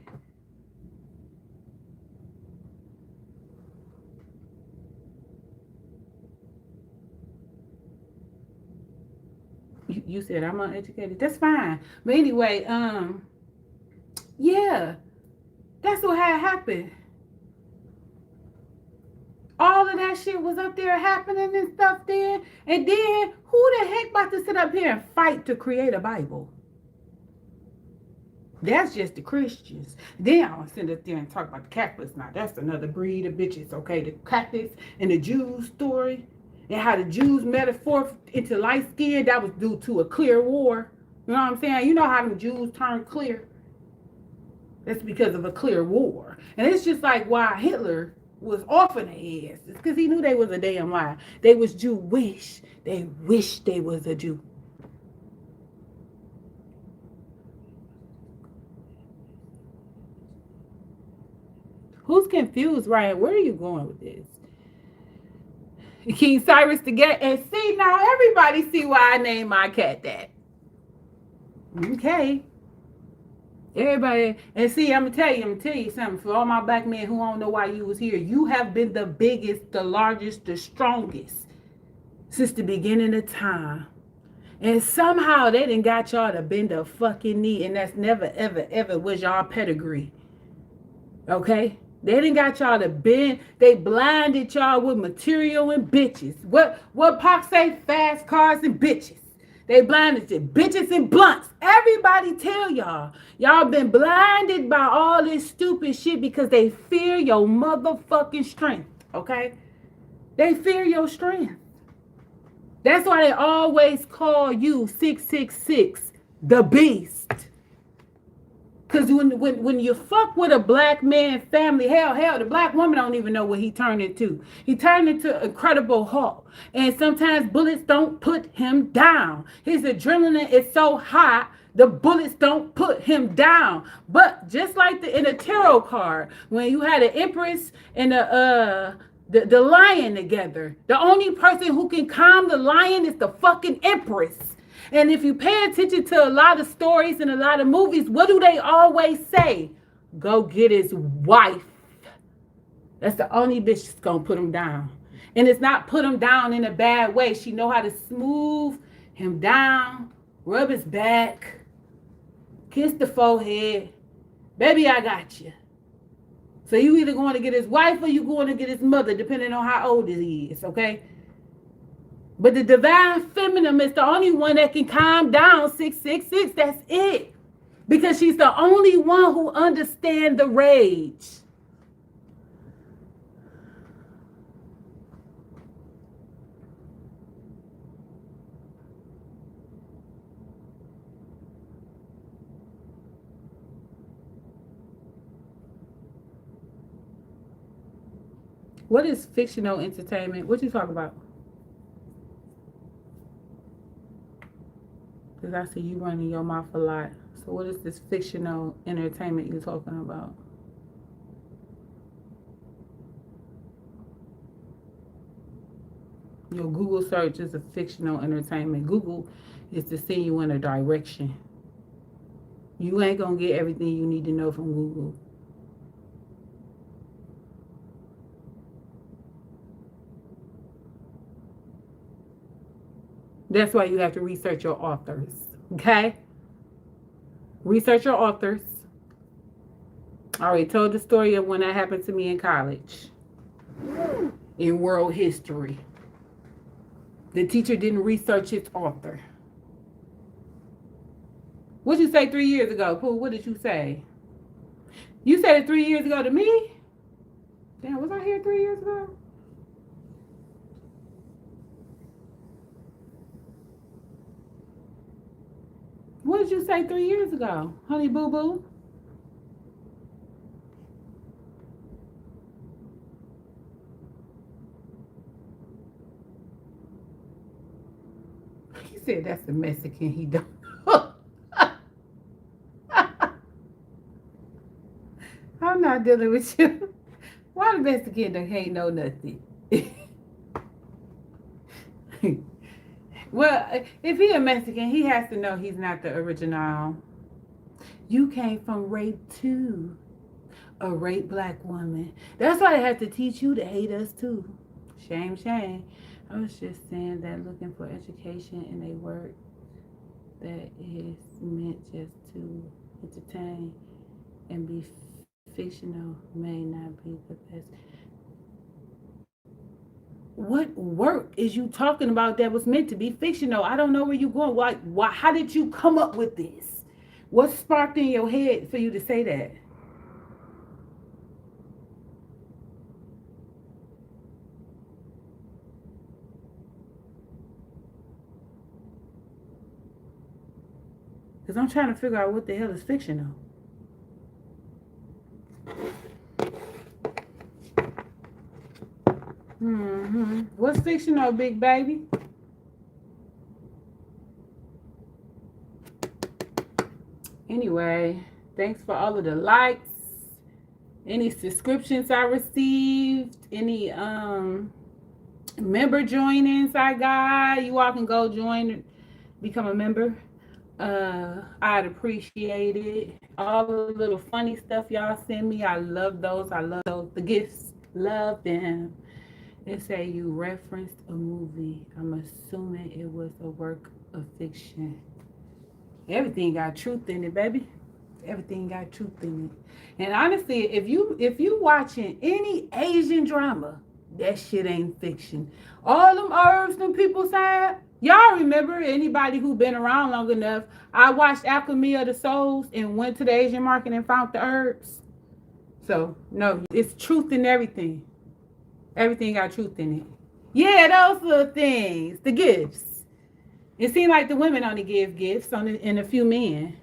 You said I'm uneducated. That's fine. But anyway, yeah, that's what had happened. All of that shit was up there happening and stuff then. And then who the heck about to sit up here and fight to create a Bible? That's just the Christians. Then I'll sit up there and talk about the Catholics. Now that's another breed of bitches, okay? The Catholics and the Jews story. And how the Jews metaphor into light skin, that was due to a clear war. You know what I'm saying? You know how the Jews turned clear? That's because of a clear war. And it's just like why Hitler was off in their ass. It's because he knew they was a damn lie. They was Jewish. They wished they was a Jew. Who's confused, Ryan? Where are you going with this? King Cyrus to get and see now everybody see why I named my cat that. Okay. Everybody and see, I'm gonna tell you something. For all my black men who don't know why you was here, you have been the biggest, the largest, the strongest since the beginning of time. And somehow they done got y'all to bend a fucking knee, and that's never, ever, ever was y'all pedigree. Okay? They done got y'all to bend. They blinded y'all with material and bitches. What Pac say? Fast cars and bitches. They blinded you. Bitches and blunts. Everybody tell y'all. Y'all been blinded by all this stupid shit because they fear your motherfucking strength. Okay? They fear your strength. That's why they always call you 666, the beast. Because when you fuck with a black man family, hell, the black woman don't even know what he turned into. He turned into Incredible Hulk. And sometimes bullets don't put him down. His adrenaline is so high, the bullets don't put him down. But just like in a tarot card, when you had an Empress and the lion together, the only person who can calm the lion is the fucking Empress. And if you pay attention to a lot of stories and a lot of movies, what do they always say? Go get his wife. That's the only bitch that's gonna put him down. And it's not put him down in a bad way. She know how to smooth him down, rub his back, kiss the forehead. Baby, I got you. So you either going to get his wife or you going to get his mother, depending on how old he is, okay? But the divine feminine is the only one that can calm down 666. That's it. Because she's the only one who understands the rage. What is fictional entertainment? What you talk about? Because I see you running your mouth a lot. So what is this fictional entertainment you're talking about? Your Google search is a fictional entertainment. Google is to send you in a direction. You ain't going to get everything you need to know from Google. That's why you have to research your authors, okay? Research your authors. I already told the story of when that happened to me in college. In world history. The teacher didn't research his author. What'd you say 3 years ago, Pooh? What did you say? You said it 3 years ago to me? Damn, was I here 3 years ago? What did you say 3 years ago, honey boo boo? He said that's the Mexican he don't. I'm not dealing with you. Why the Mexican don't hate no nothing? Well, if he a Mexican, he has to know he's not the original. You came from rape too. A raped black woman. That's why they have to teach you to hate us too. Shame, shame. I was just saying that looking for education in a work that is meant just to entertain and be fictional may not be the best. What work is you talking about that was meant to be fictional? I don't know where you're going. Why? How did you come up with this? What sparked in your head for you to say that? Because I'm trying to figure out what the hell is fictional. What's fictional, big baby? Anyway, thanks for all of the likes any subscriptions I received, any member joinings I got. You all can go join, become a member. I'd appreciate it. All the little funny stuff y'all send me, I love those. I love those. The gifts, love them. They say you referenced a movie. I'm assuming it was a work of fiction. Everything got truth in it, baby. Everything got truth in it. And honestly, if you watching any Asian drama, that shit ain't fiction. All them herbs them people say. Y'all remember, anybody who been around long enough, I watched Alchemy of the Souls and went to the Asian market and found the herbs. So, no, it's truth in everything. Everything got truth in it. Yeah, those little things. The gifts. It seems like the women only give gifts and a few men.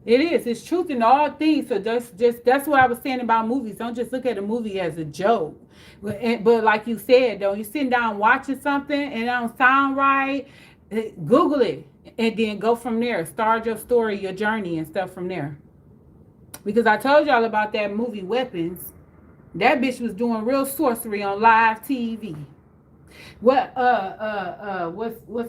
It is. It's truth in all things. So that's what I was saying about movies. Don't just look at a movie as a joke. But like you said, though, you're sitting down watching something and it don't sound right, Google it and then go from there. Start your story, your journey and stuff from there. Because I told y'all about that movie Weapons. That bitch was doing real sorcery on live TV. What's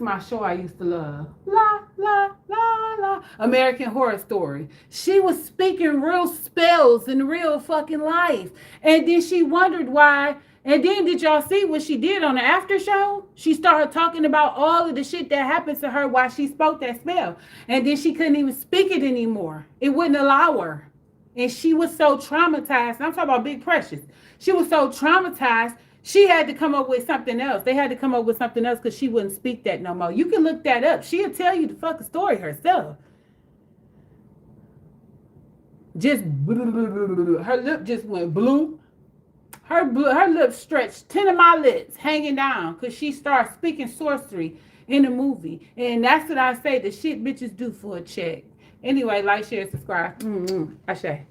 my show I used to love? La la la la. American Horror Story. She was speaking real spells in real fucking life, and then she wondered why. And then did y'all see what she did on the after show? She started talking about all of the shit that happened to her while she spoke that spell, and then she couldn't even speak it anymore. It wouldn't allow her, and she was so traumatized. I'm talking about Big Precious. She was so traumatized. She had to come up with something else. They had to come up with something else because she wouldn't speak that no more. You can look that up. She'll tell you the fucking story herself. Just her lip just went blue. Her lips stretched 10 of my lips hanging down because she started speaking sorcery in the movie. And that's what I say, the shit bitches do for a check. Anyway, like, share, subscribe. I say.